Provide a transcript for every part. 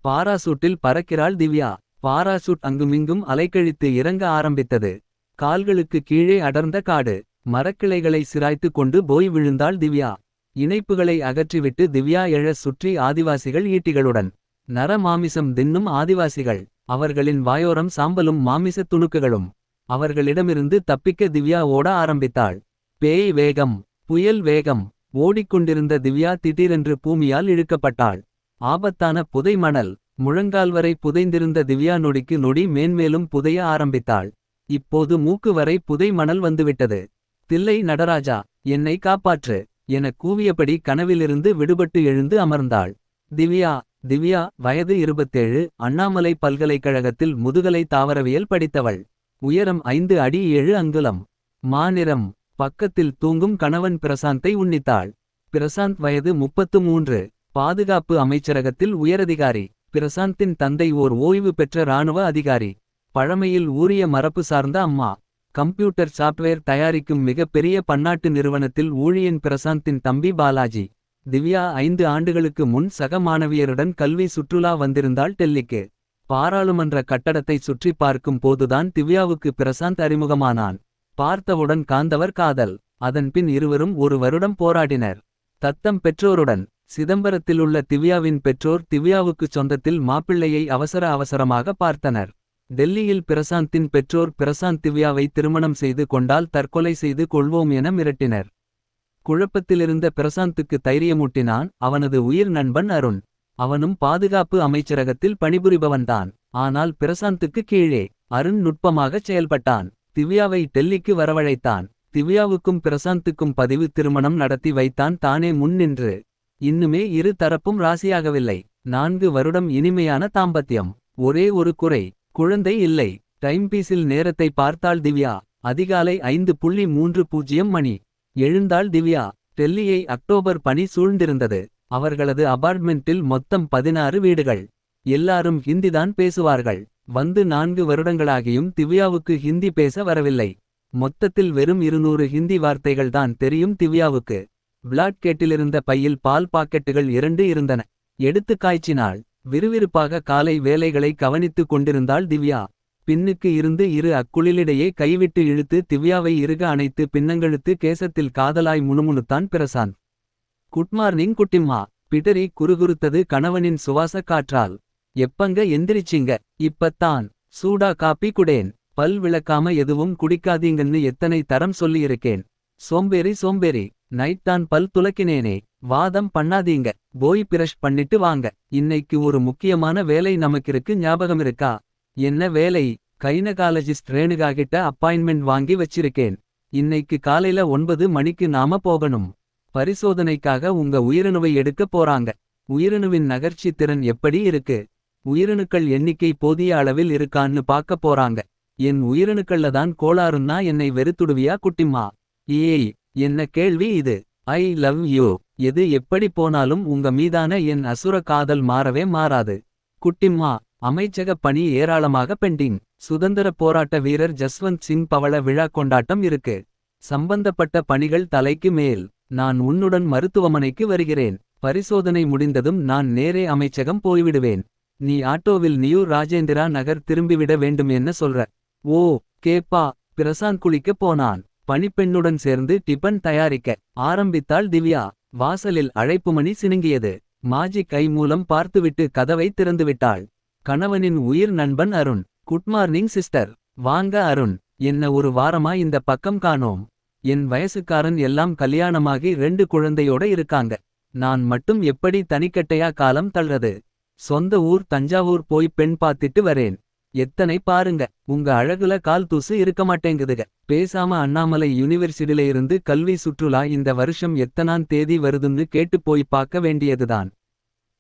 பாராசூட்டில் பறக்கிறாள் Divya. Parachute அங்குமிங்கும் அலைக்கழித்து இறங்க ஆரம்பித்தது. கால்களுக்கு கீழே அடர்ந்த காடு. மரக்கிளைகளை சிராய்த்து கொண்டு போய் விழுந்தாள் திவ்யா. இணைப்புகளை அகற்றிவிட்டு திவ்யா எழச் சுற்றி ஆதிவாசிகள் ஈட்டிகளுடன். நர மாமிசம் தின்னும் ஆதிவாசிகள். அவர்களின் வாயோரம் சாம்பலும் மாமிசத் துணுக்குகளும். அவர்களிடமிருந்து தப்பிக்க திவ்யா ஓட ஆரம்பித்தாள். பேய் வேகம், புயல் வேகம். ஓடிக்கொண்டிருந்த திவ்யா திடீரென்று பூமியால் இழுக்கப்பட்டாள். ஆபத்தான புதை மணல். முழங்கால் வரை புதைந்திருந்த திவ்யா நொடிக்கு நொடி மேன்மேலும் புதைய ஆரம்பித்தாள். இப்போது மூக்கு வரை புதை மணல் வந்துவிட்டது. தில்லை நடராஜா, என்னை காப்பாற்று எனக் கூவியபடி கனவிலிருந்து விடுபட்டு எழுந்து அமர்ந்தாள். திவ்யா. திவ்யா வயது 27. அண்ணாமலை பல்கலைக்கழகத்தில் முதுகலை தாவரவியல் படித்தவள். உயரம் 5 அடி 7 அங்குலம். மாநிறம். பக்கத்தில் தூங்கும் கணவன் பிரசாந்தை உன்னித்தாள். பிரசாந்த் வயது 33. பாதுகாப்பு அமைச்சரகத்தில் உயரதிகாரி. பிரசாந்தின் தந்தை ஓர் ஓய்வு பெற்ற இராணுவ அதிகாரி. பழமையில் ஊறிய மரபு சார்ந்த அம்மா. கம்ப்யூட்டர் சாப்ட்வேர் தயாரிக்கும் மிகப்பெரிய பன்னாட்டு நிறுவனத்தில் ஊழியன் பிரசாந்தின் தம்பி பாலாஜி. திவ்யா 5 ஆண்டுகளுக்கு முன் சக மாணவியருடன் கல்வி சுற்றுலா வந்திருந்தாள் டெல்லிக்கு. பாராளுமன்ற கட்டடத்தை சுற்றி பார்க்கும் போதுதான் திவ்யாவுக்கு பிரசாந்த் அறிமுகமானான். பார்த்தவுடன் காந்தவர் காதல். அதன்பின் இருவரும் ஒரு வருடம் போராடினர். தத்தம் பெற்றோருடன். சிதம்பரத்திலுள்ள திவ்யாவின் பெற்றோர் திவ்யாவுக்குச் சொந்தத்தில் மாப்பிள்ளையை அவசரமாக பார்த்தனர். டெல்லியில் பிரசாந்தின் பெற்றோர் பிரசாந்த் திவ்யாவை திருமணம் செய்து கொண்டால் தற்கொலை செய்து கொள்வோம் என மிரட்டினர். குழப்பத்திலிருந்த பிரசாந்துக்கு தைரியமூட்டினான் அவனது உயிர் நண்பன் அருண். அவனும் பாதுகாப்பு அமைச்சரகத்தில் பணிபுரிபவன்தான். ஆனால் பிரசாந்துக்கு கீழே அருண் நுட்பமாகச் செயல்பட்டான். திவ்யாவை டெல்லிக்கு வரவழைத்தான். திவ்யாவுக்கும் பிரசாந்துக்கும் பதிவு திருமணம் நடத்தி வைத்தான் தானே முன் நின்று. இன்னுமே இரு தரப்பும் ராசியாகவில்லை. 4 வருடம் இனிமையான தாம்பத்தியம். ஒரே ஒரு குறை, குழந்தை இல்லை. டைம்பீஸில் நேரத்தை பார்த்தாள் திவ்யா. அதிகாலை 5:30 மணி. எழுந்தாள் திவ்யா. டெல்லியை அக்டோபர் பனி சூழ்ந்திருந்தது. அவர்களது அபார்ட்மெண்ட்டில் மொத்தம் 16 வீடுகள். எல்லாரும் ஹிந்திதான் பேசுவார்கள். வந்து 4 வருடங்களாகியும் திவ்யாவுக்கு ஹிந்தி பேச வரவில்லை. மொத்தத்தில் வெறும் 200 ஹிந்தி வார்த்தைகள்தான் தெரியும் திவ்யாவுக்கு. பிளாட் கேட்டிலிருந்த பையில் பால் பாக்கெட்டுகள் 2 இருந்தன. எடுத்து காய்ச்சினாள். விறுவிறுப்பாக காலை வேலைகளை கவனித்துக் கொண்டிருந்தாள் திவ்யா. பின்னுக்கு இருந்து இரு அக்குளிலிடையே கைவிட்டு இழுத்து திவ்யாவை இறுக அணைத்து பின்னங்கழுத்து கேசத்தில் காதலாய் முணுமுணுத்தான் பிரசாந்த். குட் மார்னிங் குட்டிம்மா. பிடரி குறுகுறுத்தது கணவனின் சுவாச காற்றால். எப்பங்க எந்திரிச்சிங்க? இப்பத்தான். சூடா காப்பி குடேன். பல் விளக்காம எதுவும் குடிக்காதீங்கன்னு எத்தனை தரம் சொல்லியிருக்கேன். சோம்பேறி. நைட்டான் பல் துலக்கினேனே. வாதம் பண்ணாதீங்க. போய் பிரஷ் பண்ணிட்டு வாங்க. இன்னைக்கு ஒரு முக்கியமான வேலை நமக்கிருக்கு, ஞாபகமிருக்கா? என்ன வேலை? கைனகாலஜிஸ்ட் ரேணுகாகிட்ட அப்பாயின்மெண்ட் வாங்கி வச்சிருக்கேன். இன்னைக்கு காலையில 9 மணிக்கு நாம போகணும். பரிசோதனைக்காக உங்க உயிரணுவை எடுக்க போறாங்க. உயிரணுவின் நகர்ச்சி திறன் எப்படி இருக்கு? உயிரணுக்கள் எண்ணிக்கை போதிய அளவில் இருக்கான்னு பார்க்க போறாங்க. என் உயிரணுக்கள்லதான் கோளாறுன்னா என்னை வெறுத்துடுவியா குட்டிம்மா? ஏய், என்ன கேள்வி இது? I love you. எது எப்படி போனாலும் உங்க மீதான என் அசுர காதல் மாறவே மாறாது குட்டிம்மா. அமைச்சக பணி ஏராளமாக பெண்டிங். சுதந்திர போராட்ட வீரர் ஜஸ்வந்த் சிங் பவள விழா கொண்டாட்டம் இருக்கு. சம்பந்தப்பட்ட பணிகள் தலைக்கு மேல். நான் உன்னுடன் மருத்துவமனைக்கு வருகிறேன். பரிசோதனை முடிந்ததும் நான் நேரே அமைச்சகம் போய்விடுவேன். நீ ஆட்டோவில் நியூ ராஜேந்திரா நகர் திரும்பிவிட வேண்டும் என்ன சொல்ற? ஓ கேப்பா. பிரசாந்த் குளிக்க போனான். பணிப்பெண்ணுடன் சேர்ந்து டிபன் தயாரிக்க ஆரம்பித்தாள் திவ்யா. வாசலில் அழைப்புமணி சினுங்கியது. மாஜி கை மூலம் பார்த்துவிட்டு கதவை திறந்துவிட்டாள். கணவனின் உயிர் நண்பன் அருண். Good morning sister. வாங்க அருண். என்ன ஒரு வாரமா இந்த பக்கம் காணோம். என் வயசுக்காரன் எல்லாம் கல்யாணமாகி 2 குழந்தையோட இருக்காங்க. நான் மட்டும் எப்படி தனிக்கட்டையா காலம் தள்ளுறது? சொந்த ஊர் தஞ்சாவூர் போய் பெண் பாத்திட்டு வரேன். எத்தனை பாருங்க. உங்க அழகுல கால் தூசு இருக்க மாட்டேங்குதுக. பேசாம அண்ணாமலை யூனிவர்சிட்டில இருந்து கல்வி சுற்றுலா இந்த வருஷம் எத்தனாம் தேதி வருதுன்னு கேட்டு போய் பார்க்க வேண்டியதுதான்.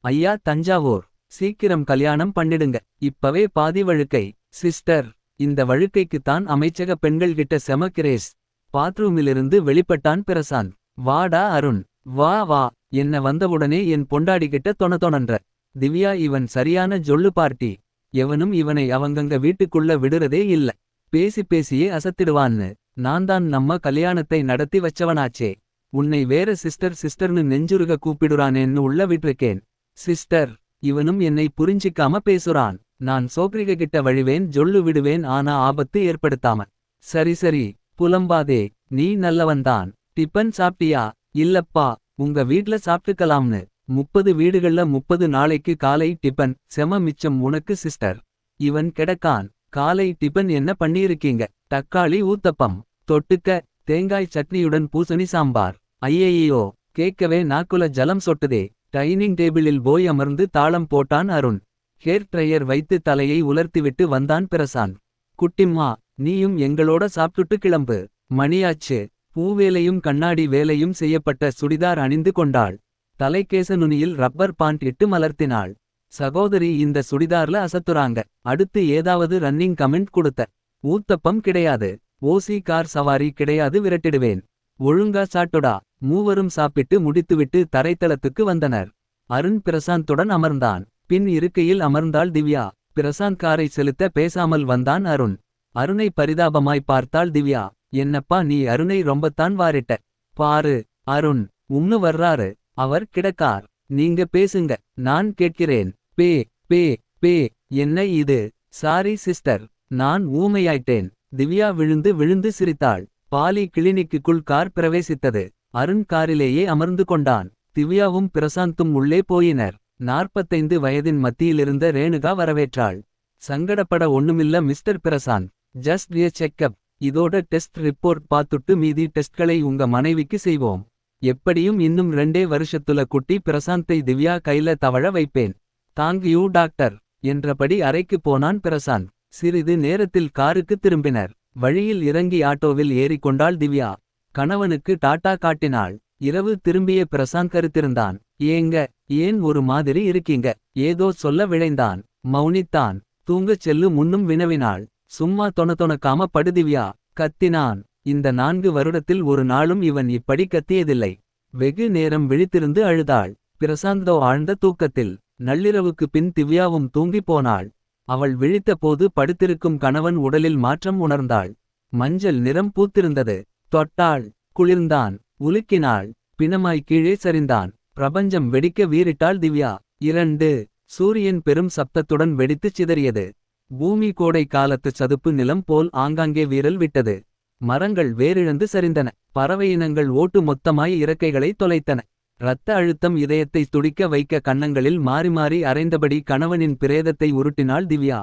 ஐயா தஞ்சாவூர். சீக்கிரம் கல்யாணம் பண்ணிடுங்க. இப்பவே பாதி வழுக்கை. சிஸ்டர். இந்த வழுக்கைக்குத்தான் அமைச்சக பெண்கள் கிட்ட செம கிரேஸ். பாத்ரூமிலிருந்து வெளிப்பட்டான் பிரசாந்த். வாடா அருண். வா வா. என்ன வந்தவுடனே என் பொண்டாடிகிட்ட தொணன்ற. திவ்யா இவன் சரியான ஜொல்லு பார்ட்டி. எவனும் இவனை அவங்கங்க வீட்டுக்குள்ள விடுறதே இல்ல. பேசியே அசத்திடுவான்னு. நான்தான் நம்ம கல்யாணத்தை நடத்தி வச்சவனாச்சே. உன்னை வேற சிஸ்டர்னு நெஞ்சுருக கூப்பிடுறானேன்னு உள்ள விட்டிருக்கேன். சிஸ்டர். இவனும் என்னை புரிஞ்சிக்காம பேசுறான். நான் சோக்ரிக கிட்ட வழிவேன் ஜொல்லு விடுவேன் ஆனா ஆபத்து ஏற்படுத்தாம. சரி சரி புலம்பாதே, நீ நல்லவன்தான். டிபன் சாப்பிட்டியா? இல்லப்பா, உங்க வீட்ல சாப்பிட்டுக்கலாம்னு. 30 வீடுகள்ல 30 நாளைக்கு காலை டிபன் செம மிச்சம் உனக்கு சிஸ்டர். இவன் கிடக்கான். காலை டிபன் என்ன பண்ணியிருக்கீங்க? தக்காளி ஊத்தப்பம். தொட்டுக்க தேங்காய் சட்னியுடன் பூசணி சாம்பார். ஐயையோ, கேட்கவே நாக்குல ஜலம் சொட்டுதே. டைனிங் டேபிளில் போய் அமர்ந்து தாளம் போட்டான் அருண். ஹேர் ட்ரையர் வைத்து தலையை உலர்த்திவிட்டு வந்தான் பிரசாந்த். குட்டிம்மா, நீயும் எங்களோட சாப்பிட்டுட்டு கிளம்பு. மணியாச்சு. பூவேலையும் கண்ணாடி வேலையும் செய்யப்பட்ட சுடிதார் அணிந்து கொண்டாள். தலைக்கேச நுனியில் ரப்பர் பாண்ட் இட்டு மலர்த்தினாள். சகோதரி இந்த சுடிதார்ல அசத்துறாங்க. அடுத்து ஏதாவது ரன்னிங் கமெண்ட் கொடுத்த. ஊத்தப்பம் கிடையாது. ஓசி கார் சவாரி கிடையாது, விரட்டிடுவேன். ஒழுங்கா சாட்டுடா. மூவரும் சாப்பிட்டு முடித்துவிட்டு தரைத்தளத்துக்கு வந்தனர். அருண் பிரசாந்துடன் அமர்ந்தான். பின் இருக்கையில் அமர்ந்தாள் திவ்யா. பிரசாந்த் காரை செலுத்த பேசாமல் வந்தான் அருண். அருணை பரிதாபமாய் பார்த்தாள் திவ்யா. என்னப்பா நீ அருணை ரொம்பத்தான் வாரிட்ட. பாரு, அருண் உம்னு வர்றாரு. அவர் கிடக்கார். நீங்க பேசுங்க, நான் கேட்கிறேன். பே பே பே. என்ன இது? சாரி சிஸ்டர், நான் ஊமையாயிட்டேன். திவ்யா விழுந்து விழுந்து சிரித்தாள். பாலி கிளினிக்குள் கார் பிரவேசித்தது. அருண் காரிலேயே அமர்ந்து கொண்டான். திவ்யாவும் பிரசாந்தும் உள்ளே போயினர். 45 வயதின் மத்தியிலிருந்த ரேணுகா வரவேற்றாள். சங்கடப்பட ஒண்ணுமில்ல மிஸ்டர் பிரசாந்த், ஜஸ்ட் ஏ செக்கப். இதோட டெஸ்ட் ரிப்போர்ட் பாத்துட்டு மீதி டெஸ்ட்களை உங்க மனைவிக்கு செய்வோம். எப்படியும் இன்னும் 2 வருஷத்துல குட்டி பிரசாந்தை திவ்யா கையில தவழ வைப்பேன். தாங்க்யூ டாக்டர் என்றபடி அறைக்கு போனான் பிரசாந்த். சிறிது நேரத்தில் காருக்கு திரும்பினர். வழியில் இறங்கி ஆட்டோவில் ஏறிக்கொண்டாள் திவ்யா. கணவனுக்கு டாட்டா காட்டினாள். இரவு திரும்பிய பிரசாந்த் கருத்திருந்தான். ஏங்க, ஏன் ஒரு மாதிரி இருக்கீங்க? ஏதோ சொல்ல விழைந்தான். மௌனித்தான். தூங்கச் செல்லு முன்னும் வினவினாள். சும்மா தொணதொணக்காம படு திவ்யா. கத்தினான். இந்த 4 வருடத்தில் ஒரு நாளும் இவன் இப்படி கத்தியதில்லை. வெகு நேரம் விழித்திருந்து அழுதாள். பிரசாந்தோ ஆழ்ந்த தூக்கத்தில். நள்ளிரவுக்கு பின் திவ்யாவும் தூங்கிப் போனாள். அவள் விழித்த போது படுத்திருக்கும் கணவன் உடலில் மாற்றம் உணர்ந்தாள். மஞ்சள் நிறம் பூத்திருந்தது. தொட்டாள். குளிர்ந்தான். உலுக்கினாள். பிணமாய் கீழே சரிந்தான். பிரபஞ்சம் வெடிக்க வீறிட்டாள் திவ்யா. 2. சூரியன் பெரும் சப்தத்துடன் வெடித்துச் சிதறியது. பூமி கோடை காலத்து சதுப்பு நிலம் போல் ஆங்காங்கே வீரல் விட்டது. மரங்கள் வேரிழந்து சரிந்தன. பறவையினங்கள் ஓட்டு மொத்தமாய் இறக்கைகளை தொலைத்தன. இரத்த அழுத்தம் இதயத்தை துடிக்க வைக்க கன்னங்களில் மாறி மாறி அரைந்தபடி கணவனின் பிரேதத்தை உருட்டினாள் திவ்யா.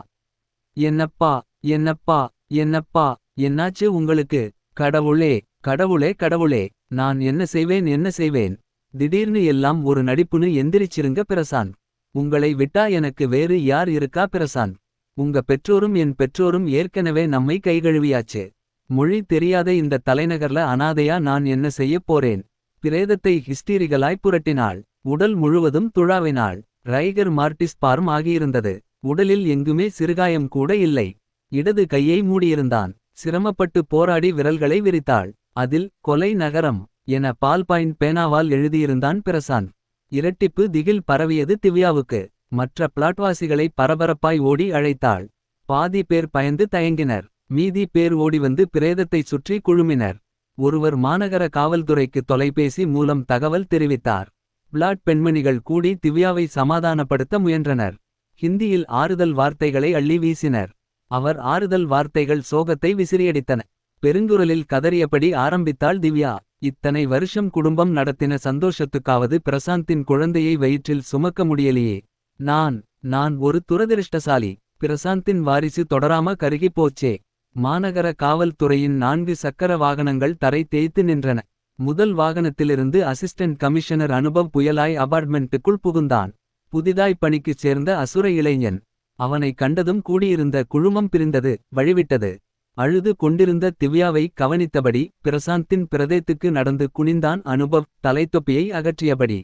என்னப்பா என்னப்பா என்னப்பா, என்னாச்சு உங்களுக்கு? கடவுளே கடவுளே கடவுளே, நான் என்ன செய்வேன் என்ன செய்வேன்? திடீர்னு எல்லாம் ஒரு நடிப்புன்னு எந்திரிச்சிருங்க பிரசாந்த். உங்களை விட்டா எனக்கு வேறு யார் இருக்கா பிரசாந்த்? உங்க பெற்றோரும் என் பெற்றோரும் ஏற்கனவே நம்மை கைகழுவியாச்சு. மொழி தெரியாத இந்த தலைநகர்ல அனாதையா நான் என்ன செய்யப் போறேன்? பிரேதத்தை ஹிஸ்டீரிகலாய் புரட்டினாள். உடல் முழுவதும் துழாவினாள். ரைகர் மார்டிஸ் பார்ம் ஆகியிருந்தது. உடலில் எங்குமே சிறுகாயம் கூட இல்லை. இடது கையை மூடியிருந்தான். சிரமப்பட்டு போராடி விரல்களை விரித்தாள். அதில் கொலை நகரம் என பால்பாயிண்ட் பேனாவால் எழுதியிருந்தான் பிரசாந்த். இரட்டிப்பு திகில் பரவியது திவ்யாவுக்கு. மற்ற பிளாட்வாசிகளை பரபரப்பாய் ஓடி அழைத்தாள். பாதி பேர் பயந்து தயங்கினர். மீதி பேர் ஓடிவந்து பிரேதத்தை சுற்றி குழுமினர். ஒருவர் மாநகர காவல்துறைக்கு தொலைபேசி மூலம் தகவல் தெரிவித்தார். பிளாட் பெண்மணிகள் கூடி திவ்யாவை சமாதானப்படுத்த முயன்றனர். ஹிந்தியில் ஆறுதல் வார்த்தைகளை அள்ளி வீசினர். அவர் ஆறுதல் வார்த்தைகள் சோகத்தை விசிறியடித்தன. பெருங்குரலில் கதறியபடி ஆரம்பித்தாள் திவ்யா. இத்தனை வருஷம் குடும்பம் நடத்தின சந்தோஷத்துக்காவது பிரசாந்தின் குழந்தையை வயிற்றில் சுமக்க முடியலையே. நான் ஒரு துரதிருஷ்டசாலி. பிரசாந்தின் வாரிசு தொடராம கருகி போச்சே. மாநகர காவல்துறையின் 4 சக்கர வாகனங்கள் தரை தேய்த்து நின்றன. முதல் வாகனத்திலிருந்து அசிஸ்டன்ட் கமிஷனர் அனுபவ் புயலாய் அபார்ட்மெண்ட்டுக்குள் புகுந்தான். புதிதாய் பணிக்குச் சேர்ந்த அசுர இளைஞன். அவனை கண்டதும் கூடியிருந்த குழுமம் பிரிந்தது, வழிவிட்டது. அழுது கொண்டிருந்த திவ்யாவை கவனித்தபடி பிரசாந்தின் பிரதேத்துக்கு நடந்து குனிந்தான் அனுபவ், தலைத்தொப்பியை அகற்றியபடி.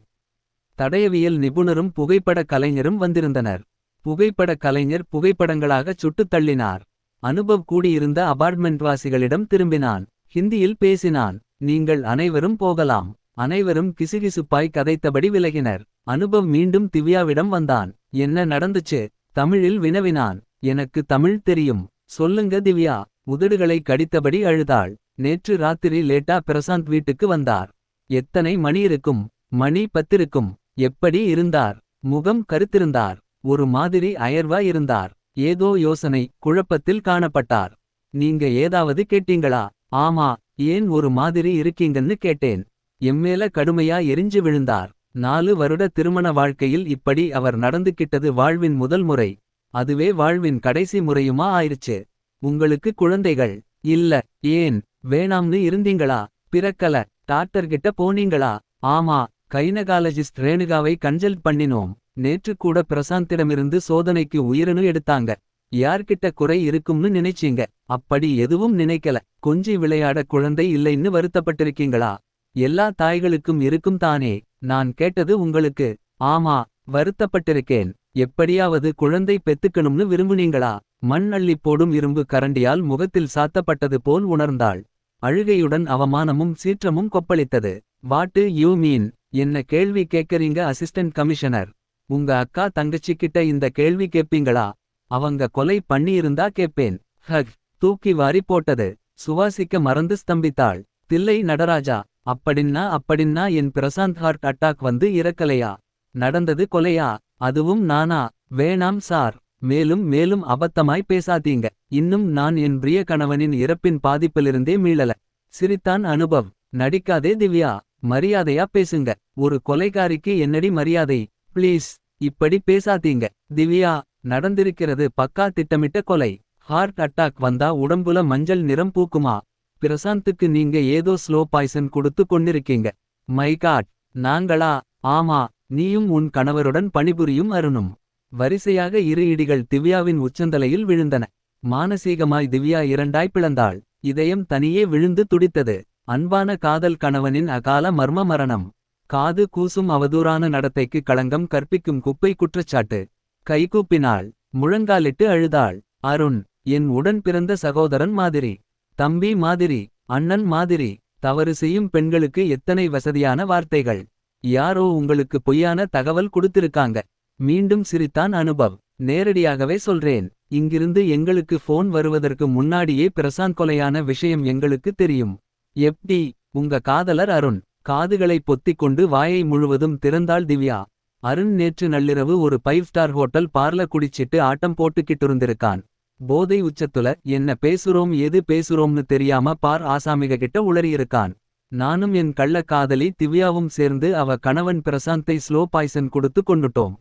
தடயவியல் நிபுணரும் புகைப்பட கலைஞரும் வந்திருந்தனர். புகைப்பட கலைஞர் புகைப்படங்களாகச் சுட்டுத் தள்ளினார். அனுபவ் கூடியிருந்த அபார்ட்மெண்ட்வாசிகளிடம் திரும்பினான். ஹிந்தியில் பேசினான். நீங்கள் அனைவரும் போகலாம். அனைவரும் கிசுகிசுப்பாய் கதைத்தபடி விலகினர். அனுபவ் மீண்டும் திவ்யாவிடம் வந்தான். என்ன நடந்துச்சு? தமிழில் வினவினான். எனக்கு தமிழ் தெரியும், சொல்லுங்க திவ்யா. உதடுகளை கடித்தபடி அழுதாள். நேற்று ராத்திரி லேட்டா பிரசாந்த் வீட்டுக்கு வந்தார். எத்தனை மணி இருக்கும்? மணி 10 இருக்கும். எப்படி இருந்தார்? முகம் கருத்திருந்தார். ஒரு மாதிரி அயர்வா இருந்தார். ஏதோ யோசனை குழப்பத்தில் காணப்பட்டார். நீங்க ஏதாவது கேட்டீங்களா? ஆமா. ஏன் ஒரு மாதிரி இருக்கீங்கன்னு கேட்டேன். எம்மேல கடுமையா எரிஞ்சு விழுந்தார். 4 வருட திருமண வாழ்க்கையில் இப்படி அவர் நடந்துக்கிட்டது வாழ்வின் முதல் முறை. அதுவே வாழ்வின் கடைசி முறையுமா ஆயிருச்சு. உங்களுக்கு குழந்தைகள் இல்ல. ஏன் வேணாம்னு இருந்தீங்களா? பிறக்கல. டாக்டர் கிட்ட போனீங்களா? ஆமா. கைனகாலஜிஸ்ட் ரேணுகாவை கன்சல்ட் பண்ணினோம். நேற்று கூட பிரசாந்திடமிருந்து சோதனைக்கு உயிரணு எடுத்தாங்க. யார்கிட்ட குறை இருக்கும்னு நினைச்சீங்க? அப்படி எதுவும் நினைக்கல. கொஞ்சி விளையாட குழந்தை இல்லைன்னு வருத்தப்பட்டிருக்கீங்களா? எல்லா தாய்களுக்கும் இருக்கும் தானே. நான் கேட்டது உங்களுக்கு. ஆமா. வருத்தப்பட்டிருக்கேன். எப்படியாவது குழந்தை பெத்துக்கணும்னு விரும்புனீங்களா? மண் அள்ளிப் போடும் இரும்பு கரண்டியால் முகத்தில் சாத்தப்பட்டது போல் உணர்ந்தாள். அழுகையுடன் அவமானமும் சீற்றமும் கொப்பளித்தது. வாட்டு யூ மீன்? என்ன கேள்வி கேக்கறீங்க அசிஸ்டன்ட் கமிஷனர்? உங்க அக்கா தங்கச்சி கிட்ட இந்த கேள்வி கேப்பீங்களா? அவங்க கொலை பண்ணியிருந்தா கேப்பேன். ஹக். தூக்கி வாரி போட்டது. சுவாசிக்க மறந்து ஸ்தம்பித்தாள். தில்லை நடராஜா. அப்படின்னா என் பிரசாந்த் ஹார்ட் அட்டாக் வந்து இறக்கலையா? நடந்தது கொலையா? அதுவும் நானா? வேணாம் சார். மேலும் அபத்தமாய் பேசாதீங்க. இன்னும் நான் என் பிரிய கணவனின் இறப்பின் பாதிப்பிலிருந்தே மீளல. சிரித்தான் அனுபவ். நடிக்காதே திவ்யா. மரியாதையா பேசுங்க. ஒரு கொலைகாரிக்கு என்னடி மரியாதை? ப்ளீஸ். இப்படி பேசாதீங்க திவ்யா. நடந்திருக்கிறது பக்கா திட்டமிட்ட கொலை. ஹார்ட் அட்டாக் வந்தா உடம்புல மஞ்சள் நிறம் பூக்குமா? பிரசாந்துக்கு நீங்க ஏதோ ஸ்லோ பாய்சன் கொடுத்து கொண்டிருக்கீங்க. My God. நாங்களா? ஆமா. நீயும் உன் கணவருடன் பணிபுரியும் அருணும். வரிசையாக இரு இடிகள் திவ்யாவின் உச்சந்தலையில் விழுந்தன. மானசீகமாய் திவ்யா இரண்டாய் பிளந்தாள். இதயம் தனியே விழுந்து துடித்தது. அன்பான காதல் கணவனின் அகால மர்ம மரணம். காது கூசும் அவதூறான நடத்தைக்கு களங்கம் கற்பிக்கும் குப்பை குற்றச்சாட்டு. கைகூப்பினாள். முழங்காலிட்டு அழுதாள். அருண் என் உடன் பிறந்த சகோதரன் மாதிரி. தம்பி மாதிரி. அண்ணன் மாதிரி. தவறு செய்யும் பெண்களுக்கு எத்தனை வசதியான வார்த்தைகள். யாரோ உங்களுக்கு பொய்யான தகவல் கொடுத்திருக்காங்க. மீண்டும் சிரித்தான் அனுபவ். நேரடியாகவே சொல்றேன். இங்கிருந்து எங்களுக்கு போன் வருவதற்கு முன்னாடியே பிரசாந்த் கொலையான விஷயம் எங்களுக்கு தெரியும். எப்படி? உங்க காதலர் அருண். காதுகளை பொத்திக் கொண்டு வாயை முழுவதும் திறந்தாள் திவ்யா. அருண் நேற்று நள்ளிரவு ஒரு 5 ஸ்டார் ஹோட்டல் பார்ல குடிச்சிட்டு ஆட்டம் போட்டுக்கிட்டிருந்திருக்கான். போதை உச்சத்துல என்ன பேசுறோம் ஏது பேசுறோம்னு தெரியாம பார் ஆசாமிக கிட்ட உளறியிருக்கான். நானும் என் கள்ள காதலி திவ்யாவும் சேர்ந்து அவ கணவன் பிரசாந்தை ஸ்லோ பாய்சன் கொடுத்து கொண்டுட்டோம்.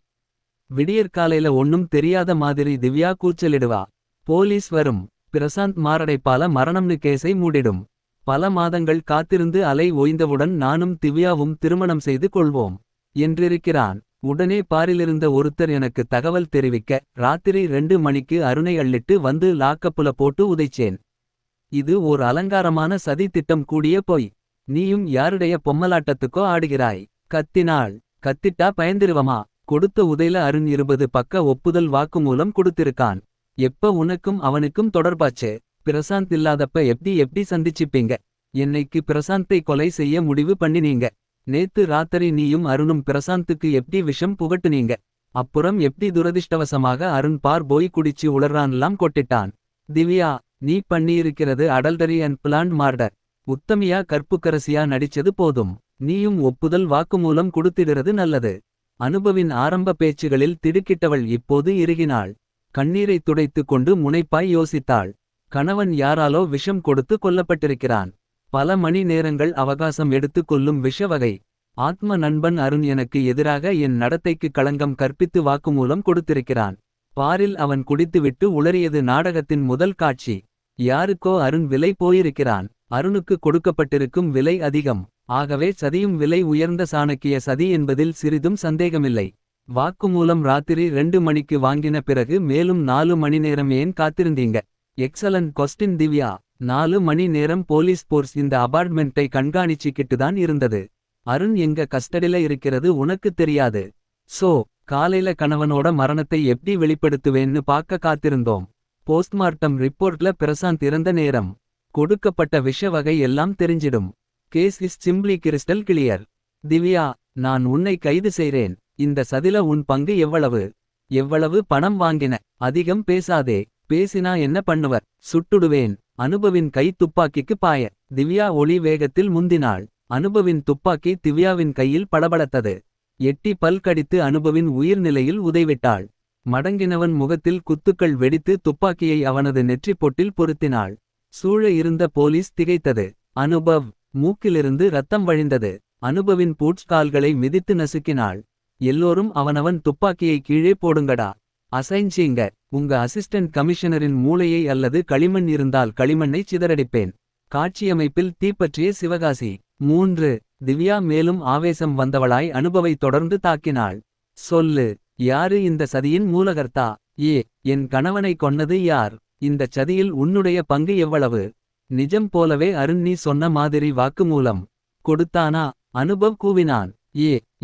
விடியற்காலையில ஒன்னும் தெரியாத மாதிரி திவ்யா கூச்சலிடுவா. போலீஸ் வரும். பிரசாந்த் மாரடைப்பால மரணம்னு கேஸை மூடிடும். பல மாதங்கள் காத்திருந்து அலை ஓய்ந்தவுடன் நானும் திவ்யாவும் திருமணம் செய்து கொள்வோம் என்றிருக்கிறான். உடனே பாரிலிருந்த ஒருத்தர் எனக்கு தகவல் தெரிவிக்க ராத்திரி 2 மணிக்கு அருணை அள்ளிட்டு வந்து லாக்கப்புல போட்டு உதைச்சேன். இது ஓர் அலங்காரமான சதி திட்டம் கூடிய பொய். நீயும் யாருடைய பொம்மலாட்டத்துக்கோ ஆடுகிறாய். கத்தினாள். கத்திட்டா பயந்திருவமா? கொடுத்த உதைல அருண் 20 பக்க ஒப்புதல் வாக்குமூலம் கொடுத்திருக்கான். எப்ப உனக்கும் அவனுக்கும் தொடர்பாச்சு? பிரசாந்த் இல்லாதப்ப எப்படி சந்திச்சிப்பீங்க? என்னைக்கு பிரசாந்தை கொலை செய்ய முடிவு பண்ணினீங்க? நேத்து ராத்திரி நீயும் அருணும் பிரசாந்துக்கு எப்படி விஷம் புகட்டுனீங்க? அப்புறம் எப்படி துரதிஷ்டவசமாக அருண் பார் போய் குடிச்சு உளறான்லாம் கொட்டிட்டான். திவ்யா நீ பண்ணியிருக்கிறது அடல்டரி அண்ட் பிளான்ட் மார்டர். உத்தமியா கற்புக்கரசியா நடிச்சது போதும். நீயும் ஒப்புதல் வாக்குமூலம் கொடுத்திடுறது நல்லது. அனுபவின் ஆரம்ப பேச்சுகளில் திடுக்கிட்டவள் இப்போது இறுகினாள். கண்ணீரை துடைத்து கொண்டு முனைப்பாய் யோசித்தாள். கணவன் யாராலோ விஷம் கொடுத்து கொல்லப்பட்டிருக்கிறான். பல மணி நேரங்கள் அவகாசம் எடுத்து கொல்லும் விஷ வகை. ஆத்ம நண்பன் அருண் எனக்கு எதிராக என் நடத்தைக்கு களங்கம் கற்பித்து வாக்குமூலம் கொடுத்திருக்கிறான். பாரில் அவன் குடித்துவிட்டு உளறியது நாடகத்தின் முதல் காட்சி. யாருக்கோ அருண் விலை போயிருக்கிறான். அருணுக்கு கொடுக்கப்பட்டிருக்கும் விலை அதிகம். ஆகவே சதியும் விலை உயர்ந்த சாணக்கிய சதி என்பதில் சிறிதும் சந்தேகமில்லை. வாக்குமூலம் ராத்திரி 2 மணிக்கு வாங்கின பிறகு மேலும் 4 மணி நேரம் ஏன் காத்திருந்தீங்க? Excellent question Divya. 4 மணி நேரம் போலீஸ் போர்ஸ் இந்த அபார்ட்மெண்ட்டை கண்காணிச்சிக்கிட்டுதான் இருந்தது. அருண் எங்க கஸ்டடில இருக்கிறது உனக்கு தெரியாது. சோ காலையில கணவனோட மரணத்தை எப்படி வெளிப்படுத்துவேன்னு பார்க்க காத்திருந்தோம். போஸ்ட்மார்ட்டம் ரிப்போர்ட்ல பிரசாந்த் இறந்த நேரம் கொடுக்கப்பட்ட விஷ வகை எல்லாம் தெரிஞ்சிடும். Case is simply crystal clear. Divya நான் உன்னை கைது செய்றேன். இந்த சதில உன் பங்கு எவ்வளவு? எவ்வளவு பணம் வாங்கின? அதிகம் பேசாதே. பேசினா என்ன பண்ணுவர்? சுட்டுடுவேன். அனுபவின் கை துப்பாக்கிக்கு பாய. திவ்யா ஒளி வேகத்தில் முந்தினாள். அனுபவின் துப்பாக்கி திவ்யாவின் கையில் படபடத்தது. எட்டி பல் கடித்து அனுபவின் உயிர்நிலையில் உதைவிட்டாள். மடங்கினவன் முகத்தில் குத்துக்கள் வெடித்து துப்பாக்கியை அவனது நெற்றிப் பொட்டில் பொருத்தினாள். சூழ இருந்த போலீஸ் திகைத்தது. அனுபவ். மூக்கிலிருந்து ரத்தம் வழிந்தது. அனுபவின் பூட்ஸ் கால்களை மிதித்து நசுக்கினாள். எல்லோரும் அவனவன் துப்பாக்கியை கீழே போடுங்கடா. அசைஞ்சீங்க. உங்க அசிஸ்டன்ட் கமிஷனரின் மூளையை அல்லது களிமண் இருந்தால் களிமண்ணை சிதறடிப்பேன். காட்சியமைப்பில் தீப்பற்றிய சிவகாசி. 3. திவ்யா மேலும் ஆவேசம் வந்தவளாய் அனுபவை தொடர்ந்து தாக்கினாள். சொல்லு. யாரு இந்த சதியின் மூலகர்த்தா? என் கணவனை கொன்னது யார்? இந்தச் சதியில் உன்னுடைய பங்கு எவ்வளவு? நிஜம் போலவே அருண் நீ சொன்ன மாதிரி வாக்குமூலம் கொடுத்தானா? அனுபவ் கூவினான்.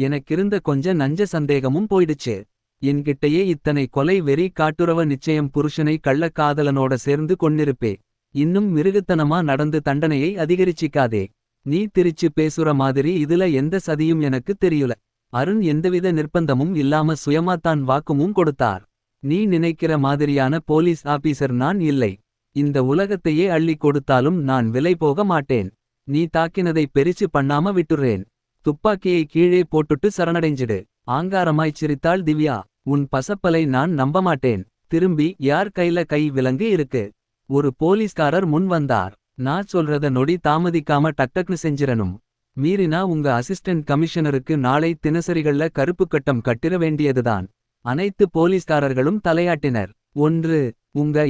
எனக்கிருந்த கொஞ்ச நஞ்ச சந்தேகமும் போயிடுச்சு. என்கிட்டயே இத்தனை கொலை வெறி காட்டுறவ நிச்சயம் புருஷனை கள்ளக்காதலனோட சேர்ந்து கொன்னிருப்பே. இன்னும் மிருகத்தனமா நடந்து தண்டனையை அதிகரிச்சிக்காதே. நீ திரிச்சு பேசுற மாதிரி இதுல எந்த சதியும் எனக்கு தெரியல. அருண் எந்தவித நிர்பந்தமும் இல்லாம சுயமாத்தான் வாக்குமும் கொடுத்தார். நீ நினைக்கிற மாதிரியான போலீஸ் ஆபீசர் நான் இல்லை. இந்த உலகத்தையே அள்ளி கொடுத்தாலும் நான் விலை போக மாட்டேன். நீ தாக்கினதை பெரிச்சு பண்ணாம விட்டுறேன். துப்பாக்கியை கீழே போட்டுட்டு சரணடைஞ்சிடு. ஆங்காரமாய்ச் சிரித்தாள் திவ்யா. உன் பசப்பலை நான் நம்ப மாட்டேன். திரும்பி யார் கையில கை விலங்கு இருக்கு? ஒரு போலீஸ்காரர் முன் வந்தார். நான் சொல்றத நொடி தாமதிக்காம டக்டக்னு செஞ்சிரனும். மீறினா உங்க அசிஸ்டன்ட் கமிஷனருக்கு நாளை தினசரிகள்ல கருப்பு கட்டம் கட்டிர வேண்டியதுதான். அனைத்து போலீஸ்காரர்களும் தலையாட்டினர். 1. உங்க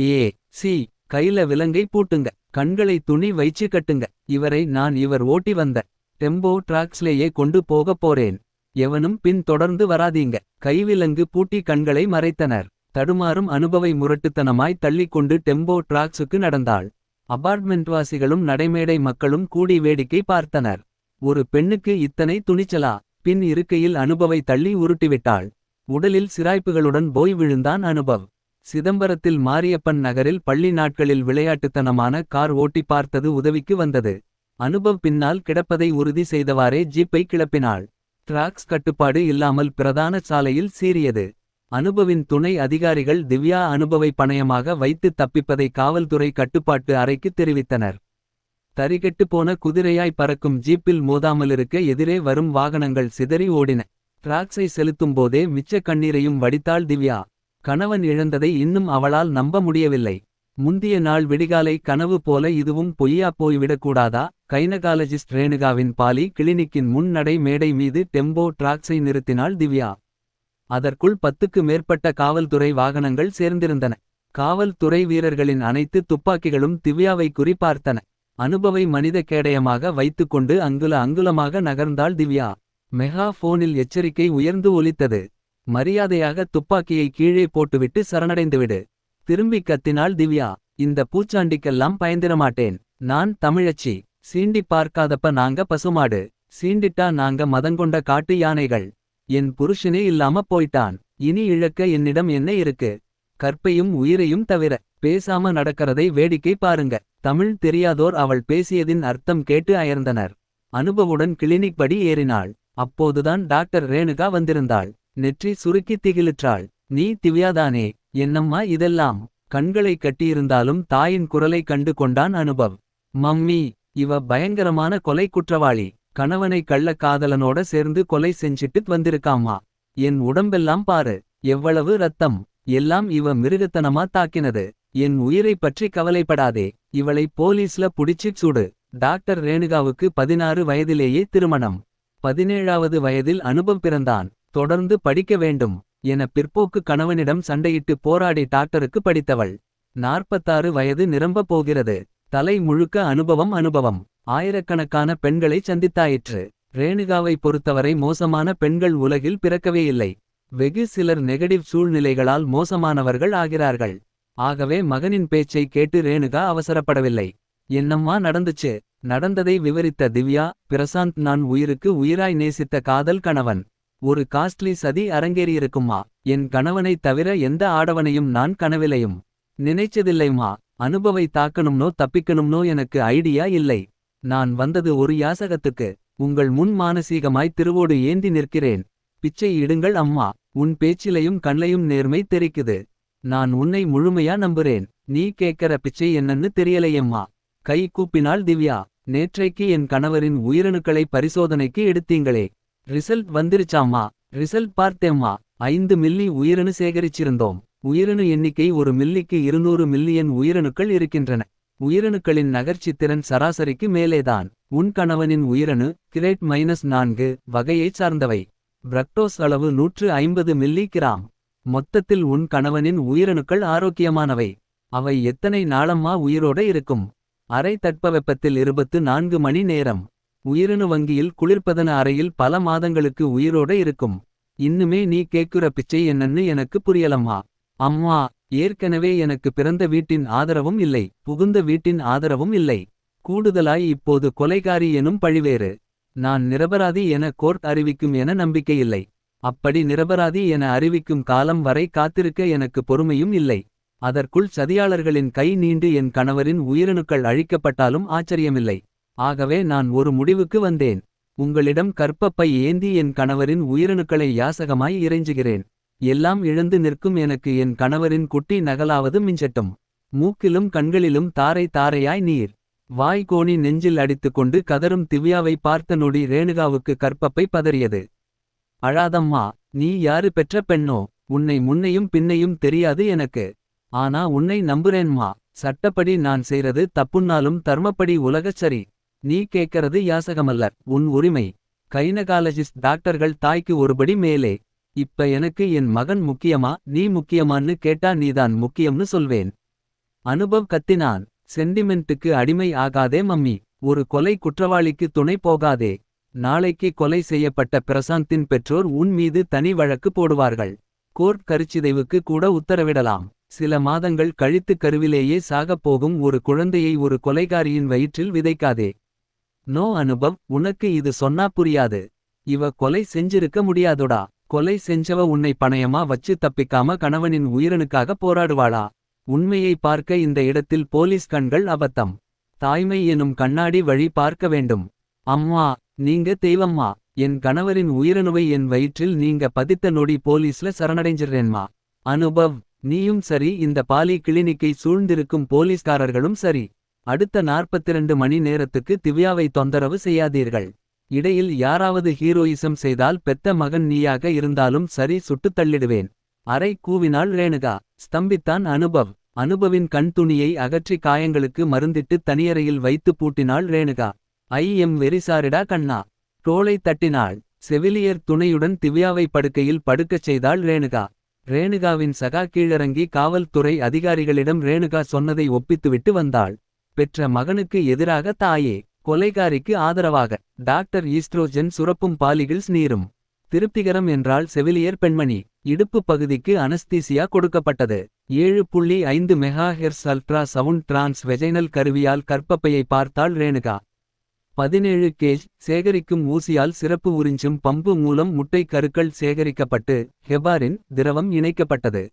சி கையில விலங்கை பூட்டுங்க. கண்களை துணி வைச்சு கட்டுங்க. இவரை நான் இவர் ஓட்டி வந்த டெம்போ டிராக்ஸ்லேயே கொண்டு போகப் போறேன். எவனும் பின் தொடர்ந்து வராதீங்க. கைவிலங்கு பூட்டி கண்களை மறைத்தனர். தடுமாறும் அனுபவை முரட்டுத்தனமாய் தள்ளிக்கொண்டு டெம்போ டிராக்ஸுக்கு நடந்தாள். அபார்ட்மெண்ட்வாசிகளும் நடைமேடை மக்களும் கூடி வேடிக்கை பார்த்தனர். ஒரு பெண்ணுக்கு இத்தனை துணிச்சலா? பின் இருக்கையில் அனுபவை தள்ளி உருட்டிவிட்டாள். உடலில் சிராய்ப்புகளுடன் போய் விழுந்தான் அனுபவ். சிதம்பரத்தில் மாரியப்பன் நகரில் பள்ளி நாட்களில் விளையாட்டுத்தனமான கார் ஓட்டி பார்த்தது உதவிக்கு வந்தது. அனுபவ் பின்னால் கிடப்பதை உறுதி செய்தவாறே ஜீப்பை கிளப்பினாள். டிராக்ஸ் கட்டுப்பாடு இல்லாமல் பிரதான சாலையில் சீறியது. அனுபவின் துணை அதிகாரிகள் திவ்யா அனுபவை பணயமாக வைத்து தப்பிப்பதை காவல்துறை கட்டுப்பாட்டு அறைக்கு தெரிவித்தனர். தரிகெட்டு போன குதிரையாய் பறக்கும் ஜீப்பில் மோதாமலிருக்க எதிரே வரும் வாகனங்கள் சிதறி ஓடின. டிராக்ஸை செலுத்தும்போதே மிச்ச கண்ணீரையும் வடித்தாள் திவ்யா. கணவன் இழந்ததை இன்னும் அவளால் நம்ப முடியவில்லை. முந்திய நாள் விடிகாலை கனவு போல இதுவும் பொய்யா போய்விடக்கூடாதா? கைனகாலஜிஸ்ட் ரேணுகாவின் பாலி கிளினிக்கின் முன் நடை மேடை மீது டெம்போ டிராக்ஸை நிறுத்தினாள் திவ்யா. அதற்குள் 10க்கு மேற்பட்ட காவல்துறை வாகனங்கள் சேர்ந்திருந்தன. காவல்துறை வீரர்களின் அனைத்து துப்பாக்கிகளும் திவ்யாவை குறிபார்த்தன. அனுபவை மனித கேடயமாக வைத்துக்கொண்டு அங்குலமாக நகர்ந்தாள் திவ்யா. மெகா போனில் எச்சரிக்கை உயர்ந்து ஒலித்தது. மரியாதையாக துப்பாக்கியை கீழே போட்டுவிட்டு சரணடைந்துவிடு. திரும்பி கத்தினாள் திவ்யா. இந்த பூச்சாண்டிக்கெல்லாம் பயந்திரமாட்டேன். நான் தமிழச்சி. சீண்டி பார்க்காதப்ப நாங்க பசுமாடு. சீண்டிட்டா நாங்க மதங்கொண்ட காட்டு யானைகள். என் புருஷனே இல்லாம போயிட்டான். இனி இழக்க என்னிடம் என்ன இருக்கு? கற்பையும் உயிரையும் தவிர. பேசாம நடக்கிறதை வேடிக்கை பாருங்க. தமிழ் தெரியாதோர் அவள் பேசியதின் அர்த்தம் கேட்டு அயர்ந்தனர். அனுபவுடன் கிளினிக் படி ஏறினாள். அப்போதுதான் டாக்டர் ரேணுகா வந்திருந்தாள். நெற்றி சுருக்கி திகிலுற்றாள். நீ திவ்யாதானே? என்னம்மா இதெல்லாம்? கண்களை கட்டியிருந்தாலும் தாயின் குரலை கண்டு கொண்டான் அனுபவ். மம்மி, இவ பயங்கரமான கொலை குற்றவாளி. கணவனை கள்ளக்காதலனோட சேர்ந்து கொலை செஞ்சிட்டு வந்திருக்காம்மா. என் உடம்பெல்லாம் பாரு. எவ்வளவு ரத்தம். எல்லாம் இவ மிருகத்தனமா தாக்கினது. என் உயிரை பற்றி கவலைப்படாதே. இவளை போலீஸ்ல புடிச்சிச் சுடு. டாக்டர் ரேணுகாவுக்கு 16 வயதிலேயே திருமணம். 17வது வயதில் அனுபவ் பிறந்தான். தொடர்ந்து படிக்க வேண்டும் என பிற்போக்கு கணவனிடம் சண்டையிட்டு போராடி டாக்டருக்கு படித்தவள். 46 வயது நிரம்பப் போகிறது. தலை முழுக்க அனுபவம். ஆயிரக்கணக்கான பெண்களை சந்தித்தாயிற்று. ரேணுகாவை பொறுத்தவரை மோசமான பெண்கள் உலகில் பிறக்கவே இல்லை. வெகு சிலர் நெகடிவ் சூழ்நிலைகளால் மோசமானவர்கள் ஆகிறார்கள். ஆகவே மகனின் பேச்சை கேட்டு ரேணுகா அவசரப்படவில்லை. என்னம்மா நடந்துச்சு? நடந்ததை விவரித்த திவ்யா. பிரசாந்த் நான் உயிருக்கு உயிராய் நேசித்த காதல் கணவன். ஒரு காஸ்ட்லி சதி அரங்கேறியிருக்குமா? என் கணவனைத் தவிர எந்த ஆடவனையும் நான் கனவிலையும் நினைச்சதில்லைம்மா. அனுபவை தாக்கணும்னோ தப்பிக்கணும்னோ எனக்கு ஐடியா இல்லை. நான் வந்தது ஒரு யாசகத்துக்கு. உங்கள் முன் மானசீகமாய் திருவோடு ஏந்தி நிற்கிறேன். பிச்சை இடுங்கள் அம்மா. உன் பேச்சிலையும் கண்லையும் நேர்மை தெரிக்குது. நான் உன்னை முழுமையா நம்புறேன். நீ கேட்கற பிச்சை என்னன்னு தெரியலையம்மா. கை கூப்பினாள் திவ்யா. நேற்றைக்கு என் கணவரின் உயிரணுக்களை பரிசோதனைக்கு எடுத்தீங்களே. ரிசல்ட் வந்துருச்சாம்மா. ரிசல்ட் பார்த்தேம்மா. 5 மில்லி உயிரணு சேகரிச்சிருந்தோம். உயிரணு எண்ணிக்கை 1 மில்லிக்கு 200 மில்லியன் உயிரணுக்கள் இருக்கின்றன. உயிரணுக்களின் நகர்ச்சித்திறன் சராசரிக்கு மேலேதான். உன் கணவனின் உயிரணு கிரேட் -4 வகையைச் சார்ந்தவை. பிரக்டோஸ் அளவு 150 மில்லி கிராம். மொத்தத்தில் உன் கணவனின் உயிரணுக்கள் ஆரோக்கியமானவை. அவை எத்தனை நாளம்மா உயிரோட இருக்கும்? அறை தட்பவெப்பத்தில் 24 மணி நேரம். உயிரணு வங்கியில் குளிர்பதன அறையில் பல மாதங்களுக்கு உயிரோட இருக்கும். இன்னுமே நீ கேக்குற பிச்சை என்னன்னு எனக்கு புரியலம்மா. அம்மா, ஏற்கனவே எனக்கு பிறந்த வீட்டின் ஆதரவும் இல்லை. புகுந்த வீட்டின் ஆதரவும் இல்லை. கூடுதலாய் இப்போது கொலைகாரி எனும் பழிவேறு. நான் நிரபராதி என கோர்ட் அறிவிக்கும் என நம்பிக்கையில்லை. அப்படி நிரபராதி என அறிவிக்கும் காலம் வரை காத்திருக்க எனக்கு பொறுமையும் இல்லை. அதற்குள் சதியாளர்களின் கை நீண்டு என் கணவரின் உயிரணுக்கள் அழிக்கப்பட்டாலும் ஆச்சரியமில்லை. ஆகவே நான் ஒரு முடிவுக்கு வந்தேன். உங்களிடம் கர்ப்பப்பை ஏந்தி என் கணவரின் உயிரணுக்களை யாசகமாய் இறைஞ்சுகிறேன். எல்லாம் இழந்து நிற்கும் எனக்கு என் கணவரின் குட்டி நகலாவது மிஞ்சட்டும். மூக்கிலும் கண்களிலும் தாரை தாரையாய் நீர். வாய்கோணி நெஞ்சில் அடித்துக்கொண்டு கதரும் திவ்யாவை பார்த்த நொடி ரேணுகாவுக்கு கர்ப்பப்பை பதறியது. அழாதம்மா, நீ யாரு பெற்ற பெண்ணோ? உன்னை முன்னையும் பின்னையும் தெரியாது எனக்கு. ஆனா உன்னை நம்புறேன்மா. சட்டப்படி நான் செய்றது தப்புன்னாலும் தர்மப்படி உலகச் சரி. நீ கேட்கறது யாசகமல்ல, உன் உரிமை. கைனகாலஜிஸ்ட் டாக்டர்கள் தாய்க்கு ஒருபடி மேலே. இப்ப எனக்கு என் மகன் முக்கியமா நீ முக்கியமான்னு கேட்டா நீதான் முக்கியம்னு சொல்வேன். அனுபவ் கத்தினான். சென்டிமெண்ட்டுக்கு அடிமை ஆகாதே மம்மி. ஒரு கொலை குற்றவாளிக்கு துணை போகாதே. நாளைக்கு கொலை செய்யப்பட்ட பிரசாந்தின் பெற்றோர் உன் மீது தனி வழக்கு போடுவார்கள். கோர்ட் கருச்சிதைவுக்கு கூட உத்தரவிடலாம். சில மாதங்கள் கழித்து கருவிலேயே சாகப் போகும் ஒரு குழந்தையை ஒரு கொலைகாரியின் வயிற்றில் விதைக்காதே. நோ அனுபவ், உனக்கு இது சொன்னா புரியாது. இவ கொலை செஞ்சிருக்க முடியாதுடா. கொலை செஞ்சவ உன்னை பணயமா வச்சு தப்பிக்காம கணவனின் உயிரனுக்காக போராடுவாளா? உண்மையை பார்க்க இந்த இடத்தில் போலீஸ் கண்கள் அபத்தம். தாய்மை எனும் கண்ணாடி வழி பார்க்க வேண்டும். அம்மா, நீங்க தெய்வம்மா. என் கணவரின் உயிரணுவை என் வயிற்றில் நீங்க பதித்த நொடி போலீஸ்ல சரணடைஞ்சிடுறேன்மா. அனுபவ், நீயும் சரி, இந்த பாலி கிளினிக்கை சூழ்ந்திருக்கும் போலீஸ்காரர்களும் சரி. அடுத்த 42 மணி நேரத்துக்கு திவ்யாவை தொந்தரவு செய்யாதீர்கள். இடையில் யாராவது ஹீரோயிசம் செய்தால் பெத்த மகன் நீயாக இருந்தாலும் சரி சுட்டுத் தள்ளிடுவேன். அறை கூவினாள் ரேணுகா. ஸ்தம்பித்தான் அனுபவ். அனுபவின் கண் துணியை அகற்றி காயங்களுக்கு மருந்திட்டு தனியறையில் வைத்து பூட்டினாள் ரேணுகா. வெரி சாரிடா கண்ணா. தோளை தட்டினாள். செவிலியர் துணையுடன் திவ்யாவை படுக்கையில் படுக்கச் செய்தாள் ரேணுகா. ரேணுகாவின் சகா கீழிறங்கி காவல்துறை அதிகாரிகளிடம் ரேணுகா சொன்னதை ஒப்பித்துவிட்டு வந்தாள். பெற்ற மகனுக்கு எதிராக தாயே, கொலைகாரிக்கு ஆதரவாக டாக்டர் ஈஸ்ட்ரோஜன் சுரப்பும் பாலிகிள்ஸ் நீரும். திருப்திகரம் என்றால் செவிலியர் பெண்மணி. இடுப்பு பகுதிக்கு அனஸ்தீசியா கொடுக்கப்பட்டது. 7.5 megahertz ultrasound transvaginal கருவியால் கர்ப்பப்பையை பார்த்தாள் ரேணுகா. 17 கேஜ் சேகரிக்கும் ஊசியால் சிறப்பு உறிஞ்சும் பம்பு மூலம் முட்டை கருக்கள் சேகரிக்கப்பட்டு ஹெபாரின் திரவம் இணைக்கப்பட்டது.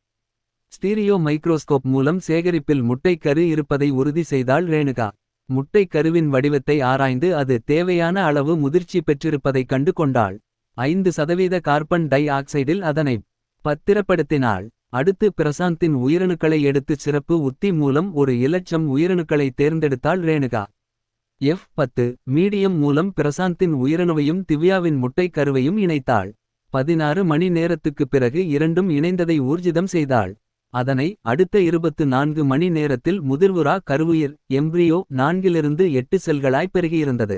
ஸ்டீரியோ மைக்ரோஸ்கோப் மூலம் சேகரிப்பில் முட்டை கரு இருப்பதை உறுதி செய்தாள் ரேணுகா. முட்டை கருவின் வடிவத்தை ஆராய்ந்து அது தேவையான அளவு முதிர்ச்சி பெற்றிருப்பதைக் கண்டு கொண்டாள். 5% கார்பன் டை ஆக்சைடில் அதனை பத்திரப்படுத்தினாள். அடுத்து பிரசாந்தின் உயிரணுக்களை எடுத்து சிறப்பு உத்தி மூலம் ஒரு இலட்சம் உயிரணுக்களை தேர்ந்தெடுத்தாள் ரேணுகா. F10 மீடியம் மூலம் பிரசாந்தின் உயிரணுவையும் திவ்யாவின் முட்டை கருவையும் இணைத்தாள். 16 மணி நேரத்துக்குப் பிறகு இரண்டும் இணைந்ததை ஊர்ஜிதம் செய்தாள். அதனை அடுத்த 24 மணி நேரத்தில் முதிர்வுறா கருவுயிர் எம்ப்ரியோ 4-8 செல்களாய் பெருகியிருந்தது.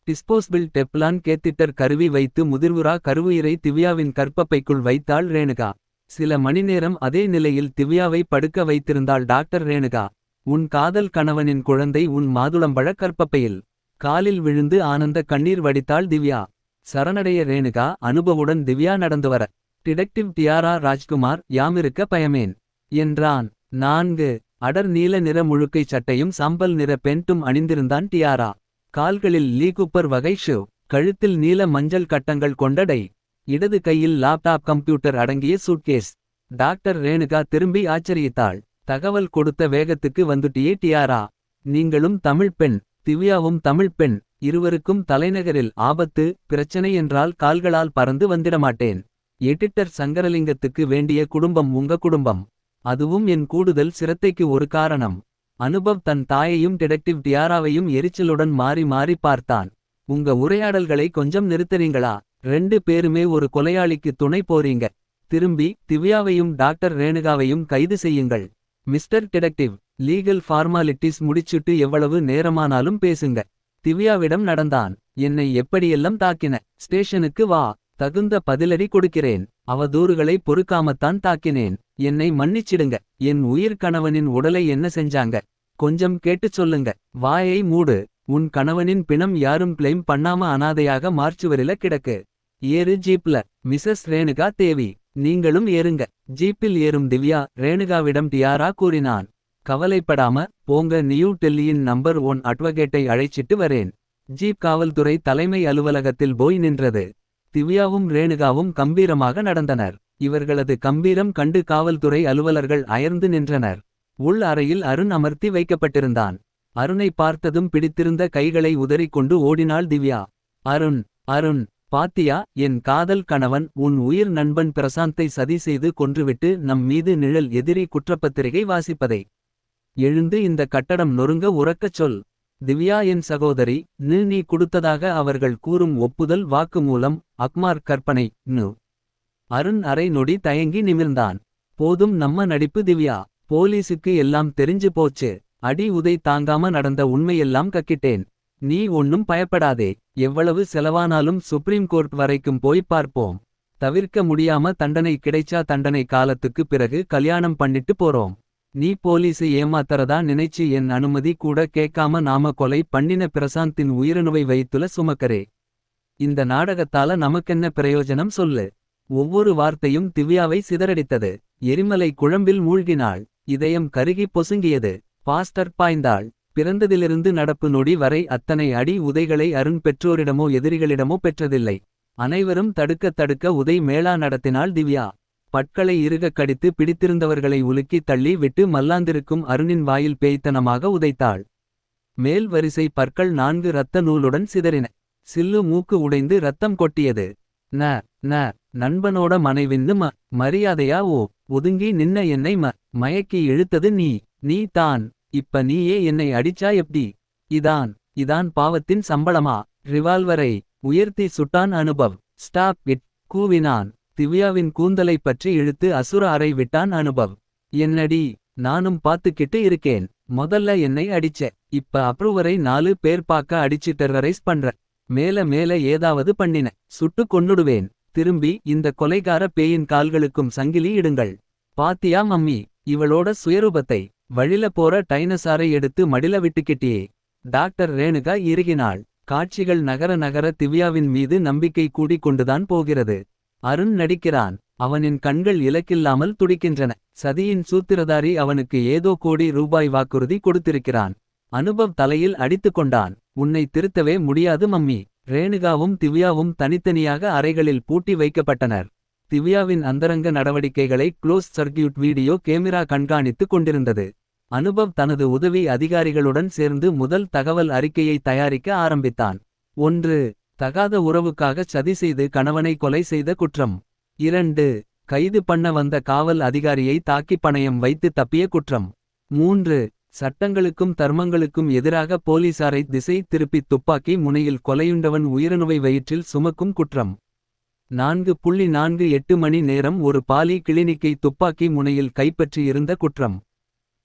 டிஸ்போஸ்பிள் டெப்லான் கேத்திட்டர் கருவி வைத்து முதிர்வுறா கருவுயிரை திவ்யாவின் கர்ப்பப்பைக்குள் வைத்தாள் ரேணுகா. சில மணிநேரம் அதே நிலையில் திவ்யாவை படுக்க வைத்திருந்தாள் டாக்டர் ரேணுகா. உன் காதல் கணவனின் குழந்தை உன் மாதுளம்பழ கர்ப்பப்பையில். காலில் விழுந்து ஆனந்த கண்ணீர் வடித்தாள் திவ்யா. சரணடைய ரேணுகா. அனுபவுடன் திவ்யா நடந்து வர டிடெக்டிவ் டியாரா ராஜ்குமார் யாமிருக்க பயமேன் என்றான். 4 அடர் நீல நிற முழுக்கை சட்டையும் சாம்பல் நிற பென்ட்டும் அணிந்திருந்தான் டியாரா. கால்களில் லீகூப்பர் வகை ஷூ. கழுத்தில் நீல மஞ்சள் கட்டங்கள் கொண்ட டை. இடது கையில் லேப்டாப் கம்ப்யூட்டர் அடங்கிய சூட்கேஸ். டாக்டர் ரேணுகா திரும்பி ஆச்சரியத்தாள். தகவல் கொடுத்த வேகத்துக்கு வந்துட்டியே டியாரா. நீங்களும் தமிழ் பெண், திவ்யாவும் தமிழ் பெண். இருவருக்கும் தலைநகரில் ஆபத்து பிரச்சனை என்றால் கால்களால் பறந்து வந்திடமாட்டேன். எடிட்டர் சங்கரலிங்கத்துக்கு வேண்டிய குடும்பம் உங்க குடும்பம். அதுவும் என் கூடுதல் சிரத்தைக்கு ஒரு காரணம். அனுபவ் தன் தாயையும் டிடெக்டிவ் டியாராவையும் எரிச்சலுடன் மாறி மாறி பார்த்தான். உங்க உரையாடல்களை கொஞ்சம் நிறுத்தறீங்களா ரெண்டு பேருமே ஒரு கொலையாளிக்கு துணை போறீங்க. திரும்பி திவ்யாவையும் டாக்டர் ரேணுகாவையும் கைது செய்யுங்கள். மிஸ்டர் டிடெக்டிவ், லீகல் ஃபார்மாலிட்டிஸ் முடிச்சுட்டு எவ்வளவு நேரமானாலும் பேசுங்க. திவ்யாவிடம் நடந்தான். என்னை எப்படியெல்லாம் தாக்கின. ஸ்டேஷனுக்கு வா, தகுந்த பதிலடி கொடுக்கிறேன். அவதூறுகளை பொறுக்காமத்தான் தாக்கினேன். என்னை மன்னிச்சிடுங்க. என் உயிர் கணவனின் உடலை என்ன செஞ்சாங்க கொஞ்சம் கேட்டுச் சொல்லுங்க. வாயை மூடு. உன் கணவனின் பிணம் யாரும் கிளைம் பண்ணாம அனாதையாக மார்ச்சுவரில கிடக்கு. ஏறு ஜீப்ல. மிஸ்ஸஸ் ரேணுகா தேவி, நீங்களும் ஏறுங்க. ஜீப்பில் ஏறும் திவ்யா ரேணுகாவிடம் டியாரா கூறினான். கவலைப்படாம போங்க, நியூ டெல்லியின் நம்பர் 1 அட்வொகேட்டை அழைச்சிட்டு வரேன். ஜீப் காவல்துறை தலைமை அலுவலகத்தில் போய் நின்றது. திவ்யாவும் ரேணுகாவும் கம்பீரமாக நடந்தனர். இவர்களது கம்பீரம் கண்டு காவல்துறை அலுவலர்கள் அயர்ந்து நின்றனர். உள் அறையில் அருண் அமர்த்தி வைக்கப்பட்டிருந்தான். அருணை பார்த்ததும் பிடித்திருந்த கைகளை உதறிக்கொண்டு ஓடினாள் திவ்யா. அருண், அருண், பாத்தியா, என் காதல் கணவன் உன் உயிர் நண்பன் பிரசாந்தை சதி செய்து கொன்றுவிட்டு நம் மீது நிழல் எதிரி குற்றப்பத்திரிகை வாசிப்பதை. எழுந்து இந்த கட்டடம் நொறுங்க உரக்கச் சொல். திவ்யா என் சகோதரி. நீ கொடுத்ததாக அவர்கள் கூறும் ஒப்புதல் வாக்கு மூலம் அக்மார் கற்பனை. அருண் அரை நொடி தயங்கி நிமிர்ந்தான். போதும் நம்ம நடிப்பு திவ்யா. போலீசுக்கு எல்லாம் தெரிஞ்சு போச்சு. அடி உதை தாங்காம நடந்த உண்மையெல்லாம் கக்கிட்டேன். நீ ஒன்னும் பயப்படாதே. எவ்வளவு செலவானாலும் சுப்ரீம் கோர்ட் வரைக்கும் போய் பார்ப்போம். தவிர்க்க முடியாம தண்டனை கிடைச்சா தண்டனை காலத்துக்கு பிறகு கல்யாணம் பண்ணிட்டு போறோம். நீ போலீஸை ஏமாத்தறதா நினைச்சு என் அனுமதி கூட கேட்காம நாம கொலை பண்ணின பிரசாந்தின் உயிரணுவை வைத்துல சுமக்கரே. இந்த நாடகத்தால நமக்கென்ன பிரயோஜனம் சொல்லு. ஒவ்வொரு வார்த்தையும் திவ்யாவை சிதறடித்தது. எரிமலை குழம்பில் மூழ்கினாள். இதயம் கருகி பொசுங்கியது. பாஸ்டர் பாய்ந்தாள். பிறந்ததிலிருந்து நடப்பு நொடி வரை அத்தனை அடி உதைகளை அருண் பெற்றோரிடமோ எதிரிகளிடமோ பெற்றதில்லை. அனைவரும் தடுக்க தடுக்க உதை மேளா நடத்தினாள் திவ்யா. பற்களை இறுகக் கடித்து பிடித்திருந்தவர்களை உலுக்கி தள்ளி விட்டு மல்லாந்திருக்கும் அருணின் வாயில் பேய்த்தனமாக உதைத்தாள். மேல் வரிசை பற்கள் 4 இரத்த நூலுடன் சிதறின. சில்லு மூக்கு உடைந்து இரத்தம் கொட்டியது. ந நண்பனோட மனைவின்னு மரியாதையா? ஒதுங்கி நின்ன என்னை மயக்கி இழுத்தது நீ தான். இப்ப நீயே என்னை அடிச்சா எப்படி? இதான் பாவத்தின் சம்பளமா? ரிவால்வரை உயர்த்தி சுட்டான் அனுபவ். ஸ்டாப் இட், கூவினான். திவ்யாவின் கூந்தலை பற்றி இழுத்து அசுர அறை விட்டான் அனுபவ். என்னடி, நானும் பாத்துக்கிட்டு இருக்கேன். முதல்ல என்னை அடிச்ச, இப்ப அப்ரூவரை 4 பேர் பாக்க அடிச்சு டெரரைஸ் பண்ற. மேல ஏதாவது பண்ணின சுட்டு கொன்னுடுவேன். திரும்பி இந்த கொலைகார பேயின் கால்களுக்கும் சங்கிலி இடுங்கள். பாத்தியா மம்மி, இவளோட சுயரூபத்தை. வழில போற டைனசாரை எடுத்து மடில விட்டுக்கிட்டியே. டாக்டர் ரேணுகா இறுகினாள். காட்சிகள் நகர நகர திவ்யாவின் மீது நம்பிக்கை கூடிக் கொண்டுதான் போகிறது. அருண் நடிக்கிறான். அவனின் கண்கள் இலக்கில்லாமல் துடிக்கின்றன. சதியின் சூத்திரதாரி அவனுக்கு ஏதோ கோடி ரூபாய் வாக்குறுதி கொடுத்திருக்கிறான். அனுபவ் தலையில் அடித்து கொண்டான். உன்னை திருத்தவே முடியாது மம்மி. ரேணுகாவும் திவ்யாவும் தனித்தனியாக அறைகளில் பூட்டி வைக்கப்பட்டனர். திவ்யாவின் அந்தரங்க நடவடிக்கைகளை க்ளோஸ் சர்க்கியூட் வீடியோ கேமிரா கண்காணித்து கொண்டிருந்தது. அனுபவ் தனது உதவி அதிகாரிகளுடன் சேர்ந்து முதல் தகவல் அறிக்கையை தயாரிக்க ஆரம்பித்தான். 1. தகாத உறவுக்காக சதி செய்து கணவனை கொலை செய்த குற்றம். 2. கைது பண்ண வந்த காவல் அதிகாரியை தாக்கி பணயம் வைத்து தப்பிய குற்றம். 3. சட்டங்களுக்கும் தர்மங்களுக்கும் எதிராக போலீசாரை திசை திருப்பி துப்பாக்கி முனையில் கொலையுண்டவன் உயிரணுவை வயிற்றில் சுமக்கும் குற்றம். 4.48 மணி நேரம் ஒரு பாலி கிளினிக்கை துப்பாக்கி முனையில் கைப்பற்றி இருந்த குற்றம்.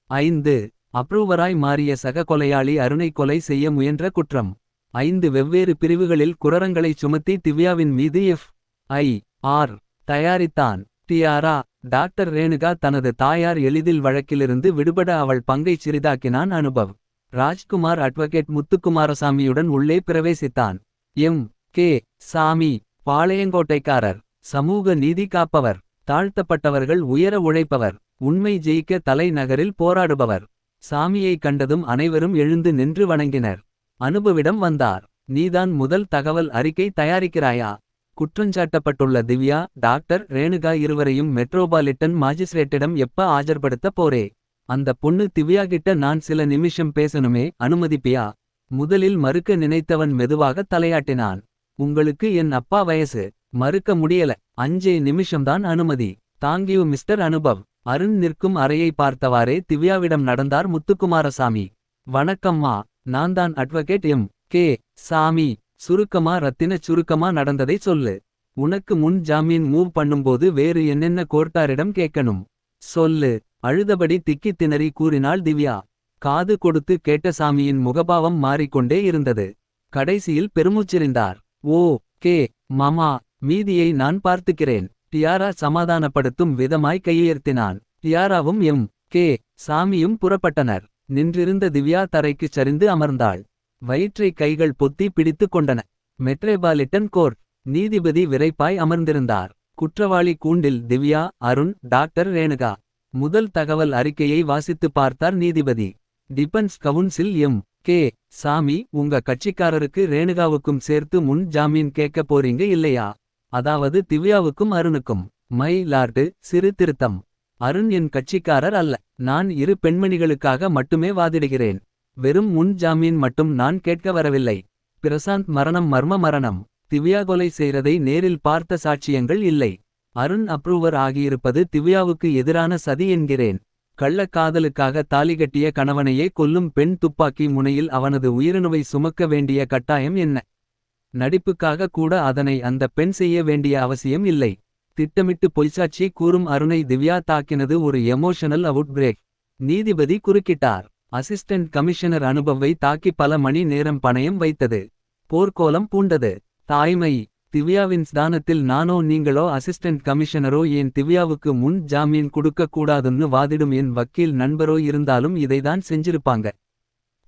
5. அப்ரூவராய் மாறிய சக கொலையாளி அருணை கொலை செய்ய முயன்ற குற்றம். 5 வெவ்வேறு பிரிவுகளில் குற்றங்களை சுமத்தி திவ்யாவின் மீது எஃப்.ஐ.ஆர். தயாரித்தான். டியாரா. டாக்டர் ரேணுகா தனது தாயார் எளிதில் வழக்கிலிருந்து விடுபட அவள் பங்கை சிறிதாக்கினான் அனுபவ். ராஜ்குமார் அட்வொகேட் முத்துக்குமாரசாமியுடன் உள்ளே பிரவேசித்தான். எம்.கே. சாமி பாளையங்கோட்டைக்காரர். சமூக நீதி காப்பவர். தாழ்த்தப்பட்டவர்கள் உயர உழைப்பவர். உண்மை ஜெயிக்க தலைநகரில் போராடுபவர். சாமியை கண்டதும் அனைவரும் எழுந்து நின்று வணங்கினர். அனுபவிடம் வந்தார். நீதான் முதல் தகவல் அறிக்கை தயாரிக்கிறாயா? குற்றஞ்சாட்டப்பட்டுள்ள திவ்யா, டாக்டர் ரேணுகா இருவரையும் மெட்ரோபாலிட்டன் மாஜிஸ்ட்ரேட்டிடம் எப்ப ஆஜர்படுத்த போறே? அந்த பொண்ணு திவ்யா கிட்ட நான் சில நிமிஷம் பேசணுமே, அனுமதிப்பியா? முதலில் மறுக்க நினைத்தவன் மெதுவாக தலையாட்டினான். உங்களுக்கு என் அப்பா வயசு. மறுக்க முடியல. 5 நிமிஷம்தான் அனுமதி. தாங்கியூ மிஸ்டர் அனுபவ். அருண் நிற்கும் அறையை பார்த்தவாறே திவ்யாவிடம் நடந்தார் முத்துக்குமாரசாமி. வணக்கம்மா, நான்தான் அட்வொகேட் எம்.கே. சாமி. சுருக்கமா ரத்தினச் சுருக்கமா நடந்ததை சொல்லு. உனக்கு முன் ஜாமீன் மூவ் பண்ணும்போது வேறு என்னென்ன கோர்ட்டாரிடம் கேட்கணும். சொல்லு. அழுதபடி திக்கித் திணறி கூறினாள் திவ்யா. காது கொடுத்து கேட்ட சாமியின் முகபாவம் மாறிக்கொண்டே இருந்தது. கடைசியில் பெருமூச்சிரிந்தார். ஓ கே மாமா, மீதியை நான் பார்த்துக்கிறேன். டியாரா சமாதானப்படுத்தும் விதமாய் கையுயர்த்தினான். டியாராவும் கே சாமியும் புறப்பட்டனர். நின்றிருந்த திவ்யா தரைக்குச் சரிந்து அமர்ந்தாள். வயிற்றை கைகள் பொத்தி பிடித்து கொண்டன. Metropolitan court. நீதிபதி விரைப்பாய் அமர்ந்திருந்தார். குற்றவாளி கூண்டில் திவ்யா, அருண், டாக்டர் ரேணுகா. முதல் தகவல் அறிக்கையை வாசித்து பார்த்தார் நீதிபதி. டிபென்ஸ் கவுன்சில் கே சாமி, உங்க கட்சிக்காரருக்கு ரேணுகாவுக்கும் சேர்த்து முன் ஜாமீன் கேட்க போறீங்க இல்லையா? அதாவது திவ்யாவுக்கும் அருணுக்கும். மை லார்டு, சிறு திருத்தம். அருண் என் கட்சிக்காரர் அல்ல. நான் இரு பெண்மணிகளுக்காக மட்டுமே வாதிடுகிறேன். வெறும் முன் ஜாமீன் மட்டும் நான் கேட்க வரவில்லை. பிரசாந்த் மரணம் மர்ம மரணம். திவ்யா கொலை செய்றதை நேரில் பார்த்த சாட்சியங்கள் இல்லை. அருண் அப்ரூவர் ஆகியிருப்பது திவ்யாவுக்கு எதிரான சதி என்கிறேன். கள்ளக்காதலுக்காக தாலிகட்டிய கணவனையே கொல்லும் பெண் துப்பாக்கி முனையில் அவனது உயிரணுவை சுமக்க வேண்டிய கட்டாயம் என்ன? நடிப்புக்காக கூட அதனை அந்த பெண் செய்ய வேண்டிய அவசியம் இல்லை. திட்டமிட்டு பொய்ச்சாட்சி கூறும் அருணை திவ்யா தாக்கினது ஒரு எமோஷனல் அவுட் பிரேக். நீதிபதி குறுக்கிட்டார். அசிஸ்டன்ட் கமிஷனர் அனுபவை தாக்கி பல மணி நேரம் பணயம் வைத்தது. போர்க்கோலம் பூண்டது. தாய்மை. திவ்யாவின் ஸ்தானத்தில் நானோ நீங்களோ அசிஸ்டன்ட் கமிஷனரோ ஏன் திவ்யாவுக்கு முன் ஜாமீன் கொடுக்க கூடாதுன்னு வாதிடும் என் வக்கீல் நண்பரோ இருந்தாலும் இதைதான் செஞ்சிருப்பாங்க.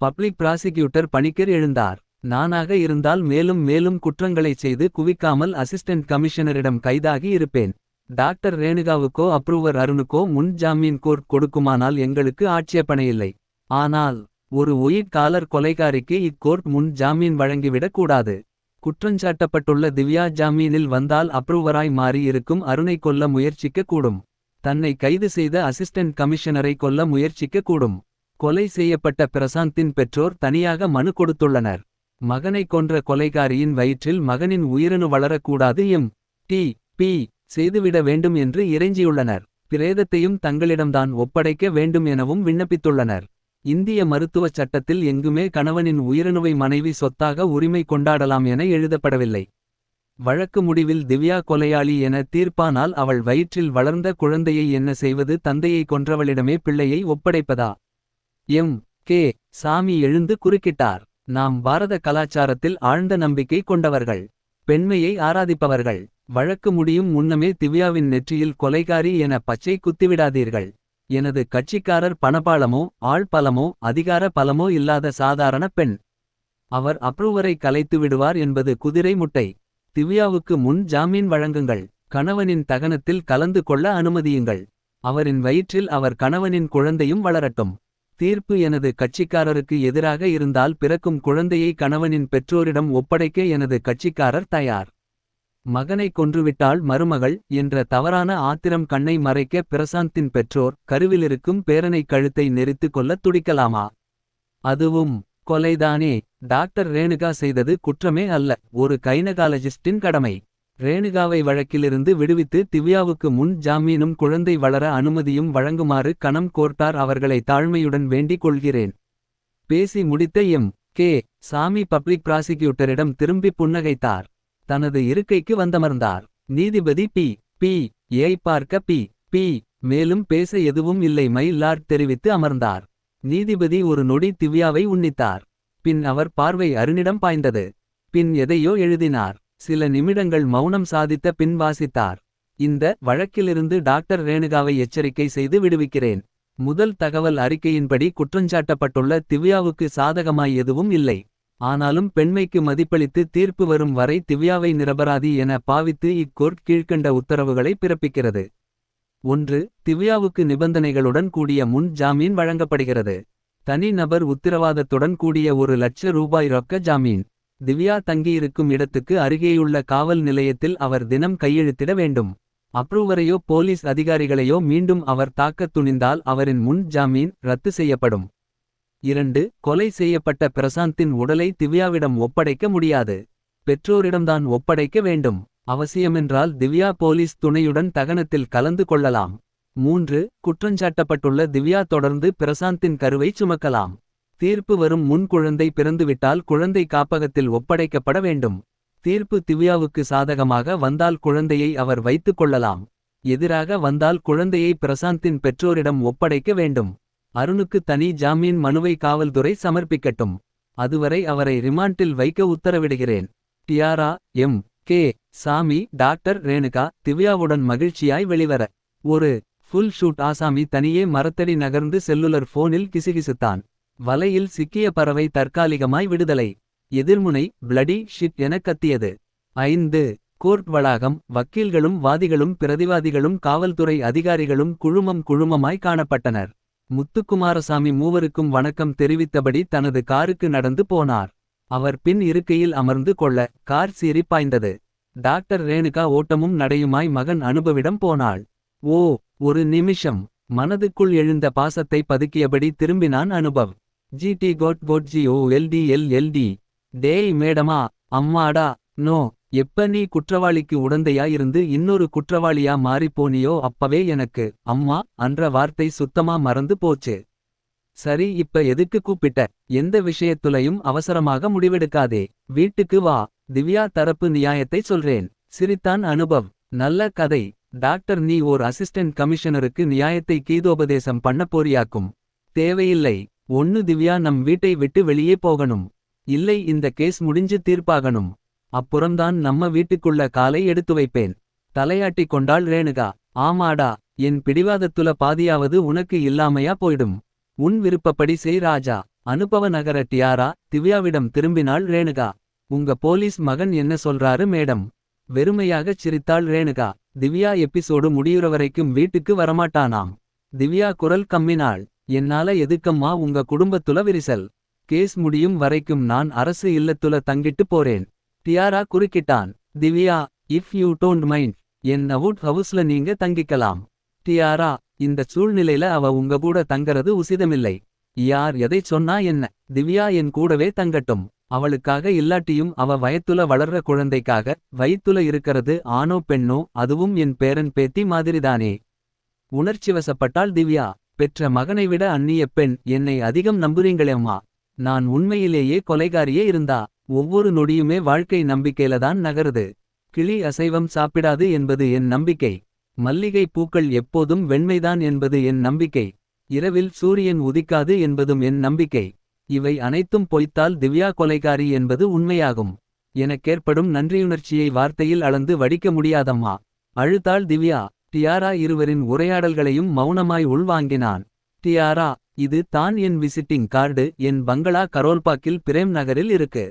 பப்ளிக் ப்ராசிக்யூட்டர் பணிக்கர் எழுந்தார். நானாக இருந்தால் மேலும் மேலும் குற்றங்களைச் செய்து குவிக்காமல் அசிஸ்டன்ட் கமிஷனரிடம் கைதாகி இருப்பேன். டாக்டர் ரேணுகாவுக்கோ அப்ரூவர் அருணுக்கோ முன் ஜாமீன் கோர்ட் கொடுக்குமானால் எங்களுக்கு ஆட்சேபனையில்லை. ஆனால் ஒரு உயிர்காலர் கொலைகாரிக்கு இக்கோர்ட் முன் ஜாமீன் வழங்கிவிடக் கூடாது. குற்றஞ்சாட்டப்பட்டுள்ள திவ்யா ஜாமீனில் வந்தால் அப்ரூவராய் மாறி இருக்கும் அருணை கொல்ல முயற்சிக்க கூடும். தன்னை கைது செய்த அசிஸ்டன்ட் கமிஷனரை கொல்ல முயற்சிக்க கூடும். கொலை செய்யப்பட்ட பிரசாந்தின் பெற்றோர் தனியாக மனு கொடுத்துள்ளனர். மகனை கொன்ற கொலைகாரியின் வயிற்றில் மகனின் உயிரணு வளரக்கூடாது பி செய்துவிட வேண்டும் என்று இறைஞ்சியுள்ளனர். பிரேதத்தையும் தங்களிடம்தான் ஒப்படைக்க வேண்டும் எனவும் விண்ணப்பித்துள்ளனர். இந்திய மருத்துவச் சட்டத்தில் எங்குமே கணவனின் உயிரணுவை மனைவி சொத்தாக உரிமை கொண்டாடலாம் என எழுதப்படவில்லை. வழக்கு முடிவில் திவ்யா கொலையாளி என தீர்ப்பானால் அவள் வயிற்றில் வளர்ந்த குழந்தையை என்ன செய்வது? தந்தையை கொன்றவளிடமே பிள்ளையை ஒப்படைப்பதா? கே சாமி எழுந்து குறுக்கிட்டார். நாம் பாரத கலாச்சாரத்தில் ஆழ்ந்த நம்பிக்கை கொண்டவர்கள். பெண்மையை ஆராதிப்பவர்கள். வழக்கு முடியும் முன்னமே திவ்யாவின் நெற்றியில் கொலைகாரி என பச்சை குத்திவிடாதீர்கள். எனது கட்சிக்காரர் பணபாலமோ ஆள் பலமோ அதிகார பலமோ இல்லாத சாதாரண பெண். அவர் அப்ரூவரை கலைத்து விடுவார் என்பது குதிரை முட்டை. திவ்யாவுக்கு முன் ஜாமீன் வழங்குங்கள். கணவனின் தகனத்தில் கலந்து கொள்ள அனுமதியுங்கள். அவரின் வயிற்றில் அவர் கணவனின் குழந்தையும் வளரட்டும். தீர்ப்பு எனது கட்சிக்காரருக்கு எதிராக இருந்தால் பிறக்கும் குழந்தையை கணவனின் பெற்றோரிடம் ஒப்படைக்க எனது கட்சிக்காரர் தயார். மகனை கொன்றுவிட்டாள் மருமகள் என்ற தவறான ஆத்திரம் கண்ணை மறைக்க பிரசாந்தின் பெற்றோர் கருவிலிருக்கும் பேரனை கழுத்தை நெரித்து கொள்ளத் துடிக்கலாமா? அதுவும் கொலைதானே. டாக்டர் ரேணுகா செய்தது குற்றமே அல்ல, ஒரு கைனகாலஜிஸ்டின் கடமை. ரேணுகாவை வழக்கிலிருந்து விடுவித்து திவ்யாவுக்கு முன் ஜாமீனும் குழந்தை வளர அனுமதியும் வழங்குமாறு கணம் கோர்ட்டார் அவர்களை தாழ்மையுடன் வேண்டிக் கொள்கிறேன். பேசி முடித்த கே சாமி பப்ளிக் ப்ராசிக்யூட்டரிடம் திரும்பி புன்னகைத்தார். தனது இருக்கைக்கு வந்தமர்ந்தார். நீதிபதி பி ஏய் பார்க்க பி மேலும் பேச எதுவும் இல்லை மை லார்ட் தெரிவித்து அமர்ந்தார். நீதிபதி ஒரு நொடி திவ்யாவை உன்னித்தார். பின் அவர் பார்வை அருணிடம் பாய்ந்தது. பின் எதையோ எழுதினார். சில நிமிடங்கள் மௌனம் சாதித்த பின் வாசித்தார். இந்த வழக்கிலிருந்து டாக்டர் ரேணுகாவை எச்சரிக்கை செய்து விடுவிக்கிறேன். முதல் தகவல் அறிக்கையின்படி குற்றஞ்சாட்டப்பட்டுள்ள திவ்யாவுக்கு சாதகமாய் எதுவும் இல்லை. ஆனாலும் பெண்மைக்கு மதிப்பளித்து தீர்ப்பு வரும் வரை திவ்யாவை நிரபராதி என பாவித்து இக்கோர்ட் கீழ்க்கண்ட உத்தரவுகளை பிறப்பிக்கிறது. 1. திவ்யாவுக்கு நிபந்தனைகளுடன் கூடிய முன் ஜாமீன் வழங்கப்படுகிறது. தனி நபர் உத்திரவாதத்துடன் கூடிய 1 லட்ச ரூபாய் ரொக்க ஜாமீன். திவ்யா தங்கியிருக்கும் இடத்துக்கு அருகேயுள்ள காவல் நிலையத்தில் அவர் தினம் கையெழுத்திட வேண்டும். அப்ரூவரையோ போலீஸ் அதிகாரிகளையோ மீண்டும் அவர் தாக்கத் துணிந்தால் அவரின் முன் ஜாமீன் ரத்து செய்யப்படும். 2. கொலை செய்யப்பட்ட பிரசாந்தின் உடலை திவ்யாவிடம் ஒப்படைக்க முடியாது. பெற்றோரிடம்தான் ஒப்படைக்க வேண்டும். அவசியமென்றால் திவ்யா போலீஸ் துணையுடன் தகனத்தில் கலந்து கொள்ளலாம். 3. குற்றஞ்சாட்டப்பட்டுள்ள திவ்யா தொடர்ந்து பிரசாந்தின் கருவை சுமக்கலாம். தீர்ப்பு வரும் முன் குழந்தை பிறந்துவிட்டால் குழந்தை காப்பகத்தில் ஒப்படைக்கப்பட வேண்டும். தீர்ப்பு திவ்யாவுக்கு சாதகமாக வந்தால் குழந்தையை அவர் வைத்துக் கொள்ளலாம். எதிராக வந்தால் குழந்தையை பிரசாந்தின் பெற்றோரிடம் ஒப்படைக்க வேண்டும். அருணுக்கு தனி ஜாமீன் மனுவை காவல்துறை சமர்ப்பிக்கட்டும். அதுவரை அவரை ரிமாண்டில் வைக்க உத்தரவிடுகிறேன். டியாரா எம். கே. சாமி. டாக்டர் ரேணுகா திவ்யாவுடன் மகிழ்ச்சியாய் வெளிவர. ஒரு ஃபுல் ஷூட். ஆசாமி தனியே மரத்தடி நகர்ந்து செல்லுலர் போனில் கிசுகிசுத்தான். வலையில் சிக்கிய பறவை தற்காலிகமாய் விடுதலை. எதிர்முனை பிளடி ஷிட் என கத்தியது. 5. கோர்ட் வளாகம். வக்கீல்களும் வாதிகளும் பிரதிவாதிகளும் காவல்துறை அதிகாரிகளும் குழுமமாய் காணப்பட்டனர். முத்துக்குமாரசாமி மூவருக்கும் வணக்கம் தெரிவித்தபடி தனது காருக்கு நடந்து போனார். அவர் பின் இருக்கையில் அமர்ந்து கொள்ள கார் சீறி பாய்ந்தது. டாக்டர் ரேணுகா ஓட்டமும் நடையுமாய் மகன் அனுபவிடம் போனாள். ஓ, ஒரு நிமிஷம். மனதுக்குள் எழுந்த பாசத்தை பதுக்கியபடி திரும்பினான் அனுபவ். GT code GOLDLLD. டேய் மேடமா. அம்மாடா. நோ. எப்ப நீ குற்றவாளிக்கு உடந்தையா இருந்து இன்னொரு குற்றவாளியா மாறிப்போனியோ அப்பவே எனக்கு அம்மா அன்ற வார்த்தை சுத்தமா மறந்து போச்சு. சரி, இப்ப எதுக்கு கூப்பிட்ட? எந்த விஷயத்துலையும் அவசரமாக முடிவெடுக்காதே. வீட்டுக்கு வா. திவ்யா தரப்பு நியாயத்தை சொல்றேன். சிரித்தான் அனுபவ். நல்ல கதை. டாக்டர், நீ ஓர் அசிஸ்டன்ட் கமிஷனருக்கு நியாயத்தை கீதோபதேசம் பண்ண போறியாக்கும். தேவையில்லை. ஒன்னு திவ்யா நம் வீட்டை விட்டு வெளியே போகணும். இல்லை இந்த கேஸ் முடிஞ்சு தீர்ப்பாகணும். அப்புறம்தான் நம்ம வீட்டுக்குள்ள காலை எடுத்து வைப்பேன். தலையாட்டி கொண்டாள் ரேணுகா. ஆமாடா, என் பிடிவாதத்துல பாதியாவது உனக்கு இல்லாமையா போயிடும். உன் விருப்பப்படி செய் ராஜா. அனுபவ நகர டியாரா திவ்யாவிடம் திரும்பினாள் ரேணுகா. உங்க போலீஸ் மகன் என்ன சொல்றாரு மேடம்? வெறுமையாகச் சிரித்தாள் ரேணுகா. திவ்யா எபிசோடு முடியுற வரைக்கும் வீட்டுக்கு வரமாட்டானாம். திவ்யா குரல் கம்மினாள். என்னால எதுக்கம்மா உங்க குடும்பத்துல விரிசல்? கேஸ் முடியும் வரைக்கும் நான் அரசு இல்லத்துல தங்கிட்டு போறேன். டியாரா குறுக்கிட்டான். Divya, if you don't mind, என் அவுட் ஹவுஸ்ல நீங்க தங்கிக்கலாம். டியாரா, இந்த சூழ்நிலையில அவ உங்க கூட தங்கறது உசிதமில்லை. யார் எதை சொன்னா என்ன? திவ்யா என் கூடவே தங்கட்டும். அவளுக்காக இல்லாட்டியும் அவ வயத்துல வளர்ற குழந்தைக்காக. வயித்துல இருக்கிறது ஆணோ பெண்ணோ அதுவும் என் பேரன் பேத்தி மாதிரிதானே. உணர்ச்சிவசப்பட்டாள் திவ்யா. பெற்ற மகனை விட அந்நிய பெண். என்னை அதிகம் நம்புறீங்களேம்மா. நான் உண்மையிலேயே கொலைகாரியே இருந்தா ஒவ்வொரு நொடியுமே வாழ்க்கை நம்பிக்கையிலதான் நகருது. கிளி அசைவம் சாப்பிடாது என்பது என் நம்பிக்கை. மல்லிகை பூக்கள் எப்போதும் வெண்மைதான் என்பது என் நம்பிக்கை. இரவில் சூரியன் உதிக்காது என்பதும் என் நம்பிக்கை. இவை அனைத்தும் பொய்த்தால் திவ்யா கொலைகாரி என்பது உண்மையாகும். எனக்கேற்படும் நன்றியுணர்ச்சியை வார்த்தையில் அளந்து வடிக்க முடியாதம்மா. அழுதாள் திவ்யா. டியாரா இருவரின் உரையாடல்களையும் மௌனமாய் உள்வாங்கினான். டியாரா, இது தான் என் விசிட்டிங் கார்டு. என் பங்களா கரோல்பாக்கில் பிரேம் நகரில் இருக்கு.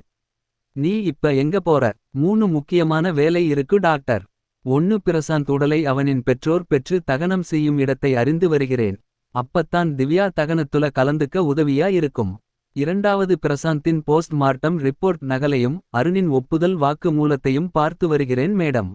நீ இப்ப எங்க போற? 3 முக்கியமான வேலை இருக்கு டாக்டர். 1. பிரசாந்த் உடலை அவனின் பெற்றோர் பெற்று தகனம் செய்யும் இடத்தை அறிந்து வருகிறேன். அப்பத்தான் திவ்யா தகனத்துல கலந்துக்க உதவியா இருக்கும். 2. பிரசாந்தின் போஸ்ட் மார்ட்டம் ரிப்போர்ட் நகலையும் அருணின் ஒப்புதல் வாக்கு மூலத்தையும் பார்த்து வருகிறேன் மேடம்.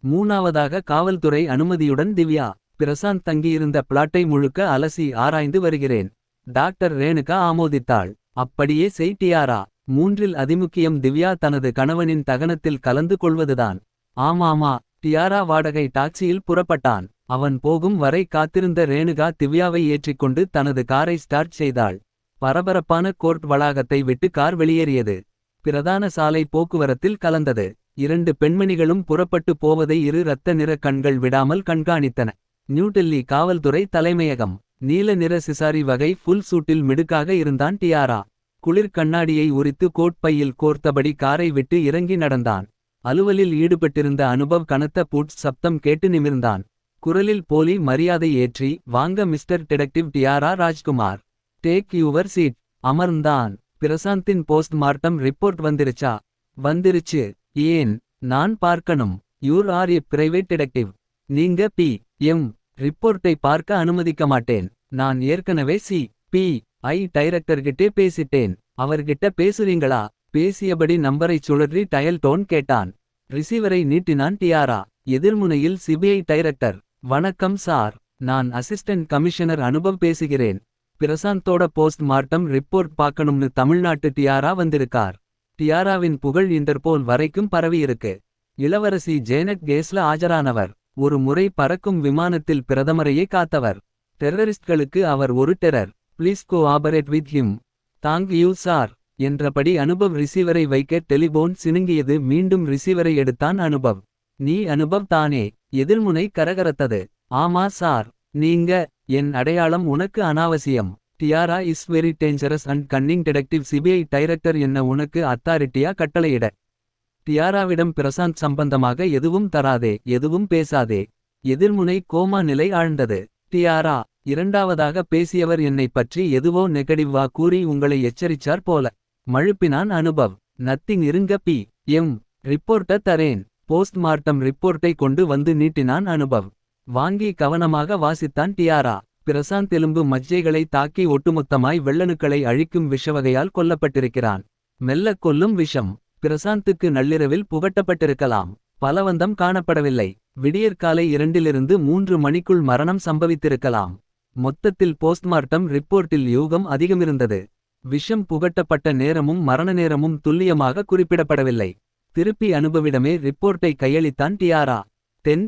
3. காவல்துறை அனுமதியுடன் திவ்யா பிரசாந்த் தங்கியிருந்த பிளாட்டை முழுக்க அலசி ஆராய்ந்து வருகிறேன். டாக்டர் ரேணுகா ஆமோதித்தாள். அப்படியே செய் டியாரா. 3. அதிமுக்கியம் திவ்யா தனது கணவனின் தகனத்தில் கலந்து கொள்வதுதான். ஆமாமா. டியாரா வாடகை டாக்ஸியில் புறப்பட்டான். அவன் போகும் வரை காத்திருந்த ரேணுகா திவ்யாவை ஏற்றிக்கொண்டு தனது காரை ஸ்டார்ட் செய்தாள். பரபரப்பான கோர்ட் வளாகத்தை விட்டு கார் வெளியேறியது. பிரதான சாலை போக்குவரத்தில் கலந்தது. 2 பெண்மணிகளும் புறப்பட்டு போவதை இரு இரத்த நிற கண்கள் விடாமல் கண்காணித்தன. நியூடெல்லி காவல்துறை தலைமையகம். நீல நிற சிசாரி வகை ஃபுல் சூட்டில் மிடுக்காக இருந்தான் டியாரா. குளிர் கண்ணாடியை உரித்து கோட் பையில் கோர்த்தபடி காரை விட்டு இறங்கி நடந்தான். அலுவலில் ஈடுபட்டிருந்த அனுபவ் கனத்த பூட்ஸ் சப்தம் கேட்டு நிமிர்ந்தான். குரலில் போலி மரியாதை ஏற்றி, வாங்க mister detective Tiara Rajkumar. Take your seat. அமர்ந்தான். பிரசாந்தின் போஸ்ட் மார்ட்டம் ரிப்போர்ட் வந்துருச்சா? வந்துருச்சு. ஏன்? நான் பார்க்கணும். You are a private detective. நீங்க PM. ரிப்போர்ட்டை பார்க்க அனுமதிக்க மாட்டேன். நான் ஏற்கனவே CPI டைரக்டர்கிட்டே பேசிட்டேன். அவர்கிட்ட பேசுறீங்களா? பேசியபடி நம்பரை சுழற்றி டயல் டோன் கேட்டான். ரிசீவரை நீட்டினான் டியாரா. எதிர்முனையில் சிபிஐ டைரக்டர். வணக்கம் சார். நான் அசிஸ்டன்ட் கமிஷனர் அனுபவ் பேசுகிறேன். பிரசாந்தோட போஸ்ட் மார்ட்டம் ரிப்போர்ட் பார்க்கணும்னு தமிழ்நாட்டு டியாரா வந்திருக்கார். டியாராவின் புகழ் இன்டர்போல் வரைக்கும் பரவியிருக்கு. இளவரசி ஜேனட் கேஸ்ல ஆஜரானவர். ஒரு முறை பறக்கும் விமானத்தில் பிரதமரையே காத்தவர். டெரரிஸ்ட்களுக்கு அவர் ஒரு terror. Please cooperate with him. Thank you sir என்றபடி அனுபவ் ரிசீவரை வைக்க டெலிபோன் சினுங்கியது. மீண்டும் ரிசீவரை எடுத்தான் அனுபவ். நீ அனுபவ் தானே? எதிர்முனை கரகரத்தது. ஆமா சார். நீங்க? என் அடையாளம் உனக்கு அனாவசியம். Tiara is very dangerous and cunning detective CBI director என்ன உனக்கு அத்தாரிட்டியா கட்டளையிட? டியாராவிடம் பிரசாந்த் சம்பந்தமாக எதுவும் தராதே, எதுவும் பேசாதே. எதிர்முனை கோமா நிலை ஆழ்ந்தது. டியாரா. இரண்டாவதாக பேசியவர் என்னைப் பற்றி எதுவோ நெகடிவ்வா கூறி உங்களை எச்சரிச்சார் போல. மழுப்பினான் அனுபவ். நத்திங் இருங்க பி. எம். ரிப்போர்ட்ட தரேன். போஸ்ட்மார்ட்டம் ரிப்போர்ட்டை கொண்டு வந்து நீட்டினான் அனுபவ். வாங்கி கவனமாக வாசித்தான் டியாரா. பிரசாந்த் எலும்பு மஜ்ஜைகளை தாக்கி ஒட்டுமொத்தமாய் வெள்ளணுக்களை அழிக்கும் விஷவகையால் கொல்லப்பட்டிருக்கிறான். மெல்லக் கொல்லும் விஷம். பிரசாந்துக்கு நள்ளிரவில் புகட்டப்பட்டிருக்கலாம். பலவந்தம் காணப்படவில்லை. விடியற்காலை 2 - 3 மணிக்குள் மரணம் சம்பவித்திருக்கலாம். மொத்தத்தில் போஸ்ட்மார்ட்டம் ரிப்போர்ட்டில் யூகம் அதிகமிருந்தது. விஷம் புகட்டப்பட்ட நேரமும் மரண நேரமும் துல்லியமாக குறிப்பிடப்படவில்லை. திருப்பி அனுபவிடமே ரிப்போர்ட்டை கையளித்தான் டியாரா.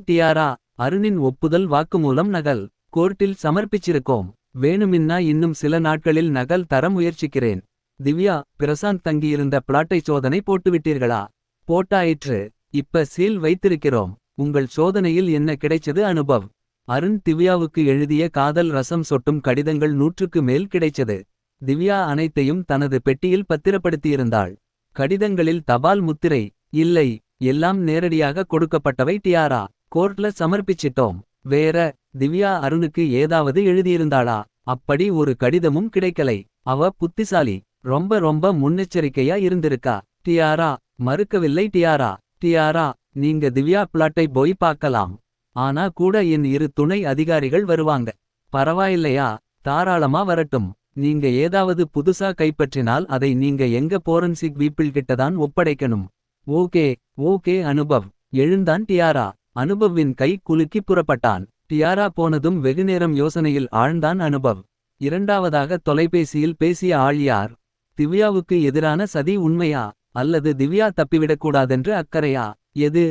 டியாரா. அருணின் ஒப்புதல் வாக்குமூலம் நகல். கோர்ட்டில் சமர்ப்பிச்சிருக்கோம். வேணுமின்னா இன்னும் சில நாட்களில் நகல் தர முயற்சிக்கிறேன். திவ்யா. பிரசாந்த் தங்கியிருந்த பிளாட்டை சோதனை போட்டுவிட்டீர்களா? போட்டாயிற்று. இப்ப சீல் வைத்திருக்கிறோம். உங்கள் சோதனையில் என்ன கிடைச்சது அனுபவ்? அருண் திவ்யாவுக்கு எழுதிய காதல் ரசம் சொட்டும் கடிதங்கள் 100க்கு மேல் கிடைச்சது. திவ்யா அனைத்தையும் தனது பெட்டியில் பத்திரப்படுத்தியிருந்தாள். கடிதங்களில் தபால் முத்திரை இல்லை. எல்லாம் நேரடியாக கொடுக்கப்பட்டவை. டியாரா. கோர்ட்ல சமர்ப்பிச்சிட்டோம். வேற? திவ்யா அருணுக்கு ஏதாவது எழுதியிருந்தாளா? அப்படி ஒரு கடிதமும் கிடைக்கலை. அவ புத்திசாலி. ரொம்ப ரொம்ப முன்னெச்சரிக்கையா இருந்திருக்கா. டியாரா. மறுக்கவில்லை டியாரா. டியாரா. நீங்க திவ்யா பிளாட்டை போய் பார்க்கலாம். ஆனா கூட என் 2 துணை அதிகாரிகள் வருவாங்க. பரவாயில்லையா? தாராளமா வரட்டும். நீங்க ஏதாவது புதுசா கைப்பற்றினால் அதை நீங்க எங்க போரன்சிக் வீப்பிள் கிட்டதான் ஒப்படைக்கணும். ஓகே. ஓகே அனுபவ். எழுந்தான் டியாரா. அனுபவ்வின் கை குலுக்கி புறப்பட்டான். டியாரா போனதும் வெகுநேரம் யோசனையில் ஆழ்ந்தான் அனுபவ். இரண்டாவதாக தொலைபேசியில் பேசிய ஆள் யார்? திவ்யாவுக்கு எதிரான சதி உண்மையா? அல்லது திவ்யா தப்பிவிடக்கூடாதென்று அக்கறையா? எது?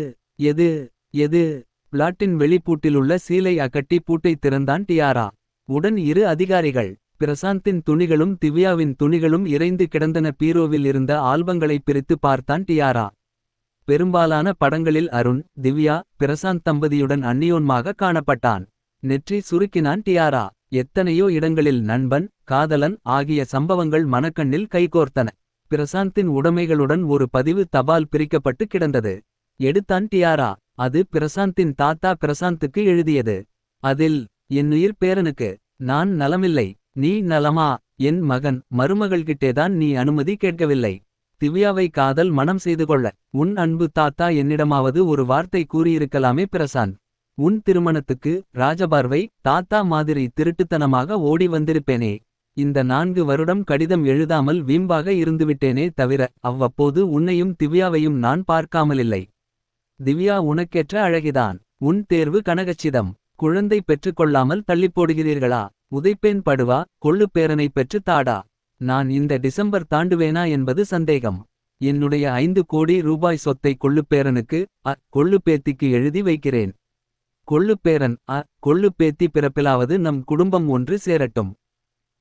எது? எது? பிளாட்டின் வெளிப்பூட்டிலுள்ள சீலை அகட்டி பூட்டை திறந்தான் டியாரா. உடன் 2 அதிகாரிகள். பிரசாந்தின் துணிகளும் திவ்யாவின் துணிகளும் இறைந்து கிடந்தன. பீரோவில் இருந்த ஆல்பங்களை பிரித்து பார்த்தான் டியாரா. பெரும்பாலான படங்களில் அருண், திவ்யா, பிரசாந்த் தம்பதியுடன் அந்நியோன்மாக காணப்பட்டான். நெற்றி சுருக்கினான் டியாரா. எத்தனையோ இடங்களில் நண்பன், காதலன் ஆகிய சம்பவங்கள் மனக்கண்ணில் கைகோர்த்தன. பிரசாந்தின் உடைமைகளுடன் ஒரு பதிவு தபால் பிரிக்கப்பட்டு கிடந்தது. எடுத்தான் டியாரா. அது பிரசாந்தின் தாத்தா பிரசாந்துக்கு எழுதியது. அதில், என்னுயிர் பேரனுக்கு. நான் நலமில்லை. நீ நலமா? என் மகன் மருமகள்கிட்டேதான் நீ அனுமதி கேட்கவில்லை. திவ்யாவை காதல் மனம் செய்து கொள்ள. உன் அன்பு தாத்தா என்னிடமாவது ஒரு வார்த்தை கூறியிருக்கலாமே பிரசாந்த். உன் திருமணத்துக்கு ராஜபார்வை தாத்தா மாதிரி திருட்டுத்தனமாக ஓடி வந்திருப்பேனே. இந்த 4 வருடம் கடிதம் எழுதாமல் வீம்பாக இருந்துவிட்டேனே தவிர அவ்வப்போது உன்னையும் திவ்யாவையும் நான் பார்க்காமலில்லை. திவ்யா உனக்கேற்ற அழகிதான். உன் தேர்வு கனகச்சிதம். குழந்தை பெற்றுக்கொள்ளாமல் தள்ளிப்போடுகிறீர்களா? உதைப்பேன் படுவா. கொள்ளு பேரனை பெற்று தாடா. நான் இந்த டிசம்பர் தாண்டுவேனா என்பது சந்தேகம். என்னுடைய 5 கோடி ரூபாய் சொத்தை கொள்ளுப்பேரனுக்கு கொள்ளுப்பேத்திக்கு எழுதி வைக்கிறேன். கொள்ளுப்பேரன் கொள்ளுப்பேத்தி பிறப்பிலாவது நம் குடும்பம் ஒன்று சேரட்டும்.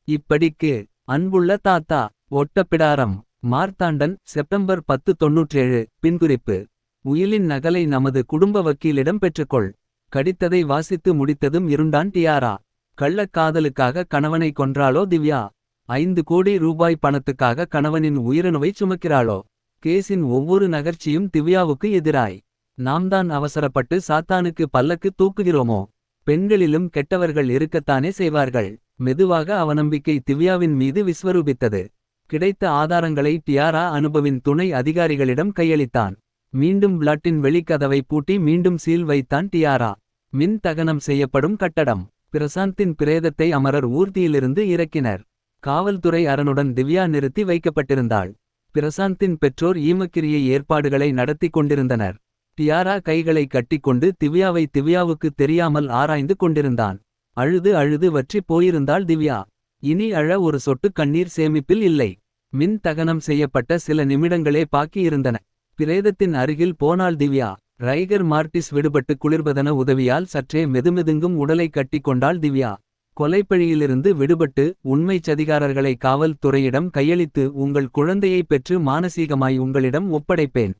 இப்படிக்கு. அன்புள்ள தாத்தா. ஒட்டப்பிடாரம். மார்த்தாண்டன் செப்டம்பர் 10 97. பின்குறிப்பு. உயிலின் நகலை நமது குடும்ப வக்கீலிடம் பெற்றுக்கொள். கடித்ததை வாசித்து முடித்ததும் இருண்டான் டியாரா. கள்ளக்காதலுக்காக கணவனை கொன்றாளோ திவ்யா? 5 கோடி ரூபாய் பணத்துக்காக கணவனின் உயிரணுவை சுமக்கிறாளோ? கேஸின் ஒவ்வொரு நகர்ச்சியும் திவ்யாவுக்கு எதிராய். நாம்தான் அவசரப்பட்டு சாத்தானுக்கு பல்லக்கு தூக்குகிறோமோ? பெண்களிலும் கெட்டவர்கள் இருக்கத்தானே செய்வார்கள். மெதுவாக அவநம்பிக்கை திவ்யாவின் மீது விஸ்வரூபித்தது. கிடைத்த ஆதாரங்களை டியாரா அனுபவின் துணை அதிகாரிகளிடம் கையளித்தான். மீண்டும் பிளாட்டின் வெளிக்கதவை பூட்டி மீண்டும் சீல் வைத்தான் டியாரா. மின் தகனம் செய்யப்படும் கட்டடம். பிரசாந்தின் பிரேதத்தை அமரர் ஊர்தியிலிருந்து இறக்கினர். காவல்துறை அரணுடன் திவ்யா நிறுத்தி வைக்கப்பட்டிருந்தாள். பிரசாந்தின் பெற்றோர் ஈமக்கிரியை ஏற்பாடுகளை நடத்தி கொண்டிருந்தனர். டியாரா கைகளை கட்டிக்கொண்டு திவ்யாவை திவ்யாவுக்கு தெரியாமல் ஆராய்ந்து கொண்டிருந்தான். அழுது அழுது வற்றி போயிருந்தாள் திவ்யா. இனி அழ ஒரு சொட்டு கண்ணீர் சேமிப்பில் இல்லை. மின் தகனம் செய்யப்பட்ட சில நிமிடங்களே பாக்கியிருந்தன. பிரேதத்தின் அருகில் போனாள் திவ்யா. ரைகர் மார்டிஸ் விடுபட்டு குளிர்பதன உதவியால் சற்றே மெதுமெதுங்கும் உடலை கட்டிக்கொண்டாள் திவ்யா. கொலைப்பழியிலிருந்து விடுபட்டு உண்மைச் சதிகாரர்களை காவல் துறையிடம் கையளித்து உங்கள் குழந்தையை பெற்று மானசீகமாய் உங்களிடம் ஒப்படைப்பேன்.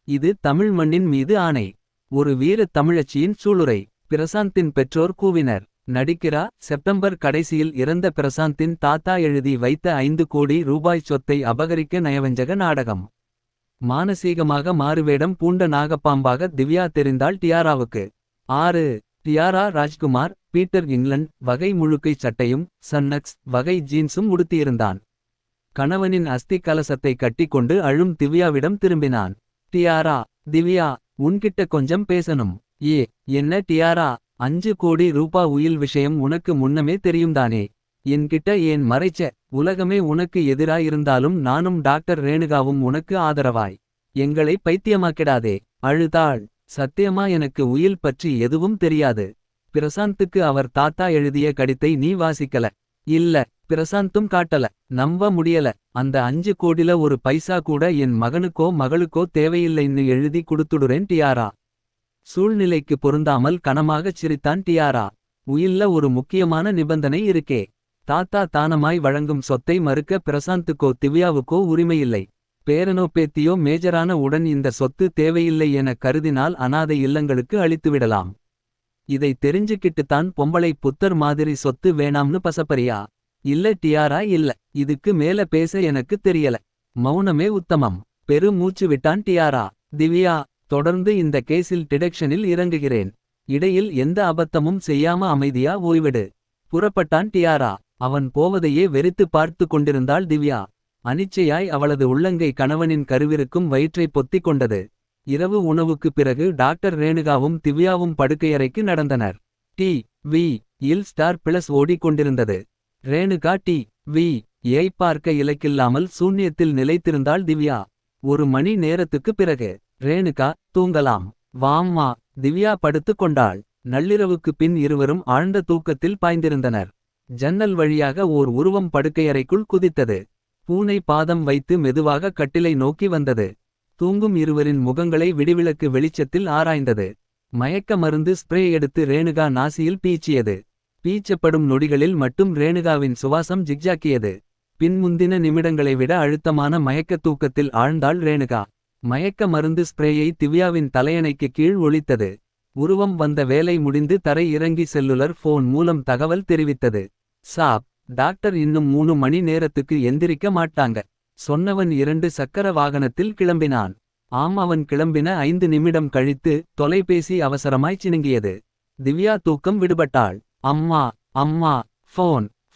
இது தமிழ் மண்ணின் மீது ஆணை. ஒரு வீரத் தமிழச்சியின் சூளுரை. பிரசாந்தின் பெற்றோர் கூவினர். நடிக்கிறா. செப்டம்பர் கடைசியில் இறந்த பிரசாந்தின் தாத்தா எழுதி வைத்த 5 கோடி ரூபாய் சொத்தை அபகரிக்க நயவஞ்சக நாடகம். மானசீகமாக மாறுவேடம் பூண்ட நாகப்பாம்பாக திவ்யா தெரிந்தாள் டியாராவுக்கு. 6. டியாரா ராஜ்குமார் பீட்டர் இங்கிலாந்து வகை முழுக்கை சட்டையும் சன்னக்ஸ் வகை ஜீன்ஸும் உடுத்தியிருந்தான். கணவனின் அஸ்தி கலசத்தை கட்டிக்கொண்டு அழும் திவ்யாவிடம் திரும்பினான். டியாரா. திவ்யா. உன்கிட்ட கொஞ்சம் பேசணும். என்ன டியாரா? 5 கோடி ரூபா உயில் விஷயம் உனக்கு முன்னமே தெரியும்தானே? என்கிட்ட ஏன் மறைச்ச? உலகமே உனக்கு எதிராயிருந்தாலும் நானும் டாக்டர் ரேணுகாவும் உனக்கு ஆதரவாய். எங்களை பைத்தியமாக்கிடாதே. அழுதாள். சத்தியமா எனக்கு உயில் பற்றி எதுவும் தெரியாது. பிரசாந்துக்கு அவர் தாத்தா எழுதிய கடித்தை நீ வாசிக்கல? இல்ல. பிரசாந்தும் காட்டல. நம்ப முடியல. அந்த 5 கோடில ஒரு பைசா கூட என் மகனுக்கோ மகளுக்கோ தேவையில்லைன்னு எழுதி குடுத்துடுறேன் டியாரா. சூழ்நிலைக்கு பொருந்தாமல் கனமாகச் சிரித்தான் டியாரா. உயில்ல ஒரு முக்கியமான நிபந்தனை இருக்கே. தாத்தா தானமாய் வழங்கும் சொத்தை மறுக்க பிரசாந்துக்கோ திவ்யாவுக்கோ உரிமையில்லை. பேரனோ பேத்தியோ மேஜரான உடன் இந்த சொத்து தேவையில்லை என கருதினால் அனாதை இல்லங்களுக்கு அளித்துவிடலாம். இதை தெரிஞ்சுக்கிட்டுத்தான் பொம்பளை புத்தர் மாதிரி சொத்து வேணாம்னு பசப்பரியா? இல்ல டியாரா இல்ல. இதுக்கு மேல பேச எனக்கு தெரியல. மௌனமே உத்தமம். பெரு மூச்சு விட்டான் டியாரா. திவ்யா. தொடர்ந்து இந்த கேஸில் டிடெக்ஷனில் இறங்குகிறேன். இடையில் எந்த அபத்தமும் செய்யாம அமைதியா ஓய்விடு. புறப்பட்டான் டியாரா. அவன் போவதையே வெறித்து பார்த்து கொண்டிருந்தாள் திவ்யா. அனிச்சையாய் அவளது உள்ளங்கை கணவனின் கருவிருக்கும் வயிற்றை பொத்திக் கொண்டது. இரவு உணவுக்கு பிறகு டாக்டர் ரேணுகாவும் திவ்யாவும் படுக்கையறைக்கு நடந்தனர். டி.வி. இல் ஸ்டார் பிளஸ் ஓடிக்கொண்டிருந்தது. ரேணுகா டி.வி. யை பார்க்க இலக்கில்லாமல் சூன்யத்தில் நிலைத்திருந்தாள் திவ்யா. 1 மணி நேரத்துக்கு பிறகு ரேணுகா தூங்கலாம் வாம்மா. திவ்யா படுத்துக் கொண்டாள். நள்ளிரவுக்கு பின் இருவரும் ஆழ்ந்த தூக்கத்தில் பாய்ந்திருந்தனர். ஜன்னல் வழியாக ஓர் உருவம் படுக்கையறைக்குள் குதித்தது. பூனை பாதம் வைத்து மெதுவாக கட்டிலை நோக்கி வந்தது. தூங்கும் இருவரின் முகங்களை விடிவிளக்கு வெளிச்சத்தில் ஆராய்ந்தது. மயக்க மருந்து ஸ்ப்ரே எடுத்து ரேணுகா நாசியில் பீச்சியது. பீச்சப்படும் நொடிகளில் மட்டும் ரேணுகாவின் சுவாசம் ஜிக்ஜாக்கியது. பின்முந்தின நிமிடங்களை விட அழுத்தமான மயக்க தூக்கத்தில் ஆழ்ந்தாள் ரேணுகா. மயக்க மருந்து ஸ்ப்ரேயை திவ்யாவின் தலையணைக்கு கீழ் ஒளித்தது. உருவம் வந்த வேலை முடிந்து தரை இறங்கி செல்லுலர் போன் மூலம் தகவல் தெரிவித்தது. சாப். டாக்டர் இன்னும் 3 மணி நேரத்துக்கு எந்திரிக்க மாட்டாங்க. சொன்னவன் 2 சக்கர வாகனத்தில் கிளம்பினான். அவன் கிளம்பின 5 நிமிடம் கழித்து தொலைபேசி அவசரமாய் சினுங்கியது. திவ்யா தூக்கம் விடுபட்டாள். அம்மா. அம்மா.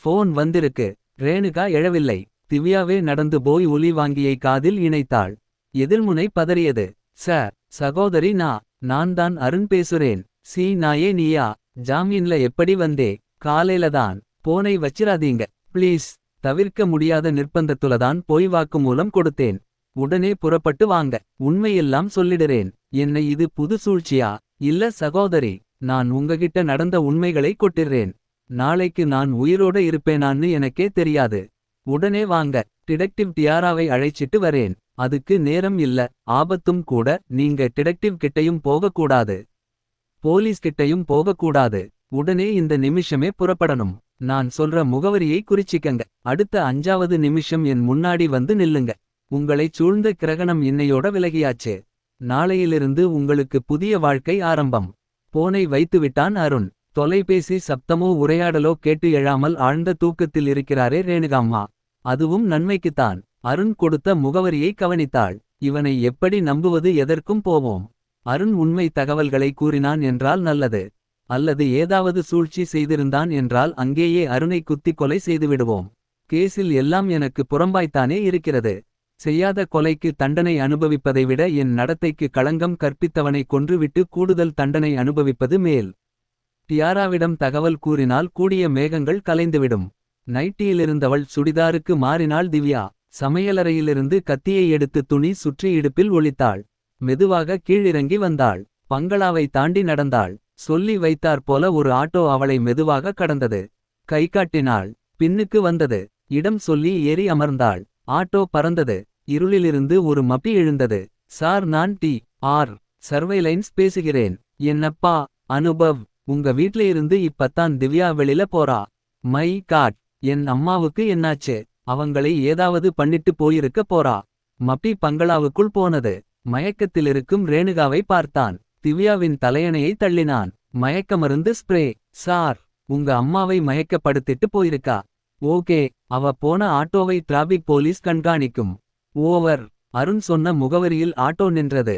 போன் வந்திருக்கு. ரேணுகா எழவில்லை. திவ்யாவே நடந்து போய் ஒலி வாங்கியை காதில் இணைத்தாள். எதிர்முனை பதறியது. சகோதரி நான் தான் அருண் பேசுறேன். நாயே நீயா? ஜாமீன்ல எப்படி வந்தே? காலைலதான். போனை வச்சிராதீங்க ப்ளீஸ். தவிர்க்க முடியாத நிர்பந்தத்துலதான் போய் வாக்குமூலம் கொடுத்தேன். உடனே புறப்பட்டு வாங்க. உண்மையெல்லாம் சொல்லிடுறேன். என்னை இது புது சூழ்ச்சியா? இல்ல சகோதரி. நான் உங்ககிட்ட நடந்த உண்மைகளை கொட்டிடுறேன். நாளைக்கு நான் உயிரோட இருப்பேனான்னு எனக்கே தெரியாது. உடனே வாங்க. டிடெக்டிவ் டியாராவை அழைச்சிட்டு வரேன். அதுக்கு நேரம் இல்ல. ஆபத்தும் கூட. நீங்க டிடெக்டிவ் கிட்டையும் போகக்கூடாது. போலீஸ் கிட்டையும் போகக்கூடாது. உடனே இந்த நிமிஷமே புறப்படணும். நான் சொல்ற முகவரியை குறிச்சிக்கங்க. அடுத்த 5வது நிமிஷம் என் முன்னாடி வந்து நில்லுங்க. உங்களைச் சூழ்ந்த கிரகணம் இன்னையோட விலகியாச்சு. நாளையிலிருந்து உங்களுக்கு புதிய வாழ்க்கை ஆரம்பம். போனை வைத்துவிட்டான் அருண். தொலைபேசி சப்தமோ உரையாடலோ கேட்டு எழாமல் ஆழ்ந்த தூக்கத்தில் இருக்கிறாரே ரேணுகாம்மா. அதுவும் நன்மைக்குத்தான். அருண் கொடுத்த முகவரியை கவனித்தாள். இவனை எப்படி நம்புவது? எதற்கும் போவோம். அருண் உண்மை தகவல்களை கூறினான் என்றால் நல்லது. அல்லது ஏதாவது சூழ்ச்சி செய்திருந்தான் என்றால் அங்கேயே அருணை குத்தி கொலை செய்துவிடுவோம். கேஸில் எல்லாம் எனக்கு புறம்பாய்த்தானே இருக்கிறது. செய்யாத கொலைக்கு தண்டனை அனுபவிப்பதை விட என் நடத்தைக்கு களங்கம் கற்பித்தவனை கொன்றுவிட்டு கூடுதல் தண்டனை அனுபவிப்பது மேல். டியாராவிடம் தகவல் கூறினால் கூடிய மேகங்கள் கலைந்துவிடும். நைட்டியிலிருந்தவள் சுடிதாருக்கு மாறினாள் திவ்யா. சமையலறையிலிருந்து கத்தியை எடுத்து துணி சுற்றி இடுப்பில் ஒளித்தாள். மெதுவாக கீழிறங்கி வந்தாள். பங்களாவை தாண்டி நடந்தாள். சொல்லி வைத்தாற்போல ஒரு ஆட்டோ அவளை மெதுவாக கடந்தது. கை காட்டினாள். பின்னுக்கு வந்தது. இடம் சொல்லி ஏறி அமர்ந்தாள். ஆட்டோ பறந்தது. இருளிலிருந்து ஒரு மப்பி எழுந்தது. சார், நான் டி.ஆர். சர்வைலைன்ஸ் பேசுகிறேன். என்னப்பா அனுபவ், உங்க வீட்ல இருந்து இப்பத்தான் திவ்யா வெளில போறா. My God. என் அம்மாவுக்கு என்னாச்சு? அவங்களை ஏதாவது பண்ணிட்டு போயிருக்க போறா. மப்பி பங்களாவுக்குள் போனது. மயக்கத்திலிருக்கும் ரேணுகாவை பார்த்தான். திவ்யாவின் தலையணையை தள்ளினான். மயக்க மருந்து ஸ்ப்ரே. சார், உங்க அம்மாவை மயக்கப்படுத்திட்டு போயிருக்கா. ஓகே. அவ போன ஆட்டோவை டிராபிக் போலீஸ் கண்காணிக்கும். ஓவர். அருண் சொன்ன முகவரியில் ஆட்டோ நின்றது.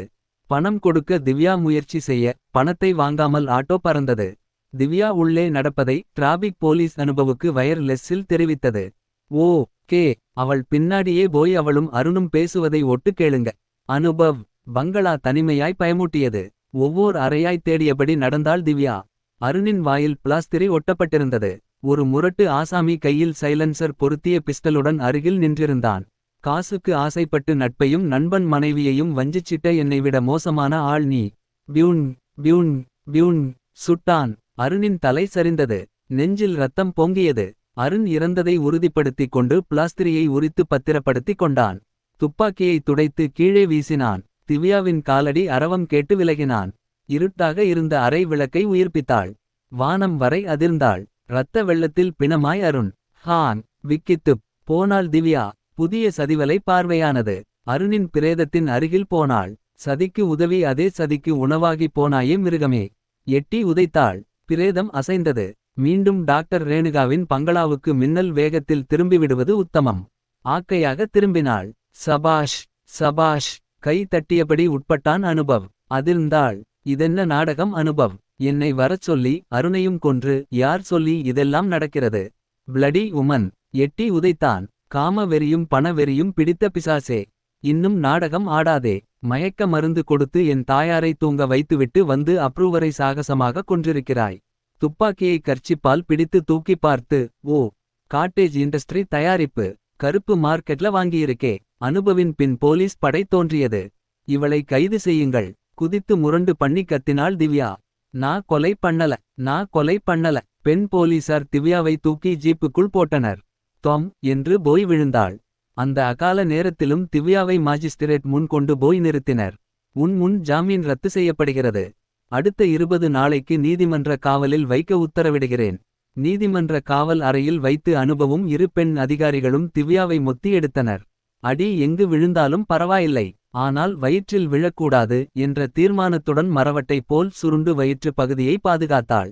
பணம் கொடுக்க திவ்யா முயற்சி செய்ய பணத்தை வாங்காமல் ஆட்டோ பறந்தது. திவ்யா உள்ளே நடப்பதை டிராபிக் போலீஸ் அனுபவுக்கு வயர்லெஸ்ஸில் தெரிவித்தது. Okay. அவள் பின்னாடியே போய் அவளும் அருணும் பேசுவதை ஒட்டு கேளுங்க. அனுபவ். பங்களா தனிமையாய் பயமூட்டியது. ஒவ்வொரு அறையாய் தேடியபடி நடந்தாள் திவ்யா. அருணின் வாயில் பிளாஸ்திரி ஒட்டப்பட்டிருந்தது. ஒரு முரட்டு ஆசாமி கையில் சைலன்சர் பொருத்திய பிஸ்டலுடன் அருகில் நின்றிருந்தான். காசுக்கு ஆசைப்பட்டு நட்பையும் நண்பன் மனைவியையும் வஞ்சிச்சிட்ட என்னை விட மோசமான ஆள் நீ. பியூன் பியூன் பியூன். சுட்டான். அருணின் தலை சரிந்தது. நெஞ்சில் ரத்தம் பொங்கியது. அருண் இறந்ததை உறுதிப்படுத்திக் கொண்டு பிளாஸ்திரியை உரித்து பத்திரப்படுத்திக் கொண்டான். துப்பாக்கியை துடைத்து கீழே வீசினான். திவ்யாவின் காலடி அரவம் கேட்டு விலகினான். இருட்டாக இருந்த அறை விளக்கை உயிர்ப்பித்தாள். வானம் வரை அதிர்ந்தாள். இரத்த வெள்ளத்தில் பிணமாய் அருண். ஹான். விக்கித்துப் போனாள் திவ்யா. புதிய சதிவலை பார்வையானது. அருணின் பிரேதத்தின் அருகில் போனாள். சதிக்கு உதவி அதே சதிக்கு உணவாகி போனாயே மிருகமே. எட்டி உதைத்தாள். பிரேதம் அசைந்தது. மீண்டும் டாக்டர் ரேணுகாவின் பங்களாவுக்கு மின்னல் வேகத்தில் திரும்பிவிடுவது உத்தமம். ஆக்கையாக திரும்பினாள். சபாஷ் சபாஷ். கை தட்டியபடி உட்பட்டான் அனுபவ். அதிர்ந்தாள். இதென்ன நாடகம் அனுபவ்? என்னை வரச் சொல்லி அருணையும் கொன்று யார் சொல்லி இதெல்லாம் நடக்கிறது? Bloody woman. எட்டி உதைத்தான். காம வெறியும் பண வெறியும் பிடித்த பிசாசே. இன்னும் நாடகம் ஆடாதே. மயக்க மருந்து கொடுத்து என் தாயாரை தூங்க வைத்துவிட்டு வந்து அப்ரூவரை சாகசமாக கொன்றிருக்கிறாய். துப்பாக்கியை கர்ச்சிப்பால் பிடித்து தூக்கி பார்த்து. ஓ. காட்டேஜ் இண்டஸ்ட்ரி தயாரிப்பு. கருப்பு மார்க்கெட்ல வாங்கியிருக்கே. அனுபவின் பின் போலீஸ் படை தோன்றியது. இவளை கைது செய்யுங்கள். குதித்து முரண்டு பண்ணி கத்தினாள் திவ்யா. நான் கொலை பண்ணல. நான் கொலை பண்ணல. பெண் போலீசார் திவ்யாவை தூக்கி ஜீப்புக்குள் போட்டனர். தொம் என்று போய் விழுந்தாள். அந்த அகால நேரத்திலும் திவ்யாவை மாஜிஸ்திரேட் முன் கொண்டு போய் நிறுத்தினர். முன் ஜாமீன் ரத்து செய்யப்படுகிறது. அடுத்த 20 நாளைக்கு நீதிமன்ற காவலில் வைக்க உத்தரவிடுகிறேன். நீதிமன்ற காவல் அறையில் வைத்து அனுபவும் இரு பெண் அதிகாரிகளும் திவ்யாவை மொத்தி எடுத்தனர். அடி எங்கு விழுந்தாலும் பரவாயில்லை. ஆனால் வயிற்றில் விழக்கூடாது என்ற தீர்மானத்துடன் மரவட்டை போல் சுருண்டு வயிற்று பகுதியை பாதுகாத்தாள்.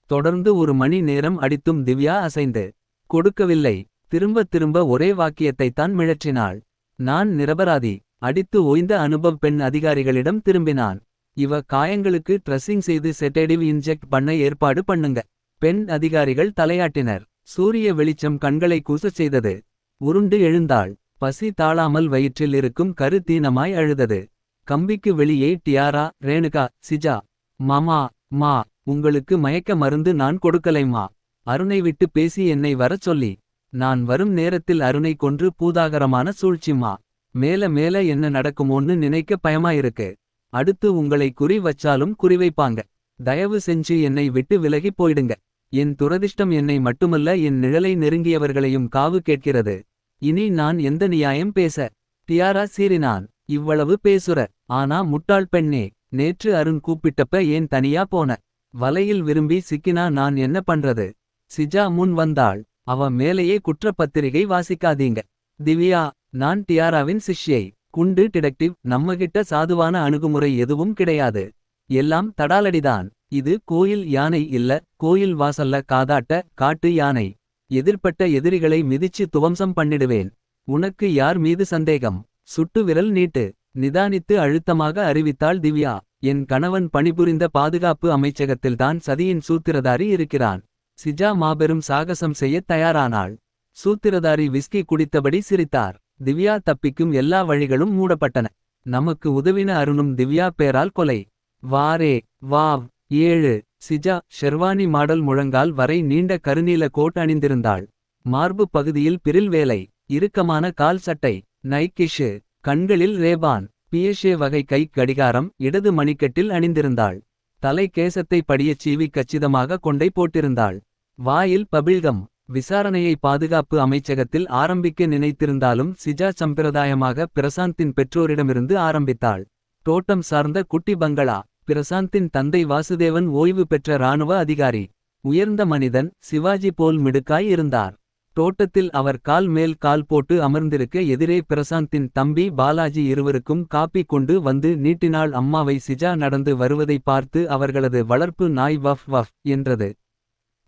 தொடர்ந்து 1 மணி நேரம் அடித்தும் திவ்யா அசைந்து கொடுக்கவில்லை. திரும்ப திரும்ப ஒரே வாக்கியத்தைத்தான் மிழற்றினாள். நான் நிரபராதி. அடித்து ஓய்ந்த அனுபவ் பெண் அதிகாரிகளிடம் திரும்பினான். இவ காயங்களுக்கு ட்ரெஸ்ஸிங் செய்து செடேடிவ் இன்ஜெக்ட் பண்ண ஏற்பாடு பண்ணுங்க. பெண் அதிகாரிகள் தலையாட்டினர். சூரிய வெளிச்சம் கண்களை கூசச் செய்தது. உருண்டு எழுந்தாள். பசி தாழாமல் வயிற்றில் இருக்கும் கரு தீனமாய் அழுதது. கம்பிக்கு வெளியே டியாரா, ரேணுகா, சிஜா. மாமா. மா. உங்களுக்கு மயக்க மருந்து நான் கொடுக்கலைம்மா. அருணை விட்டு பேசி என்னை வரச் சொல்லி. நான் வரும் நேரத்தில் அருணை கொன்று பூதாகரமான சூழ்ச்சிம்மா. மேல மேல என்ன நடக்குமோன்னு நினைக்க பயமாயிருக்கு. அடுத்து உங்களை குறி வச்சாலும் குறிவைப்பாங்க. தயவு செஞ்சு என்னை விட்டு விலகி போயிடுங்க. என் துரதிஷ்டம் என்னை மட்டுமல்ல என் நிழலை நெருங்கியவர்களையும் காவு கேட்கிறது. இனி நான் எந்த நியாயம் பேச? டியாரா சீறினான். இவ்வளவு பேசுற. ஆனா முட்டாள் பெண்ணே. நேற்று அருண் கூப்பிட்டப்ப ஏன் தனியா போன? வலையில் விரும்பி சிக்கினா நான் என்ன பண்றது? சிஜா முன் வந்தாள். அவ மேலேயே குற்றப்பத்திரிகை வாசிக்காதீங்க. திவ்யா. நான் டியாராவின் சிஷ்யை. குண்டு டிடெக்டிவ். நம்மகிட்ட சாதுவான அணுகுமுறை எதுவும் கிடையாது. எல்லாம் தடாலடிதான். இது கோயில் யானை இல்ல. கோயில் வாசல்ல காதாட்ட காட்டு யானை. எதிர்ப்பட்ட எதிரிகளை மிதிச்சு துவம்சம் பண்ணிடுவேன். உனக்கு யார் மீது சந்தேகம்? சுட்டு விரல் நீட்டு. நிதானித்து அழுத்தமாக அறிவித்தாள் திவ்யா. என் கணவன் பணிபுரிந்த பாதுகாப்பு அமைச்சகத்தில்தான் சதியின் சூத்திரதாரி இருக்கிறான். சிஜா மாபெரும் சாகசம் செய்யத் தயாரானாள். சூத்திரதாரி விஸ்கி குடித்தபடி சிரித்தார். திவ்யா தப்பிக்கும் எல்லா வழிகளும் மூடப்பட்டன. நமக்கு உதவின அருணும் திவ்யா பேரால் கொலை. வாரே வாவ். 7. சிஜா ஷெர்வானி மாடல் முழங்கால் வரை நீண்ட கருநீல கோட் அணிந்திருந்தாள். மார்பு பகுதியில் பிரில் வேலை. இறுக்கமான கால் சட்டை. நைக்கிஷு. கண்களில் ரேபான். பியஷே வகை கை கடிகாரம் இடது மணிக்கட்டில் அணிந்திருந்தாள். தலை கேசத்தை படியச் சீவி கச்சிதமாக கொண்டை போட்டிருந்தாள். வாயில் பபிள்கம். விசாரணையை பாதுகாப்பு அமைச்சகத்தில் ஆரம்பிக்க நினைத்திருந்தாலும் சிஜா சம்பிரதாயமாக பிரசாந்தின் பெற்றோரிடமிருந்து ஆரம்பித்தாள். தோட்டம் சார்ந்த குட்டி பங்களா. பிரசாந்தின் தந்தை வாசுதேவன் ஓய்வு பெற்ற இராணுவ அதிகாரி. உயர்ந்த மனிதன், சிவாஜி போல் மிடுக்காய் இருந்தார். தோட்டத்தில் அவர் கால் மேல் கால் போட்டு அமர்ந்திருக்க எதிரே பிரசாந்தின் தம்பி பாலாஜி இருவருக்கும் காப்பி கொண்டு வந்து நீட்டினாள். அம்மாவை சிஜா நடந்து வருவதை பார்த்து அவர்களது வளர்ப்பு நாய் வஃப் வஃப் என்றது.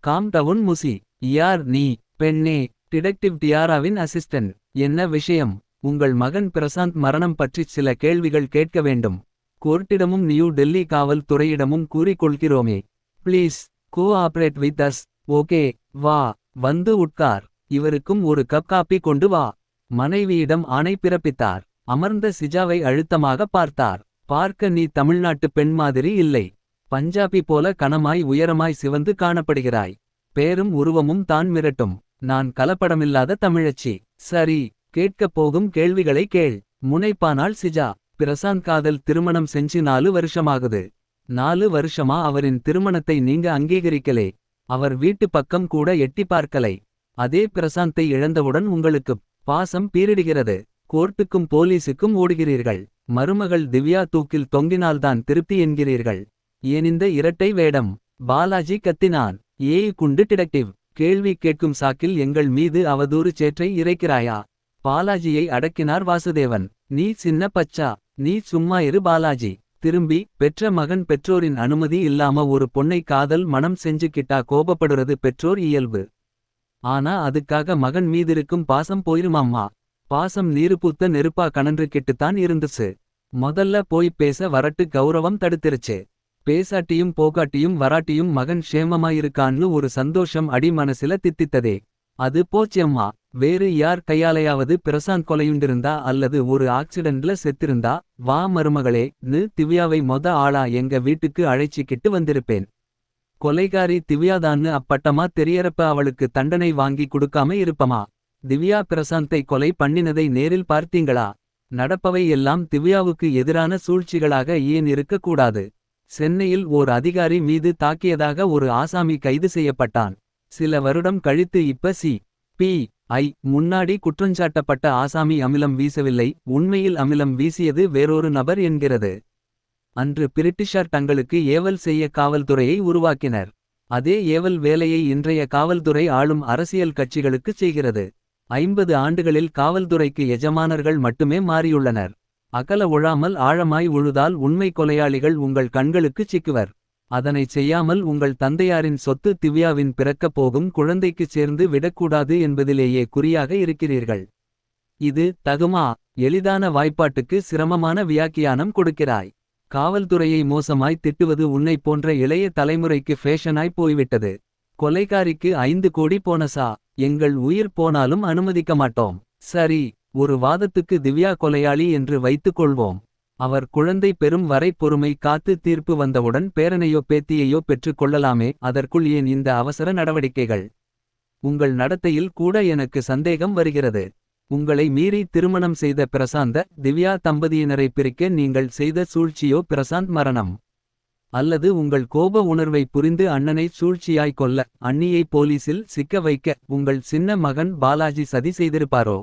காம் டவுன் முசி. யார் நீ, பெண்ணே? டிடெக்டிவ் டியாராவின் அசிஸ்டன்ட். என்ன விஷயம்? உங்கள் மகன் பிரசாந்த் மரணம் பற்றி சில கேள்விகள் கேட்க வேண்டும். கோர்ட்டிடமும் நியூ டெல்லி காவல் துறையிடமும் கூறிக்கொள்கிறோமே. Please cooperate with us. Okay, வா, வந்து உட்கார். இவருக்கும் ஒரு கப் காப்பி கொண்டு வா. மனைவியிடம் ஆணை பிறப்பித்தார். அமர்ந்த சிஜாவை அழுத்தமாக பார்த்தார். பார்க்க நீ தமிழ்நாட்டு பெண் மாதிரி இல்லை. பஞ்சாபி போல கனமாய் உயரமாய் சிவந்து காணப்படுகிறாய். பேரும் உருவமும் தான் மிரட்டும். நான் கலப்படமில்லாத தமிழச்சி. சரி, கேட்கப் போகும் கேள்விகளை கேள். முனைப்பானாள் சிஜா. பிரசாந்த் காதல் திருமணம் செஞ்சு 4 வருஷமாகுது. 4 வருஷமா அவரின் திருமணத்தை நீங்க அங்கீகரிக்கலே. அவர் வீட்டு பக்கம் கூட எட்டி பார்க்கலை. அதே பிரசாந்தை இழந்தவுடன் உங்களுக்குப் பாசம் பீரிடுகிறது. கோர்ட்டுக்கும் போலீசுக்கும் ஓடுகிறீர்கள். மருமகள் திவ்யா தூக்கில் தொங்கினால்தான் திருப்தி என்கிறீர்கள். ஏனிந்த இரட்டை வேடம்? பாலாஜி கத்தினான். ஏய் குண்டு டிடெக்டிவ், கேள்வி கேட்கும் சாக்கில் எங்கள் மீது அவதூறு சேற்றை இறைக்கிறாயா? பாலாஜியை அடக்கினார் வாசுதேவன். நீ சின்ன பச்சா, நீ சும்மா இரு பாலாஜி. திரும்பி பெற்ற மகன் பெற்றோரின் அனுமதி இல்லாம ஒரு பொண்ணை காதல் மனம் செஞ்சு கிட்டா கோபப்படுறது பெற்றோர் இயல்பு. ஆனா அதுக்காக மகன் மீதிருக்கும் பாசம் போயிருமாம்மா? பாசம் நீருபூத்த நெருப்பா கனன்று கெட்டுத்தான் இருந்துச்சு. முதல்ல போய் பேச வரட்டு கௌரவம் தடுத்திருச்சு. பேசாட்டியும் போகாட்டியும் வராட்டியும் மகன் க்ஷேமமாயிருக்கான்னு ஒரு சந்தோஷம் அடி மனசில தித்தித்ததே. அது போச்சம்மா. வேறு யார் கையாலையாவது பிரசாந்த் கொலையுண்டிருந்தா அல்லது ஒரு ஆக்சிடென்ட்ல செத்திருந்தா, வா மருமகளே னு திவ்யாவை ஆளா எங்க வீட்டுக்கு அழைச்சிக்கிட்டு வந்திருப்பேன். கொலைகாரி திவ்யாதான்னு அப்பட்டமா தெரியறப்ப அவளுக்கு தண்டனை வாங்கி கொடுக்காம இருப்பமா? திவ்யா பிரசாந்தை கொலை பண்ணினதை நேரில் பார்த்தீங்களா? நடப்பவை எல்லாம் திவ்யாவுக்கு எதிரான சூழ்ச்சிகளாக ஏன் இருக்கக்கூடாது? சென்னையில் ஓர் அதிகாரி மீது தாக்கியதாக ஒரு ஆசாமி கைது செய்யப்பட்டான். சில வருடம் கழித்து இப்ப சி.பி.ஐ. முன்னாடி குற்றஞ்சாட்டப்பட்ட ஆசாமி அமிலம் வீசவில்லை. உண்மையில் அமிலம் வீசியது வேறொரு நபர் என்கிறது. அன்று பிரிட்டிஷார் தங்களுக்கு ஏவல் செய்ய காவல்துறையை உருவாக்கினர். அதே ஏவல் வேலையை இன்றைய காவல்துறை ஆளும் அரசியல் கட்சிகளுக்குச் செய்கிறது. 50 ஆண்டுகளில் காவல்துறைக்கு எஜமானர்கள் மட்டுமே மாறியுள்ளனர். அகல உழாமல் ஆழமாய் உழுதால் உண்மை கொலையாளிகள் உங்கள் கண்களுக்குச் சிக்குவர். அதனைச் செய்யாமல் உங்கள் தந்தையாரின் சொத்து திவ்யாவின் பிறக்கப் போகும் குழந்தைக்குச் சேர்ந்து விடக்கூடாது என்பதிலேயே குறியாக இருக்கிறீர்கள். இது தகுமா? எளிதான வாய்ப்பாட்டுக்கு சிரமமான வியாக்கியானம் கொடுக்கிறாய். காவல்துறையை மோசமாய் திட்டுவது உன்னை போன்ற இளைய தலைமுறைக்கு ஃபேஷனாய் போய்விட்டது. கொலைகாரிக்கு 5 கோடி போனசா? எங்கள் உயிர் போனாலும் அனுமதிக்க மாட்டோம். சரி, ஒரு வாதத்துக்கு திவ்யா கொலையாளி என்று வைத்துக் கொள்வோம். அவர் குழந்தை பெறும் வரை பொறுமை காத்து தீர்ப்பு வந்தவுடன் பேரனையோ பேத்தியையோ பெற்றுக் கொள்ளலாமே. அதற்குள் ஏன் இந்த அவசர நடவடிக்கைகள்? உங்கள் நடத்தையில் கூட எனக்கு சந்தேகம் வருகிறது. உங்களை மீறி திருமணம் செய்த பிரசாந்த திவ்யா தம்பதியினரை பிரிக்க நீங்கள் செய்த சூழ்ச்சியோ பிரசாந்த் மரணம்? அல்லது உங்கள் கோப உணர்வை புரிந்து அண்ணனை சூழ்ச்சியாய் கொல்ல அண்ணியை போலீசில் சிக்க வைக்க உங்கள் சின்ன மகன் பாலாஜி சதி செய்திருப்பாரோ?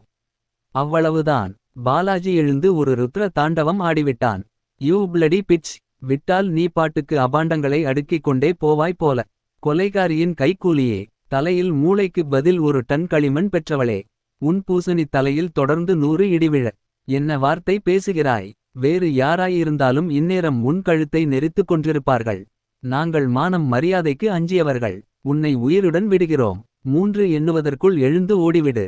அவ்வளவுதான். பாலாஜி எழுந்து ஒரு ருத்ர தாண்டவம் ஆடிவிட்டான். யூ பிளடி பிட்ச், விட்டால் நீ பாட்டுக்கு அபாண்டங்களை அடுக்கிக் கொண்டே போவாய் போல. கொலைகாரியின் கைக்கூலியே, தலையில் மூளைக்கு பதில் ஒரு டன் களிமண் பெற்றவளே, உன் பூசணி தலையில் தொடர்ந்து 100 இடிவிழ. என்ன வார்த்தை பேசுகிறாய்? வேறு யாராயிருந்தாலும் இந்நேரம் உன் கழுத்தை நெரித்துக் கொன்றிருப்பார்கள். நாங்கள் மானம் மரியாதைக்கு அஞ்சியவர்கள். உன்னை உயிருடன் விடுகிறோம். 3 எண்ணுவதற்குள் எழுந்து ஓடிவிடு.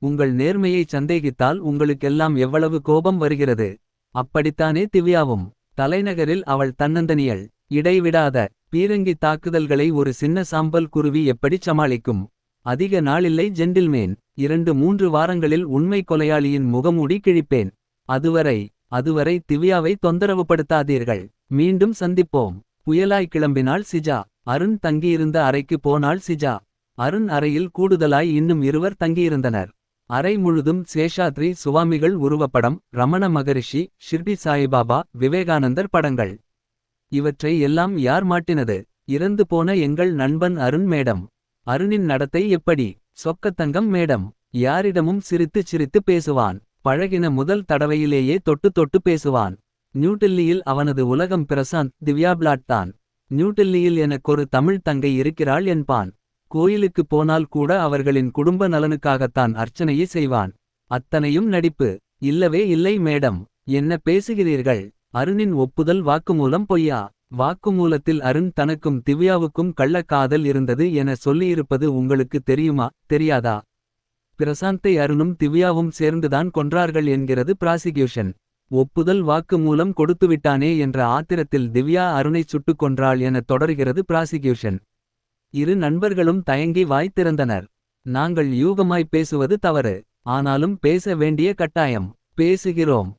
உங்கள் நேர்மையை சந்தேகித்தால் உங்களுக்கெல்லாம் எவ்வளவு கோபம் வருகிறது. அப்படித்தானே திவ்யாவும். தலைநகரில் அவள் தன்னந்தனியள். இடைவிடாத பீரங்கி தாக்குதல்களை ஒரு சின்ன சாம்பல் குருவி எப்படிச் சமாளிக்கும்? அதிக நாளில்லை ஜென்டில்மேன். 2-3 வாரங்களில் உண்மை கொலையாளியின் முகமூடி கிழிப்பேன். அதுவரை திவ்யாவை தொந்தரவுபடுத்தாதீர்கள். மீண்டும் சந்திப்போம். புயலாய் கிளம்பினாள் சிஜா. அருண் தங்கியிருந்த அறைக்கு போனாள் சிஜா. அருண் அறையில் கூடுதலாய் இன்னும் 2 தங்கியிருந்தனர். அறை முழுதும் சேஷாத்ரி சுவாமிகள் உருவப்படம், ரமண மகரிஷி, ஷிர்டி சாய்பாபா, விவேகானந்தர் படங்கள். இவற்றை எல்லாம் யார் மாட்டினது? இறந்து போன எங்கள் நண்பன் அருண் மேடம். அருணின் நடத்தை எப்படி? சொக்கத்தங்கம் மேடம். யாரிடமும் சிரித்து சிரித்து பேசுவான். பழகின முதல் தடவையிலேயே தொட்டு தொட்டு பேசுவான். நியூடெல்லியில் அவனது உலகம் பிரசாந்த் திவ்யா பிளாட் தான். நியூடெல்லியில் எனக்கொரு தமிழ் தங்கை இருக்கிறாள் என்பான். கோயிலுக்குப் போனால் கூட அவர்களின் குடும்ப நலனுக்காகத்தான் அர்ச்சனையே செய்வான். அத்தனையும் நடிப்பு. இல்லவே இல்லை மேடம். என்ன பேசுகிறீர்கள்? அருணின் ஒப்புதல் வாக்குமூலம் பொய்யா? வாக்குமூலத்தில் அருண் தனக்கும் திவ்யாவுக்கும் கள்ளக்காதல் இருந்தது என சொல்லியிருப்பது உங்களுக்கு தெரியுமா தெரியாதா? பிரசாந்தை அருணும் திவ்யாவும் சேர்ந்துதான் கொன்றார்கள் என்கிறது பிராசிகியூஷன். ஒப்புதல் வாக்கு மூலம் கொடுத்துவிட்டானே என்ற ஆத்திரத்தில் திவ்யா அருணை சுட்டுக் கொன்றாள் என தொடர்கிறது பிராசிகியூஷன். இரு நண்பர்களும் தயங்கி வாய் திறந்தனர். நாங்கள் யூகமாய் பேசுவது தவறு. ஆனாலும் பேச வேண்டிய கட்டாயம். பேசுகிறோம்.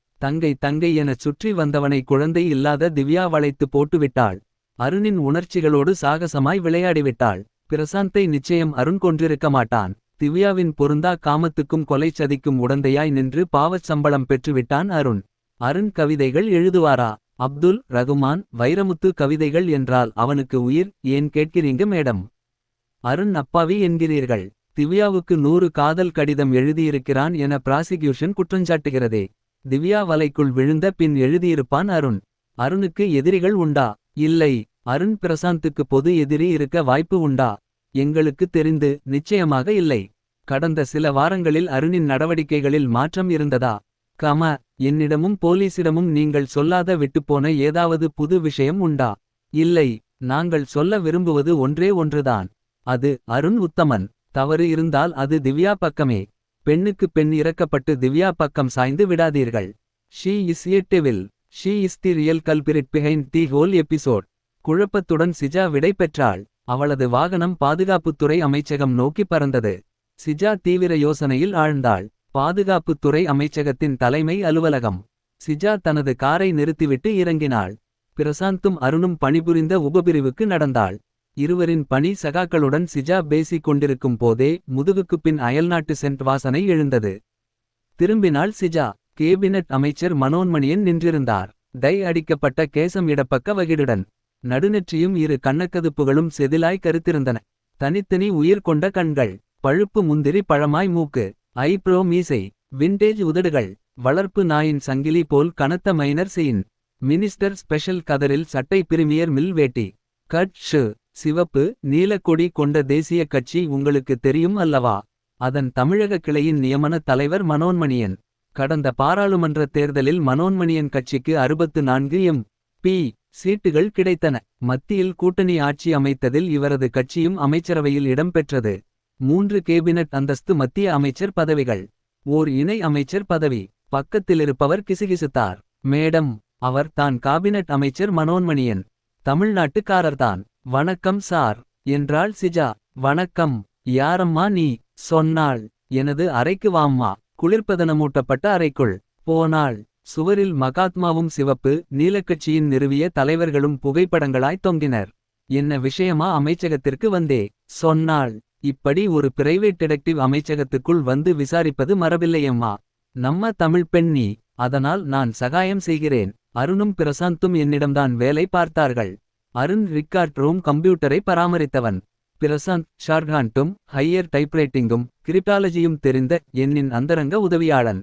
தங்கை எனச் சுற்றி வந்தவனை குழந்தை இல்லாத திவ்யா வளைத்து போட்டுவிட்டாள். அருணின் உணர்ச்சிகளோடு சாகசமாய் விளையாடிவிட்டாள். பிரசாந்தை நிச்சயம் அருண் கொன்றிருக்க மாட்டான். திவ்யாவின் பொருந்தா காமத்துக்கும் கொலை சதிக்கும் உடந்தையாய் நின்று பாவச் சம்பளம் பெற்றுவிட்டான் அருண். அருண் கவிதைகள் எழுதுவாரா? அப்துல் ரகுமான் வைரமுத்து கவிதைகள் என்றால் அவனுக்கு உயிர். ஏன் கேட்கிறீங்க மேடம்? அருண் அப்பாவி என்கிறீர்கள். திவ்யாவுக்கு 100 காதல் கடிதம் எழுதியிருக்கிறான் என பிராசிகியூஷன் குற்றஞ்சாட்டுகிறதே. திவ்யா வலைக்குள் விழுந்த பின் எழுதியிருப்பான் அருண். அருணுக்கு எதிரிகள் உண்டா? இல்லை. அருண் பிரசாந்துக்கு பொது எதிரி இருக்க வாய்ப்பு உண்டா? எங்களுக்கு தெரிந்து நிச்சயமாக இல்லை. கடந்த சில வாரங்களில் அருணின் நடவடிக்கைகளில் மாற்றம் இருந்ததா? என்னிடமும் போலீசிடமும் நீங்கள் சொல்லாத விட்டுப்போன ஏதாவது புது விஷயம் உண்டா? இல்லை. நாங்கள் சொல்ல விரும்புவது ஒன்றே ஒன்றுதான். அது அருண் உத்தமன். தவறு இருந்தால் அது திவ்யா பக்கமே. பெண்ணுக்கு பெண் இறக்கப்பட்டு திவ்யா பக்கம் சாய்ந்து விடாதீர்கள். She is a devil. She is the real culprit behind the whole episode. குழப்பத்துடன் சிஜா விடை பெற்றாள். அவளது வாகனம் பாதுகாப்புத்துறை அமைச்சகம் நோக்கி பறந்தது. சிஜா தீவிர யோசனையில் ஆழ்ந்தாள். பாதுகாப்புத்துறை அமைச்சகத்தின் தலைமை அலுவலகம். சிஜா தனது காரை நிறுத்திவிட்டு இறங்கினாள். பிரசாந்தும் அருணும் பணிபுரிந்த உபபிரிவுக்கு நடந்தாள். இருவரின் பணி சகாக்களுடன் சிஜா பேசிக் கொண்டிருக்கும் போதே முதுகுக்குப் பின் அயல்நாட்டு சென்ட் வாசனை எழுந்தது. திரும்பினாள் சிஜா. கேபினட் அமைச்சர் மனோன்மணியன் நின்றிருந்தார். டை அடிக்கப்பட்ட கேசம் இடப்பக்க வகிடுடன். நடுநெற்றியும் இரு கண்ணக்கதுப்புகளும் செதிலாய் கருத்திருந்தன. தனித்தனி உயிர் கொண்ட கண்கள். பழுப்பு முந்திரி பழமாய் மூக்கு. ஐப்ரோ மீசை. விண்டேஜ் உதடுகள். வளர்ப்பு நாயின் சங்கிலி போல் கனத்த மைனர் செயின். மினிஸ்டர் ஸ்பெஷல் கதரில் சட்டை பிரிமியர் மில் வேட்டி. Cut shoe. சிவப்பு நீலக்கொடி கொண்ட தேசிய கட்சி உங்களுக்கு தெரியும் அல்லவா? அதன் தமிழக கிளையின் நியமன தலைவர் மனோன்மணியன். கடந்த பாராளுமன்ற தேர்தலில் மனோன்மணியன் கட்சிக்கு 64 எம்.பி. சீட்டுகள் கிடைத்தன. மத்தியில் கூட்டணி ஆட்சி அமைத்ததில் இவரது கட்சியும் அமைச்சரவையில் இடம்பெற்றது. 3 கேபினட் அந்தஸ்து மத்திய அமைச்சர் பதவிகள். ஓர் இணை அமைச்சர் பதவி. பக்கத்திலிருப்பவர் கிசுகிசுத்தார். மேடம். அவர் தான் காபினட் அமைச்சர் மனோன்மணியன். தமிழ்நாட்டுக்காரர்தான். வணக்கம் சார் என்றாள் சிஜா. வணக்கம். யாரம்மா நீ? சொன்னாள். எனது அறைக்கு வாம்மா. குளிர்பதனமூட்டப்பட்ட அறைக்குள் போனாள். சுவரில் மகாத்மாவும் சிவப்பு நீலக்கட்சியின் நிறுவிய தலைவர்களும் புகைப்படங்களாய் தொங்கினர். என்ன விஷயமா அமைச்சகத்திற்கு வந்தே? சொன்னாள். இப்படி ஒரு பிரைவேட் டிடெக்டிவ் அமைச்சகத்துக்குள் வந்து விசாரிப்பது மரபில்லையம்மா. நம்ம தமிழ் பெண் நீ. அதனால் நான் சகாயம் செய்கிறேன். அருணும் பிரசாந்தும் என்னிடம்தான் வேலை பார்த்தார்கள். அருண் ரிக்கார்ட் ரூம் கம்ப்யூட்டரை பராமரித்தவன். பிரசாந்த் ஷார்ட்ஹாண்டும் ஹையர் டைப்ரைட்டிங்கும் கிரிப்டாலஜியும் தெரிந்த என்னின் அந்தரங்க உதவியாளன்.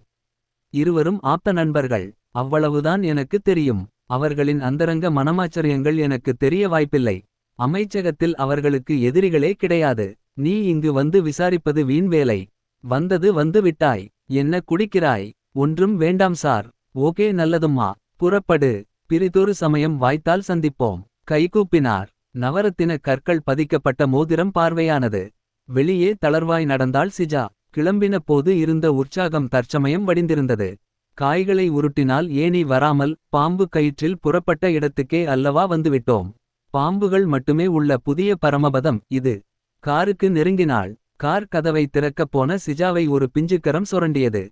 இருவரும் ஆப்த நண்பர்கள். அவ்வளவுதான் எனக்கு தெரியும். அவர்களின் அந்தரங்க மனமாச்சரியங்கள் எனக்கு தெரிய வாய்ப்பில்லை. அமைச்சகத்தில் அவர்களுக்கு எதிரிகளே கிடையாது. நீ இங்கு வந்து விசாரிப்பது வீண் வேலை. வந்தது வந்து விட்டாய். என்ன குடிக்கிறாய்? ஒன்றும் வேண்டாம் சார். ஓகே நல்லதும்மா. புறப்படு. பிரிதொரு சமயம் வாய்த்தால் சந்திப்போம். கைகூப்பினார். நவரத்தின கற்கள் பதிக்கப்பட்ட மோதிரம் பார்வையானது. வெளியே தளர்வாய் நடந்தாள் சிஜா. கிளம்பின போது இருந்த உற்சாகம் தற்சமயம் வடிந்திருந்தது. காய்களை உருட்டினால் ஏணி வராமல் பாம்பு கயிற்றில் புறப்பட்ட இடத்துக்கே அல்லவா வந்துவிட்டோம். பாம்புகள் மட்டுமே உள்ள புதிய பரமபதம் இது. காருக்கு நெருங்கினாள். கார் கதவை திறக்கப் போன சிஜாவை ஒரு பிஞ்சுக்கரம் சுரண்டியது.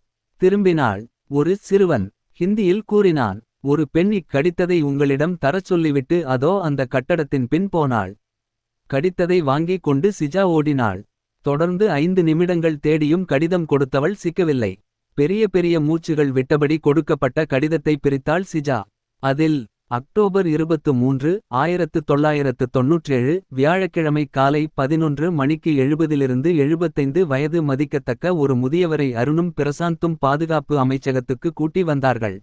திரும்பினாள். ஒரு சிறுவன் ஹிந்தியில் கூறினான். ஒரு பெண் கடித்ததை உங்களிடம் தரச் சொல்லிவிட்டு அதோ அந்த கட்டடத்தின் பின் போனாள். கடித்ததை வாங்கிக் கொண்டு சிஜா ஓடினாள். தொடர்ந்து 5 நிமிடங்கள் தேடியும் கடிதம் கொடுத்தவள் சிக்கவில்லை. பெரிய பெரிய மூச்சுகள் விட்டபடி கொடுக்கப்பட்ட கடிதத்தை பிரித்தாள் சிஜா. அதில் அக்டோபர் 23, 1997 வியாழக்கிழமை காலை 11 மணிக்கு 70-75 வயது மதிக்கத்தக்க ஒரு முதியவரை அருணும் பிரசாந்தும் பாதுகாப்பு அமைச்சகத்துக்கு கூட்டி வந்தார்கள்.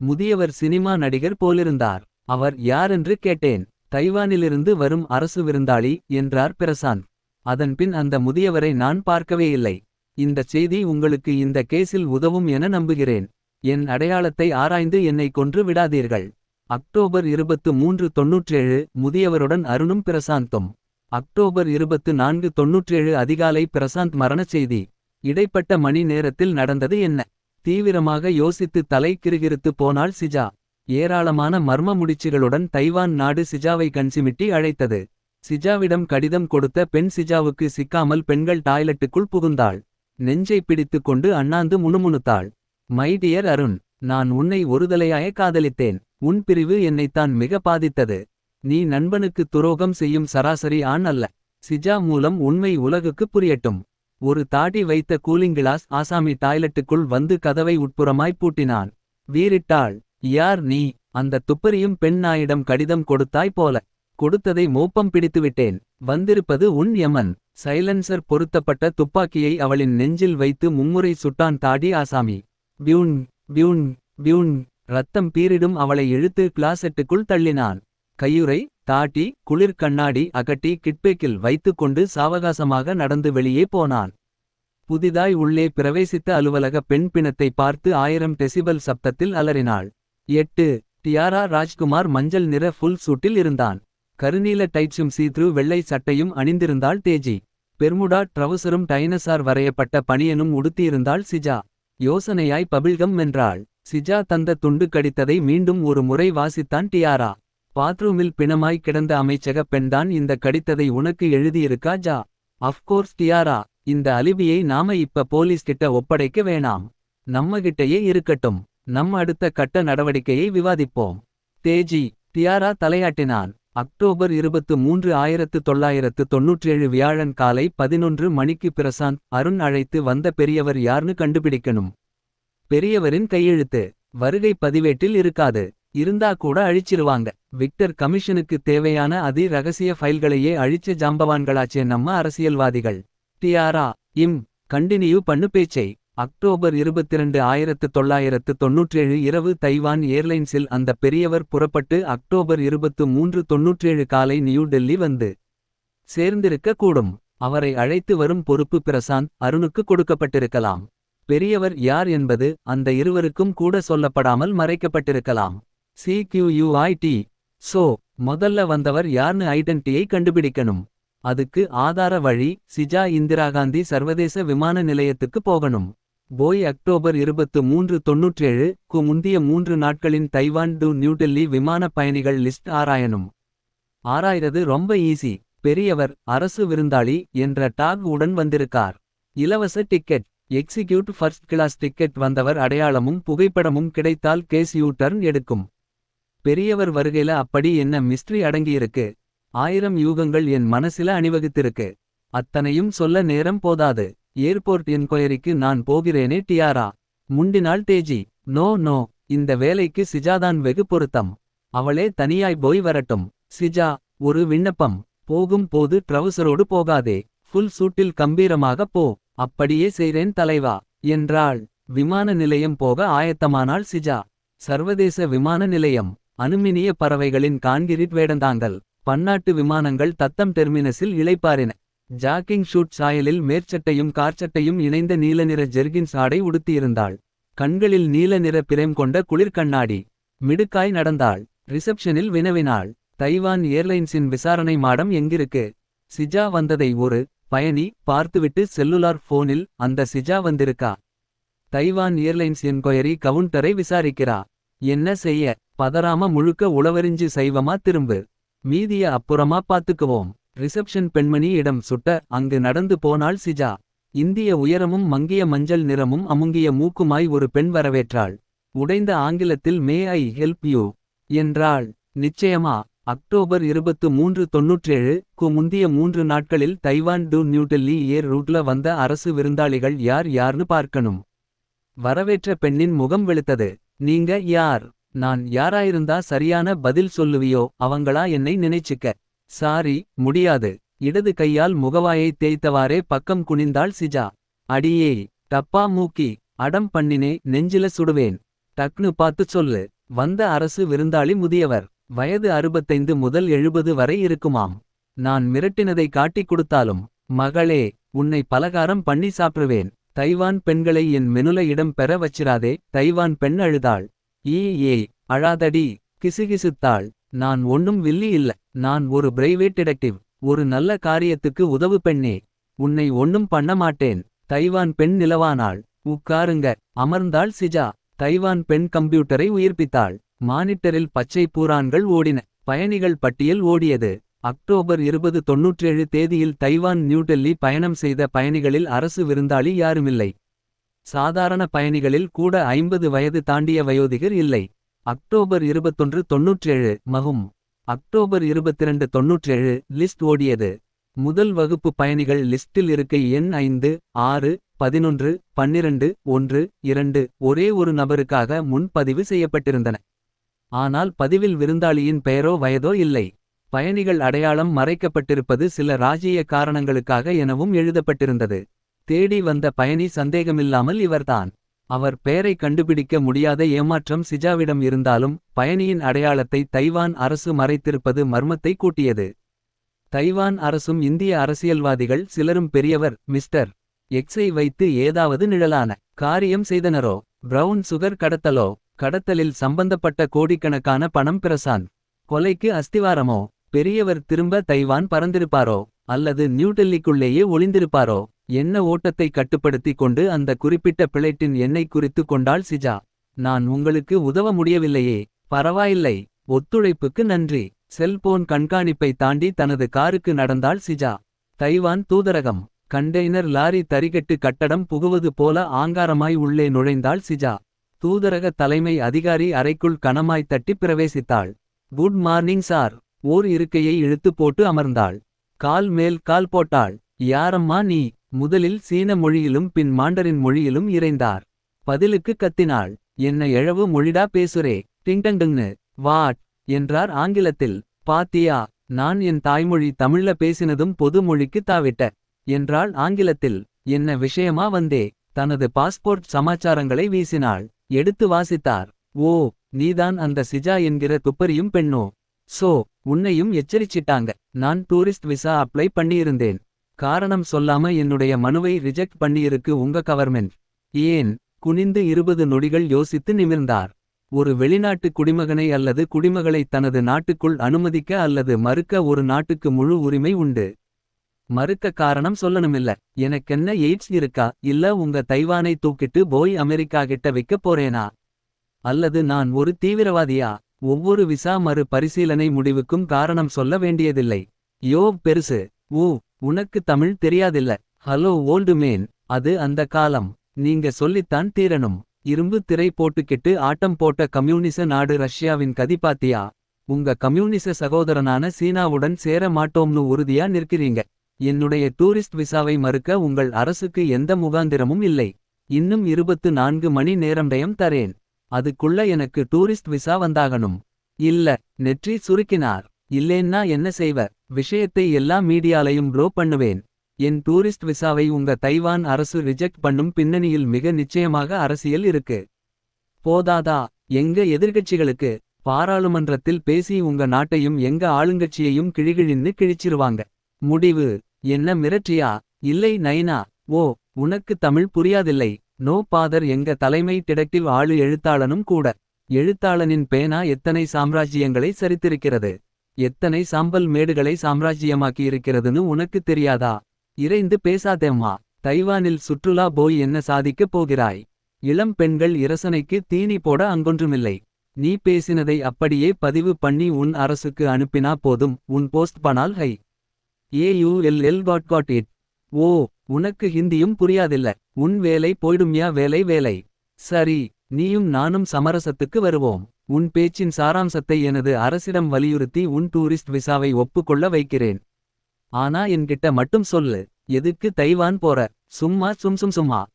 முதியவர் சினிமா நடிகர் போலிருந்தார். அவர் யாரென்று கேட்டேன். தைவானிலிருந்து வரும் அரசு விருந்தாளி என்றார் பிரசாந்த். அதன்பின் அந்த முதியவரை நான் பார்க்கவே இல்லை. இந்தச் செய்தி உங்களுக்கு இந்த கேஸில் உதவும் என நம்புகிறேன். என் அடையாளத்தை ஆராய்ந்து என்னை கொன்று விடாதீர்கள். அக்டோபர் 23 முதியவருடன் அருணும் பிரசாந்தும். அக்டோபர் 24 97 அதிகாலை பிரசாந்த் மரணச் செய்தி. இடைப்பட்ட மணி நேரத்தில் நடந்தது என்ன? தீவிரமாக யோசித்து தலை கிறுகிறுத்து போனாள் சிஜா. ஏராளமான மர்ம முடிச்சுகளுடன் தைவான் நாடு சிஜாவை கண்சிமிட்டி அழைத்தது. சிஜாவிடம் கடிதம் கொடுத்த பெண் சிஜாவுக்கு சிக்காமல் பெண்கள் டாய்லெட்டுக்குள் புகுந்தாள். நெஞ்சை பிடித்து கொண்டு அண்ணாந்து முணுமுணுத்தாள். மை டியர் அருண், நான் உன்னை ஒருதலையாய காதலித்தேன். உன் பிரிவு என்னைத்தான் மிக பாதித்தது. நீ நண்பனுக்கு துரோகம் செய்யும் சராசரி ஆண் அல்ல. சிஜா மூலம் உண்மை உலகுக்கு புரியட்டும். ஒரு தாடி வைத்த கூலிங் கிளாஸ் ஆசாமி டாய்லெட்டுக்குள் வந்து கதவை உட்புறமாய் பூட்டினான். வீறிட்டாள். யார் நீ? அந்த துப்பறியும் பெண் நாயிடம் கடிதம் கொடுத்தாய் போல. கொடுத்ததை மோப்பம் பிடித்துவிட்டேன். வந்திருப்பது உன் யமன். சைலன்சர் பொருத்தப்பட்ட துப்பாக்கியை அவளின் நெஞ்சில் வைத்து மும்முறை சுட்டான் தாடி ஆசாமி. பியூன் பியூன் பியூன். ரத்தம் பீரிடும் அவளை இழுத்து கிளாசெட்டுக்குள் தள்ளினான். கையுறை, தாட்டி, குளிர் கண்ணாடி அகட்டி கிட்பேக்கில் வைத்து கொண்டு சாவகாசமாக நடந்து வெளியே போனான். புதிதாய் உள்ளே பிரவேசித்த அலுவலக பெண் பிணத்தை பார்த்து 1000 டெசிபல் சப்தத்தில் அலறினாள். 8. டியாரா ராஜ்குமார் மஞ்சள் நிற ஃபுல் சூட்டில் இருந்தான். கருநீல டைட்ஸும் சீத்ரு வெள்ளை சட்டையும் அணிந்திருந்தாள் தேஜி. பெர்முடா ட்ரவுசரும் டைனசார் வரையப்பட்ட பணியனும் உடுத்தியிருந்தாள் சிஜா. யோசனையாய் பபிள்கம் வென்றாள். சிஜா தந்த துண்டு கடித்ததை மீண்டும் ஒரு முறை வாசித்தான் டியாரா. பாத்ரூமில் பிணமாய் கிடந்த அமைச்சக பெண்தான் இந்த கடித்ததை உனக்கு எழுதியிருக்கா ஜா? அஃப்கோர்ஸ் டியாரா. இந்த அலிபியை நாம இப்ப போலீஸ் கிட்ட ஒப்படைக்க வேணாம். நம்மகிட்டயே இருக்கட்டும். அடுத்த கட்ட நடவடிக்கையை விவாதிப்போம். தேஜி. டியாரா தலையாட்டினான். அக்டோபர் 23 1997 வியாழன் காலை 11 மணிக்கு பிரசாந்த் அருண் அழைத்து வந்த பெரியவர் யார்னு கண்டுபிடிக்கணும். பெரியவரின் கையெழுத்து வருகை பதிவேட்டில் இருக்காது. இருந்தா கூட அழிச்சிருவாங்க. விக்டர் கமிஷனுக்கு தேவையான அதி ரகசிய ஃபைல்களையே அழிச்ச ஜாம்பவான்களாச்சே நம்ம அரசியல்வாதிகள். டியாரா. கண்டினியூ பண்ணு பேச்சை. அக்டோபர் 22 1997 இரவு தைவான் ஏர்லைன்ஸில் அந்த பெரியவர் புறப்பட்டு அக்டோபர் 23 97 காலை நியூ டெல்லி வந்து சேர்ந்திருக்க கூடும். அவரை அழைத்து வரும் பொறுப்பு பிரசாந்த் அருணுக்கு கொடுக்கப்பட்டிருக்கலாம். பெரியவர் யார் என்பது அந்த இருவருக்கும் கூட சொல்லப்படாமல் மறைக்கப்பட்டிருக்கலாம். CQUIT. சோ முதல்ல வந்தவர் யார்னு ஐடென்டிட்டியை கண்டுபிடிக்கணும். அதுக்கு ஆதார வழி சிஜா இந்திரா காந்தி சர்வதேச விமான நிலையத்துக்கு போகணும். போய் அக்டோபர் 23 97 முந்திய 3 நாட்களின் தைவான் டு நியூடெல்லி விமான பயணிகள் லிஸ்ட் ஆராயணும். ஆராய்றது ரொம்ப ஈஸி. பெரியவர் அரசு விருந்தாளி என்ற டாக் உடன் வந்திருக்கார். இலவச ticket, executive first class ticket. வந்தவர் அடையாளமும் புகைப்படமும் கிடைத்தால் கேஸ் யூ டர்ன் எடுக்கும். பெரியவர் வருகையில அப்படி என்ன மிஸ்ட்ரி அடங்கியிருக்கு? 1000 யூகங்கள் என் மனசில அணிவகுத்திருக்கு. அத்தனையும் சொல்ல நேரம் போதாது. ஏர்போர்ட் என்கொயரிக்கு நான் போகிறேனே டியாரா. முண்டினாள் தேஜி. நோ இந்த வேலைக்கு சிஜாதான் வெகு பொருத்தம். அவளே தனியாய் போய் வரட்டும். சிஜா. ஒரு விண்ணப்பம். போகும் போது ட்ரவுசரோடு போகாதே. ஃபுல் சூட்டில் கம்பீரமாக போ. அப்படியே செய்றேன் தலைவா என்றாள். விமான நிலையம் போக ஆயத்தமானாள் சிஜா. சர்வதேச விமான நிலையம். அனுமினிய பறவைகளின் கான்கிரீட் வேடந்தாங்கல். பன்னாட்டு விமானங்கள் தத்தம் டெர்மினஸில் இளைப்பாரின. ஜாக்கிங் ஷூட் சாயலில் மேற்சட்டையும் கார்ச்சட்டையும் இணைந்த நீலநிற ஜெர்கின்ஸ் ஆடை உடுத்தியிருந்தாள். கண்களில் நீல நிற பிரேம் கொண்ட குளிர் கண்ணாடி. மிடுக்காய் நடந்தாள். ரிசப்ஷனில் வினவினாள். தைவான் ஏர்லைன்ஸின் விசாரணை மாடம் எங்கிருக்கு? சிஜா வந்ததை ஒரு பயணி பார்த்துவிட்டு செல்லுலார் போனில் அந்த சிஜா வந்திருக்கா. தைவான் ஏர்லைன்ஸ் என்கொயரி கவுண்டரை விசாரிக்கிறா. என்ன செய்ய? பதறாம முழுக்க உளவறிஞ்சு சைவமா திரும்பு. மீதிய அப்புறமா பாத்துக்குவோம். ரிசப்ஷன் பெண்மணி இடம் சுட்ட அங்கு நடந்து போனாள் சிஜா. இந்திய உயரமும் மங்கிய மஞ்சள் நிறமும் அமுங்கிய மூக்குமாய் ஒரு பெண் வரவேற்றாள். உடைந்த ஆங்கிலத்தில் மே ஐ ஹெல்ப் யூ என்றாள். நிச்சயமா. அக்டோபர் 23 97 முந்திய 3 நாட்களில் தைவான் டு நியூடெல்லி ஏர் ரூட்ல வந்த அரசு விருந்தாளிகள் யார்னு பார்க்கணும். வரவேற்ற பெண்ணின் முகம் வெளுத்தது. நீங்க யார்? நான் யாராயிருந்தா சரியான பதில் சொல்லுவியோ அவங்களா என்னை நினைச்சுக்க. சாரி, முடியாது. இடது கையால் முகவாயை தேய்த்தவாறே பக்கம் குனிந்தாள் சிஜா. அடியே டப்பா மூக்கி. அடம் பண்ணினே நெஞ்சில சுடுவேன். டக்னு பார்த்து சொல்லு. வந்த அரசு விருந்தாளி முதியவர். வயது 65 முதல் 70 வரை இருக்குமாம். நான் மிரட்டினதை காட்டிக் கொடுத்தாலும் மகளே உன்னை பலகாரம் பண்ணி சாப்பிடுவேன். தைவான் பெண்களை என் மெனுல இடம் பெற வச்சிராதே. தைவான் பெண் அழுதாள். ஏய் அழாதடி. கிசுகிசுத்தாள். நான் ஒன்னும் வில்லி இல்ல. நான் ஒரு பிரைவேட் டிடெக்டிவ். ஒரு நல்ல காரியத்துக்கு உதவு பெண்ணே. உன்னை ஒன்னும் பண்ண மாட்டேன். தைவான் பெண் நிலவானாள். உட்காருங்க. அமர்ந்தாள் சிஜா. தைவான் பெண் கம்ப்யூட்டரை உயிர்ப்பித்தாள். மானிட்டரில் பச்சை பூரான்கள் ஓடின. பயணிகள் பட்டியல் ஓடியது. அக்டோபர் 2097 தேதியில் தைவான் நியூடெல்லி பயணம் செய்த பயணிகளில் அரசு விருந்தாளி யாருமில்லை. சாதாரண பயணிகளில் கூட 50 வயது தாண்டிய வயோதிகர் இல்லை. அக்டோபர் 21 97 மகும். அக்டோபர் 22 97 லிஸ்ட் ஓடியது. முதல் வகுப்பு பயணிகள் லிஸ்டில் இருக்கை எண் 5, 6, 11, 12, 1, 2 ஒரே ஒரு நபருக்காக முன்பதிவு செய்யப்பட்டிருந்தன. ஆனால் பதிவில் விருந்தாளியின் பெயரோ வயதோ இல்லை. பயணிகள் அடையாளம் மறைக்கப்பட்டிருப்பது சில ராஜீய காரணங்களுக்காக எனவும் எழுதப்பட்டிருந்தது. தேடி வந்த பயணி சந்தேகமில்லாமல் இவர்தான். அவர் பெயரை கண்டுபிடிக்க முடியாத ஏமாற்றம் சிஜாவிடம் இருந்தாலும் பயணியின் அடையாளத்தை தைவான் அரசு மறைத்திருப்பது மர்மத்தை கூட்டியது. தைவான் அரசும் இந்திய அரசியல்வாதிகள் சிலரும் பெரியவர் மிஸ்டர் எக்ஸை வைத்து ஏதாவது நிழலான காரியம் செய்தனரோ? Brown sugar கடத்தலோ? கடத்தலில் சம்பந்தப்பட்ட கோடிக்கணக்கான பணம் பிரசாந்த் கொலைக்கு அஸ்திவாரமோ? பெரியவர் திரும்ப தைவான் பறந்திருப்பாரோ? அல்லது நியூடெல்லிக்குள்ளேயே ஒளிந்திருப்பாரோ? என்ன ஓட்டத்தை கட்டுப்படுத்தி கொண்டு அந்த குறிப்பிட்ட பிளைட்டின் எண்ணை குறித்து கொண்டாள் சிஜா. நான் உங்களுக்கு உதவ முடியவில்லையே. பரவாயில்லை. ஒத்துழைப்புக்கு நன்றி. செல்போன் கண்காணிப்பை தாண்டி தனது காருக்கு நடந்தாள் சிஜா. தைவான் தூதரகம். கண்டெய்னர் லாரி தரிகட்டு கட்டடம் புகுவது போல ஆங்காரமாய் உள்ளே நுழைந்தாள் சிஜா. தூதரக தலைமை அதிகாரி அறைக்குள் கனமாய் தட்டி பிரவேசித்தாள். Good morning sir. ஓர் இருக்கையை இழுத்து போட்டு அமர்ந்தாள். கால் மேல் கால் போட்டாள். யாரம்மா நீ? முதலில் சீன மொழியிலும் பின் மாண்டரின் மொழியிலும் இறைந்தார். பதிலுக்கு கத்தினாள். என்ன எழவு மொழிடா பேசுரே? டிங்டங்டுங்னு. வாட் என்றார் ஆங்கிலத்தில். பாத்தியா, நான் என் தாய்மொழி தமிழ்ல பேசினதும் பொது மொழிக்கு தாவிட்ட என்றாள் ஆங்கிலத்தில். என்ன விஷயமா வந்தே? தனது பாஸ்போர்ட் சமாச்சாரங்களை வீசினாள். எடுத்து வாசித்தார். ஓ, நீதான் அந்த சிஜா என்கிற துப்பறியும் பெண்ணோ? சோ, உன்னையும் எச்சரிச்சிட்டாங்க. நான் டூரிஸ்ட் விசா அப்ளை பண்ணியிருந்தேன். காரணம் சொல்லாம என்னுடைய மனுவை ரிஜெக்ட் பண்ணியிருக்கு உங்க கவர்மெண்ட். ஏன்? குனிந்து 20 நொடிகள் யோசித்து நிமிர்ந்தார். ஒரு வெளிநாட்டு குடிமகனை அல்லது குடிமகளை தனது நாட்டுக்குள் அனுமதிக்க அல்லது மறுக்க ஒரு நாட்டுக்கு முழு உரிமை உண்டு. மறுக்க காரணம் சொல்லணுமில்ல. எனக்கென்ன எய்ட்ஸ் இருக்கா? இல்ல உங்க தைவானை தூக்கிட்டு போய் அமெரிக்கா கிட்ட வைக்க போறேனா? அல்லது நான் ஒரு தீவிரவாதியா? ஒவ்வொரு விசா மறு பரிசீலனை முடிவுக்கும் காரணம் சொல்ல வேண்டியதில்லை. யோ பெருசு. ஊ, உனக்கு தமிழ் தெரியாதில்ல. Hello old man. அது அந்த காலம். நீங்க சொல்லித்தான் தீரணும். இரும்பு திரை போட்டுக்கிட்டு ஆட்டம் போட்ட கம்யூனிச நாடு ரஷ்யாவின் கதி பாத்தியா? உங்க கம்யூனிச சகோதரனான சீனாவுடன் சேர மாட்டோம்னு உறுதியா நிற்கிறீங்க. என்னுடைய டூரிஸ்ட் விசாவை மறுக்க உங்கள் அரசுக்கு எந்த முகாந்திரமும் இல்லை. இன்னும் 24 மணி நேரம் டயம் தரேன். அதுக்குள்ள எனக்கு டூரிஸ்ட் விசா வந்தாகணும். இல்ல. நெற்றி சுருக்கினார். இல்லேன்னா என்ன செய்வ? விஷயத்தை எல்லா மீடியாலையும் ப்ளோ பண்ணுவேன். என் டூரிஸ்ட் விசாவை உங்க தைவான் அரசு ரிஜெக்ட் பண்ணும் பின்னணியில் மிக நிச்சயமாக அரசியல் இருக்கு. போதாதா? எங்க எதிர்க்கட்சிகளுக்கு பாராளுமன்றத்தில் பேசி உங்க நாட்டையும் எங்க ஆளுங்கட்சியையும் கிழிகிழின்னு கிழிச்சிருவாங்க. முடிவு. என்ன மிரட்டியா? இல்லை நைனா. ஓ, உனக்கு தமிழ் புரியாதில்லை. No father. எங்க தலைமை டிடெக்டிவ் ஆளு எழுத்தாளனும் கூட. எழுத்தாளனின் பேனா எத்தனை சாம்ராஜ்யங்களை சரித்திருக்கிறது. எத்தனை சாம்பல் மேடுகளை சாம்ராஜ்யமாக்கியிருக்கிறதுன்னு உனக்கு தெரியாதா? இறைந்து பேசாதேம்மா. தைவானில் சுற்றுலா போய் என்ன சாதிக்கப் போகிறாய்? இளம் பெண்கள் இரசனைக்கு தீனி போட அங்கொன்றுமில்லை. நீ பேசினதை அப்படியே பதிவு பண்ணி உன் அரசுக்கு அனுப்பினா போதும். உன் போஸ்ட் பனால் ஹை. got it. ஓ, உனக்கு ஹிந்தியும் புரியாதில்ல. உன் வேலை போய்டும்யா. வேலை. சரி, நீயும் நானும் சமரசத்துக்கு வருவோம். உன் பேச்சின் சாராம்சத்தை எனது அரசிடம் வலியுறுத்தி உன் டூரிஸ்ட் விசாவை ஒப்புக்கொள்ள வைக்கிறேன். ஆனா என்கிட்ட மட்டும் சொல்லு. எதுக்கு தைவான் போற? சும்மா.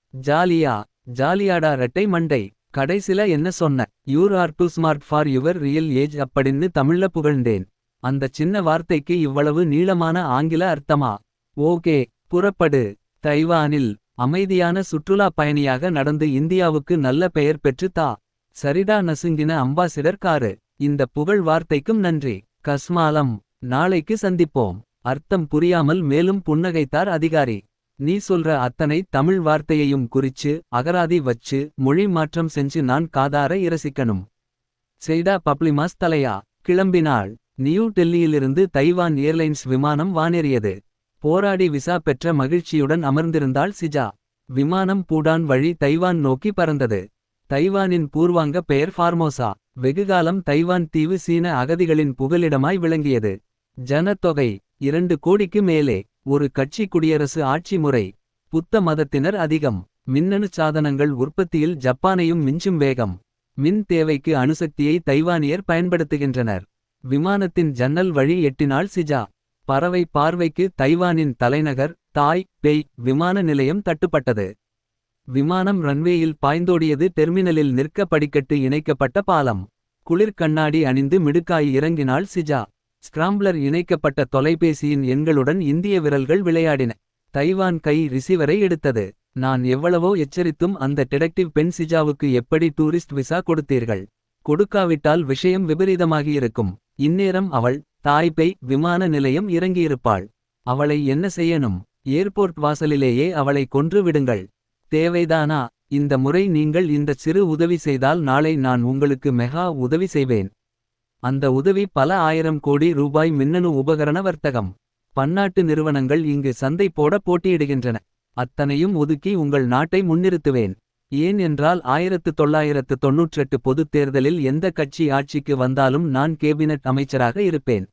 ஜாலியாடா ரெட்டை மண்டை. கடைசில என்ன சொன்ன? You are too smart for your real age அப்படின்னு தமிழ்ல புகழ்ந்தேன். அந்த சின்ன வார்த்தைக்கு இவ்வளவு நீளமான ஆங்கில அர்த்தமா? ஓகே, புறப்படு. தைவானில் அமைதியான சுற்றுலா பயணியாக நடந்து இந்தியாவுக்கு நல்ல பெயர் பெற்று தா. சரிடா. நசுங்கின அம்பாசிடர் காரு. இந்த புகழ் வார்த்தைக்கும் நன்றி. கஸ்மாலம். நாளைக்கு சந்திப்போம். அர்த்தம் புரியாமல் மேலும் புன்னகைத்தார் அதிகாரி. நீ சொல்ற அத்தனை தமிழ் வார்த்தையையும் குறிச்சு அகராதி வச்சு மொழி மாற்றம் செஞ்சு நான் காதார இரசிக்கணும். செய்டா பப்ளிமாஸ் தலையா. கிளம்பினாள். நியூ டெல்லியிலிருந்து தைவான் ஏர்லைன்ஸ் விமானம் வானேறியது. போராடி விசா பெற்ற மகிழ்ச்சியுடன் அமர்ந்திருந்தாள் சிஜா. விமானம் பூடான் வழி தைவான் நோக்கி பறந்தது. தைவானின் பூர்வாங்க பெயர் ஃபார்மோசா. வெகுகாலம் தைவான் தீவு சீன அகதிகளின் புகலிடமாய் விளங்கியது. ஜனத்தொகை 2 கோடிக்கு மேலே. ஒரு கட்சி குடியரசு ஆட்சி முறை. புத்த மதத்தினர் அதிகம். மின்னணு சாதனங்கள் உற்பத்தியில் ஜப்பானையும் மிஞ்சும் வேகம். மின் தேவைக்கு அணுசக்தியை தைவானியர் பயன்படுத்துகின்றனர். விமானத்தின் ஜன்னல் வழி எட்டினாள் சிஜா. பறவை பார்வைக்கு தைவானின் தலைநகர் தாய் பெய் விமான நிலையம் தட்டுப்பட்டது. விமானம் ரன்வேயில் பாய்ந்தோடியது. டெர்மினலில் நிற்க படிக்கட்டு இணைக்கப்பட்ட பாலம். குளிர் கண்ணாடி அணிந்து மிடுக்காய் இறங்கினாள் சிஜா. ஸ்கிராம்பிளர் இணைக்கப்பட்ட தொலைபேசியின் எண்களுடன் இந்திய விரல்கள் விளையாடின. தைவான் கை ரிசீவரை எடுத்தது. நான் எவ்வளவோ எச்சரித்தும் அந்த டிடெக்டிவ் பெண் சிஜாவுக்கு எப்படி டூரிஸ்ட் விசா கொடுத்தீர்கள். கொடுக்காவிட்டால் விஷயம் விபரீதமாகியிருக்கும். இந்நேரம் அவள் தாய்பெய் விமான நிலையம் இறங்கியிருப்பாள். அவளை என்ன செய்யணும். ஏர்போர்ட் வாசலிலேயே அவளை கொன்று விடுங்கள். தேவைதானா. இந்த முறை நீங்கள் இந்த சிறு உதவி செய்தால் நாளை நான் உங்களுக்கு மெகா உதவி செய்வேன். அந்த உதவி பல 1000 கோடி ரூபாய். மின்னணு உபகரண வர்த்தகம். பன்னாட்டு நிறுவனங்கள் இங்கு சந்தை போட போட்டியிடுகின்றன. அத்தனையும் ஒதுக்கி உங்கள் நாட்டை முன்னிறுத்துவேன். ஏன் என்றால் 1998 பொதுத் தேர்தலில் எந்த கட்சி ஆட்சிக்கு வந்தாலும் நான் கேபினட் அமைச்சராக இருப்பேன்.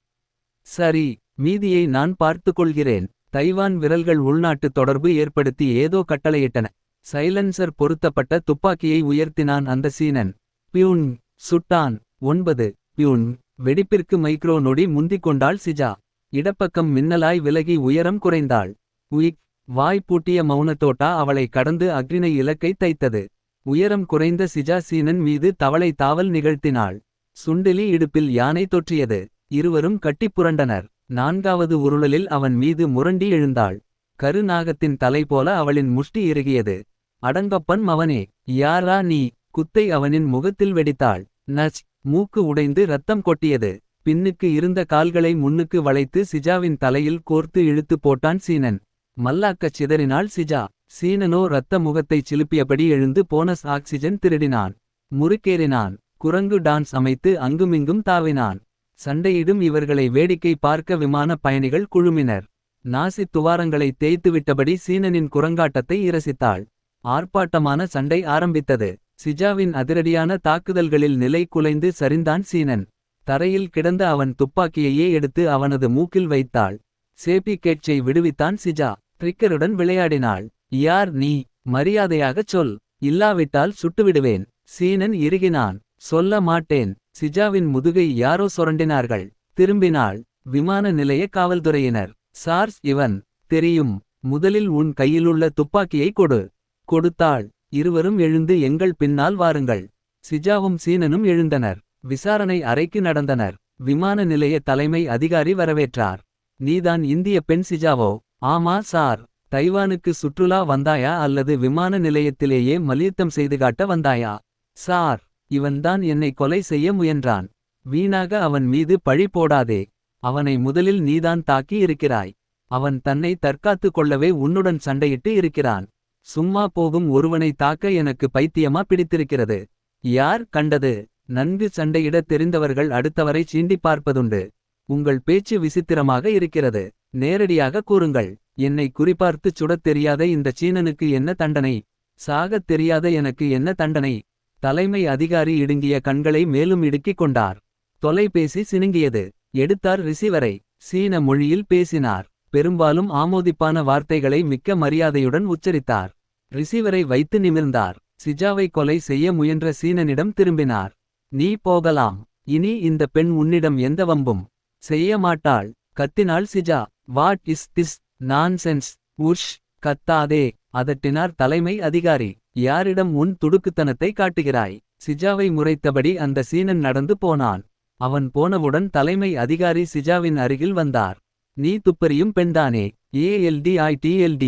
சரி, மீதியை நான் பார்த்துக் கொள்கிறேன். தைவான் விரல்கள் உள்நாட்டு தொடர்பு ஏற்படுத்தி ஏதோ கட்டளையிட்டன. சைலன்சர் பொருத்தப்பட்ட துப்பாக்கியை உயர்த்தினான் அந்த சீனன். பியூன். சுட்டான். 9. பியூன். வெடிப்பிற்கு மைக்ரோ நொடி முந்திக் கொண்டாள் சிஜா. இடப்பக்கம் மின்னலாய் விலகி உயரம் குறைந்தாள். உயிக். வாய் பூட்டிய மௌனத்தோட்டா அவளை கடந்து அக்ரிணை இலக்கை தைத்தது. உயரம் குறைந்த சிஜா சீனன் மீது தவளை தாவல் நிகழ்த்தினாள். சுண்டெலி இடுப்பில் யானை தொற்றியது. இருவரும் கட்டிப் புரண்டனர். 4வது உருளலில் அவன் மீது முரண்டி எழுந்தாள். கருநாகத்தின் தலை போல அவளின் முஷ்டி இறுகியது. அடங்கப்பன் மவனே. யாரா நீ. குத்தை அவனின் முகத்தில் வெடித்தாள். நச். மூக்கு உடைந்து ரத்தம் கொட்டியது. பின்னுக்கு இருந்த கால்களை முன்னுக்கு வளைத்து சிஜாவின் தலையில் கோர்த்து இழுத்து போட்டான் சீனன். மல்லாக்கச் சிதறினாள் சிஜா. சீனனோ இரத்த முகத்தைச் சிலுப்பியபடி எழுந்து போனஸ் ஆக்சிஜன் திருடினான். முறுக்கேறினான். குரங்கு டான்ஸ் அமைத்து அங்குமிங்கும் தாவினான். சண்டையிடும் இவர்களை வேடிக்கை பார்க்க விமான பயணிகள் குழுமினர். நாசி துவாரங்களை தேய்த்துவிட்டபடி சீனனின் குரங்காட்டத்தை இரசித்தாள். ஆர்ப்பாட்டமான சண்டை ஆரம்பித்தது. சிஜாவின் அதிரடியான தாக்குதல்களில் நிலை குலைந்து சரிந்தான் சீனன். தரையில் கிடந்த அவன் துப்பாக்கியையே எடுத்து அவனது மூக்கில் வைத்தாள். சேபி கேட்சை விடுவித்தான் சிஜா. ட்ரிக்கருடன் விளையாடினாள். யார் நீ. மரியாதையாகச் சொல். இல்லாவிட்டால் சுட்டுவிடுவேன். சீனன் இறுகினான். சொல்ல மாட்டேன். சிஜாவின் முதுகை யாரோ சொரண்டினார்கள். திரும்பினாள். விமான நிலைய காவல்துறையினர். சார்ஸ் இவன். தெரியும். முதலில் உன் கையிலுள்ள துப்பாக்கியை கொடு. கொடுத்தாள். இருவரும் எழுந்து எங்கள் பின்னால் வாருங்கள். சிஜாவும் சீனனும் எழுந்தனர். விசாரணை அறைக்கு நடந்தனர். விமான நிலைய தலைமை அதிகாரி வரவேற்றார். நீதான் இந்திய பெண் சிஜாவோ. ஆமா சார். தைவானுக்கு சுற்றுலா வந்தாயா அல்லது விமான நிலையத்திலேயே மல்யுத்தம் செய்து காட்ட வந்தாயா. சார். இவன்தான் என்னை கொலை செய்ய முயன்றான். வீணாக அவன் மீது பழி போடாதே. அவனை முதலில் நீதான் தாக்கி இருக்கிறாய். அவன் தன்னை தற்காத்து கொள்ளவே உன்னுடன் சண்டையிட்டு இருக்கிறான். சும்மா போகும் ஒருவனை தாக்க எனக்கு பைத்தியமா பிடித்திருக்கிறது. யார் கண்டது. நன்கு சண்டையிட தெரிந்தவர்கள் அடுத்தவரை சீண்டி பார்ப்பதுண்டு. உங்கள் பேச்சு விசித்திரமாக இருக்கிறது. நேரடியாக கூறுங்கள். என்னை குறிபார்த்துச் சுடத் தெரியாத இந்த சீனனுக்கு என்ன தண்டனை. சாகத் தெரியாத எனக்கு என்ன தண்டனை. தலைமை அதிகாரி இடுங்கிய கண்களை மேலும் இடுக்கிக் கொண்டார். தொலைபேசி சினுங்கியது. எடுத்தார் ரிசீவரை. சீன மொழியில் பேசினார். பெரும்பாலும் ஆமோதிப்பான வார்த்தைகளை மிக்க மரியாதையுடன் உச்சரித்தார். ரிசீவரை வைத்து நிமிர்ந்தார். சிஜாவை கொலை செய்ய முயன்ற சீனனிடம் திரும்பினார். நீ போகலாம். இனி இந்த பெண் உன்னிடம் எந்த வம்பும் செய்ய மாட்டாள். கத்தினாள் Sija. What is this nonsense. உஷ். கத்தாதே. அதட்டினார் தலைமை அதிகாரி. யாரிடம் உன் துடுக்குத்தனத்தை காட்டுகிறாய். சிஜாவை முறைத்தபடி அந்த சீனன் நடந்து போனான். அவன் போனவுடன் தலைமை அதிகாரி சிஜாவின் அருகில் வந்தார். நீ துப்பறியும் பெண்தானே. ALDITLD.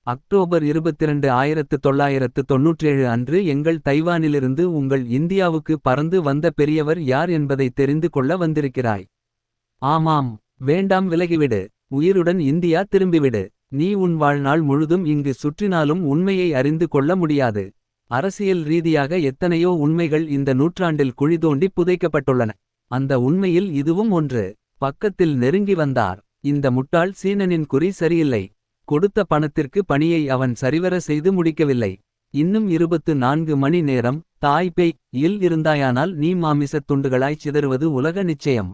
அக்டோபர் 22 1997 அன்று எங்கள் தைவானிலிருந்து உங்கள் இந்தியாவுக்கு பறந்து வந்த பெரியவர் யார் என்பதை தெரிந்து கொள்ள வந்திருக்கிறாய். ஆமாம். வேண்டாம், விலகிவிடு. உயிருடன் இந்தியா திரும்பிவிடு. நீ உன் வாழ்நாள் முழுதும் இங்கு சுற்றினாலும் உண்மையை அறிந்து கொள்ள முடியாது. அரசியல் ரீதியாக எத்தனையோ உண்மைகள் இந்த நூற்றாண்டில் குழிதோண்டி புதைக்கப்பட்டுள்ளன. அந்த உண்மையில் இதுவும் ஒன்று. பக்கத்தில் நெருங்கி வந்தார். இந்த முட்டாள் சீனனின் குறி சரியில்லை. கொடுத்த பணத்திற்கு பணியை அவன் சரிவர செய்து முடிக்கவில்லை. இன்னும் 24 மணி நேரம் தாய்பேய் இல் இருந்தாயானால் நீ மாமிசத் துண்டுகளாய் சிதறுவது உலக நிச்சயம்.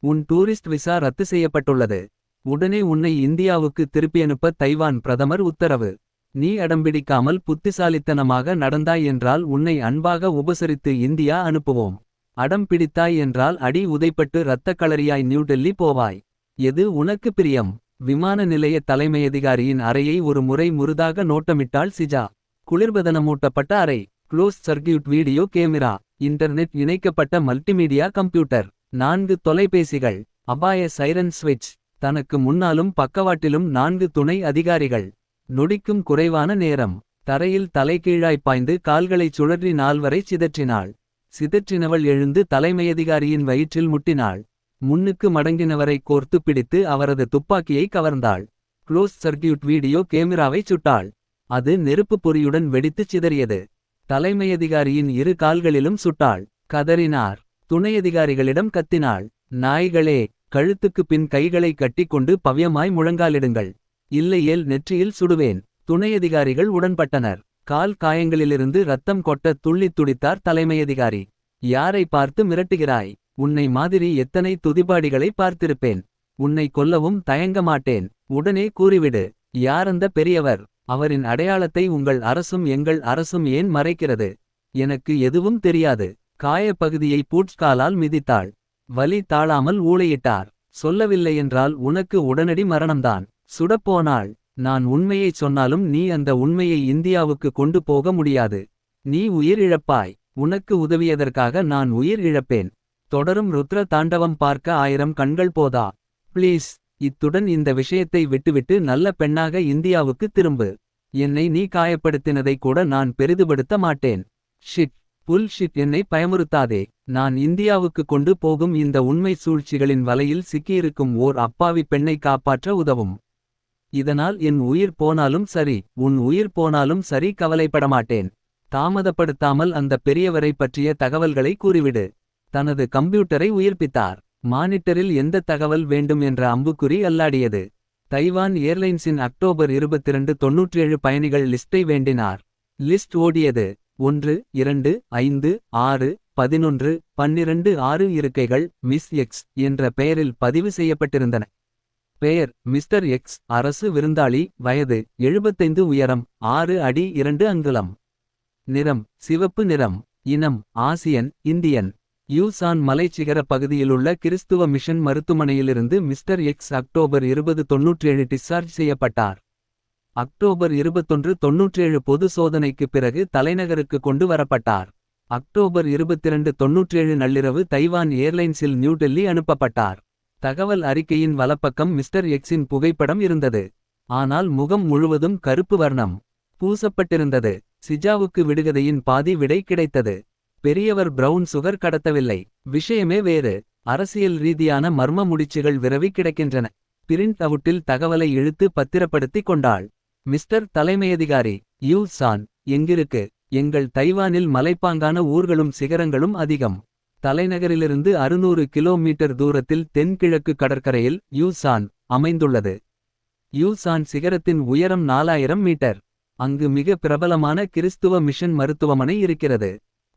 உன் டூரிஸ்ட் விசா ரத்து செய்யப்பட்டுள்ளது. உடனே உன்னை இந்தியாவுக்கு திருப்பியனுப்ப தைவான் பிரதமர் உத்தரவு. நீ அடம்பிடிக்காமல் புத்திசாலித்தனமாக நடந்தாய் என்றால் உன்னை அன்பாக உபசரித்து இந்தியா அனுப்புவோம். அடம் பிடித்தாய் என்றால் அடி உதைப்பட்டு இரத்தக் களரியாய் நியூடெல்லி போவாய். எது உனக்கு பிரியம்? விமான நிலைய தலைமையதிகாரியின் அறையை ஒரு முறை முருதாக நோட்டமிட்டாள் சிஜா. குளிர்பதனமூட்டப்பட்ட அறை, close circuit video camera, internet இணைக்கப்பட்ட மல்டிமீடியா கம்ப்யூட்டர், 4 தொலைபேசிகள், அபாய சைரன் ஸ்விட்ச். தனக்கு முன்னாலும் பக்கவாட்டிலும் 4 துணை அதிகாரிகள். நொடிக்கும் குறைவான நேரம். தரையில் தலைகீழாய் பாய்ந்து கால்களைச் சுழற்றி 4 வரை சிதற்றினாள். சிதற்றினவள் எழுந்து தலைமையதிகாரியின் வயிற்றில் முட்டினாள். முன்னுக்கு மடங்கினவரை கோர்த்து பிடித்து அவரது துப்பாக்கியை கவர்ந்தாள். க்ளோஸ் சர்க்கியூட் வீடியோ கேமிராவை சுட்டாள். அது நெருப்புப் பொறியுடன் வெடித்துச் சிதறியது. தலைமையதிகாரியின் 2 கால்களிலும் சுட்டாள். கதறினார். துணையதிகாரிகளிடம் கத்தினாள். நாய்களே, கழுத்துக்கு பின் கைகளை கட்டிக்கொண்டு பவ்யமாய் முழங்காலிடுங்கள். இல்லையேல் நெற்றியில் சுடுவேன். துணையதிகாரிகள் உடன்பட்டனர். கால் காயங்களிலிருந்து இரத்தம் கொட்ட துள்ளித் துடித்தார் தலைமையதிகாரி. யாரை பார்த்து மிரட்டுகிறாய்? உன்னை மாதிரி எத்தனை துதிபாடிகளை பார்த்திருப்பேன். உன்னை கொல்லவும் தயங்க மாட்டேன். உடனே கூறிவிடு. யாரந்த பெரியவர்? அவரின் அடையாளத்தை உங்கள் அரசும் எங்கள் அரசும் ஏன் மறைக்கிறது? எனக்கு எதுவும் தெரியாது. காயப்பகுதியை பூட்ஸ்காலால் மிதித்தாள். வலி தாழாமல் ஊளையிட்டார். சொல்லவில்லையென்றால் உனக்கு உடனடி மரணம்தான். சுடப்போனாள். நான் உண்மையைச் சொன்னாலும் நீ அந்த உண்மையை இந்தியாவுக்கு கொண்டு போக முடியாது. நீ உயிர் இழப்பாய். உனக்கு உதவியதற்காக நான் உயிர் இழப்பேன். தொடரும் ருத்ர தாண்டவம் பார்க்க 1000 கண்கள் போதா? ப்ளீஸ். இத்துடன் இந்த விஷயத்தை விட்டுவிட்டு நல்ல பெண்ணாக இந்தியாவுக்கு திரும்பு. என்னை நீ காயப்படுத்தினதை கூட நான் பெரிதுபடுத்த மாட்டேன். ஷிட். புல் ஷிட். என்னை பயமுறுத்தாதே. நான் இந்தியாவுக்கு கொண்டு போகும் இந்த உண்மை சூழ்ச்சிகளின் வலையில் சிக்கியிருக்கும் ஓர் அப்பாவி பெண்ணை காப்பாற்ற உதவும். இதனால் என் உயிர் போனாலும் சரி, உன் உயிர் போனாலும் சரி, கவலைப்படமாட்டேன். தாமதப்படுத்தாமல் அந்த பெரியவரை பற்றிய தகவல்களை கூறிவிடு. தனது கம்ப்யூட்டரை உயிர்ப்பித்தார். மானிட்டரில் எந்த தகவல் வேண்டும் என்ற அம்புக்குறி அல்லாடியது. தைவான் ஏர்லைன்ஸின் அக்டோபர் 22 97 பயணிகள் லிஸ்டை வேண்டினார். லிஸ்ட் ஓடியது. 1 2 5 6 11 12 6 இருக்கைகள் மிஸ் எக்ஸ் என்ற பெயரில் பதிவு செய்யப்பட்டிருந்தன. பெயர் மிஸ்டர் எக்ஸ், அரசு விருந்தாளி, வயது 75, உயரம் 6 அடி 2 அங்குலம். நிறம் சிவப்பு நிறம். இனம் ஆசியன், இந்தியன். யூசான் மலைச்சிகர பகுதியிலுள்ள கிறிஸ்துவ மிஷன் மருத்துவமனையிலிருந்து மிஸ்டர் எக்ஸ் அக்டோபர் 20 97 டிஸ்சார்ஜ் செய்யப்பட்டார். அக்டோபர் 21 97 பொது சோதனைக்கு பிறகு தலைநகருக்கு கொண்டு வரப்பட்டார். அக்டோபர் 22 97 நள்ளிரவு தைவான் ஏர்லைன்ஸில் நியூடெல்லி அனுப்பப்பட்டார். தகவல் அறிக்கையின் வலப்பக்கம் மிஸ்டர் எக்ஸின் புகைப்படம் இருந்தது. ஆனால் முகம் முழுவதும் கருப்பு வர்ணம் பூசப்பட்டிருந்தது. சிஜாவுக்கு விடுகதையின் பாதி விடை கிடைத்தது. பெரியவர் பிரவுன் சுகர் கடத்தவில்லை. விஷயமே வேறு. அரசியல் ரீதியான மர்ம முடிச்சுகள் விரவி கிடக்கின்றன. பிரிண்ட் அவுட்டில் தகவலை இழுத்து பத்திரப்படுத்திக் கொண்டாள். மிஸ்டர் தலைமையதிகாரி, யூ சான் எங்கிருக்கு? எங்கள் தைவானில் மலைப்பாங்கான ஊர்களும் சிகரங்களும் அதிகம். தலைநகரிலிருந்து 600 கிலோமீட்டர் தூரத்தில் தென்கிழக்கு கடற்கரையில் யூசான் அமைந்துள்ளது. யூசான் சிகரத்தின் உயரம் 4000 மீட்டர். அங்கு மிக பிரபலமான கிறிஸ்துவ மிஷன் மருத்துவமனை இருக்கிறது.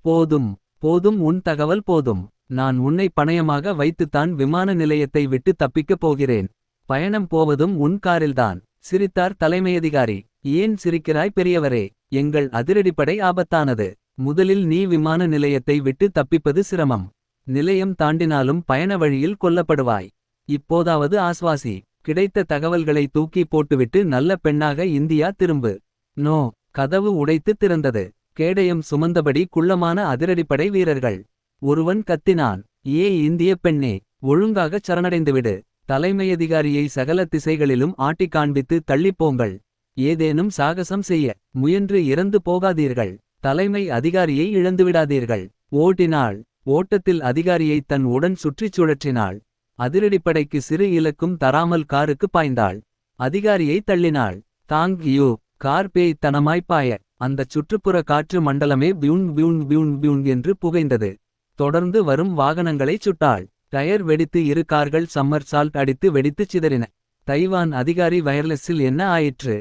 போதும் போதும், உன் தகவல் போதும். நான் உன்னை பணயமாக வைத்துத்தான் விமான நிலையத்தை விட்டு தப்பிக்கப் போகிறேன். பயணம் போவதும் உன் காரில்தான். சிரித்தார் தலைமையதிகாரி. ஏன் சிரிக்கிறாய் பெரியவரே? எங்கள் அதிரடிப்படை ஆபத்தானது. முதலில் நீ விமான நிலையத்தை விட்டு தப்பிப்பது சிரமம். நிலையம் தாண்டினாலும் பயண வழியில் கொல்லப்படுவாய். இப்போதாவது ஆஸ்வாசி. கிடைத்த தகவல்களை தூக்கி போட்டுவிட்டு நல்ல பெண்ணாக இந்தியா திரும்பு. நோ. கதவு உடைத்து திறந்தது. கேடயம் சுமந்தபடி குள்ளமான அதிரடிப்படை வீரர்கள். ஒருவன் கத்தினான். ஏ இந்திய பெண்ணே, ஒழுங்காகச் சரணடைந்துவிடு. தலைமையதிகாரியை சகல திசைகளிலும் ஆட்டிக் காண்பித்து தள்ளிப்போங்கள். ஏதேனும் சாகசம் செய்ய முயன்று இறந்து போகாதீர்கள். தலைமை அதிகாரியை இழந்துவிடாதீர்கள். ஓட்டினாள். ஓட்டத்தில் அதிகாரியை தன் உடன் சுற்றிச் சுழற்றினாள். அதிரடிப்படைக்கு சிறு இலக்கும் தராமல் காருக்கு பாய்ந்தாள். அதிகாரியை தள்ளினாள். தாங் யூ. கார் பேய்த்தனமாய் பாய அந்தச் சுற்றுப்புற காற்று மண்டலமே பியூன் பியூன் பியூன் பியூன் என்று புகைந்தது. தொடர்ந்து வரும் வாகனங்களைச் சுட்டாள். டயர் வெடித்து இரு கார்கள் சம்மர் சால்ட் அடித்து வெடித்துச் சிதறின. தைவான் அதிகாரி வயர்லெஸ்ஸில் என்ன ஆயிற்று?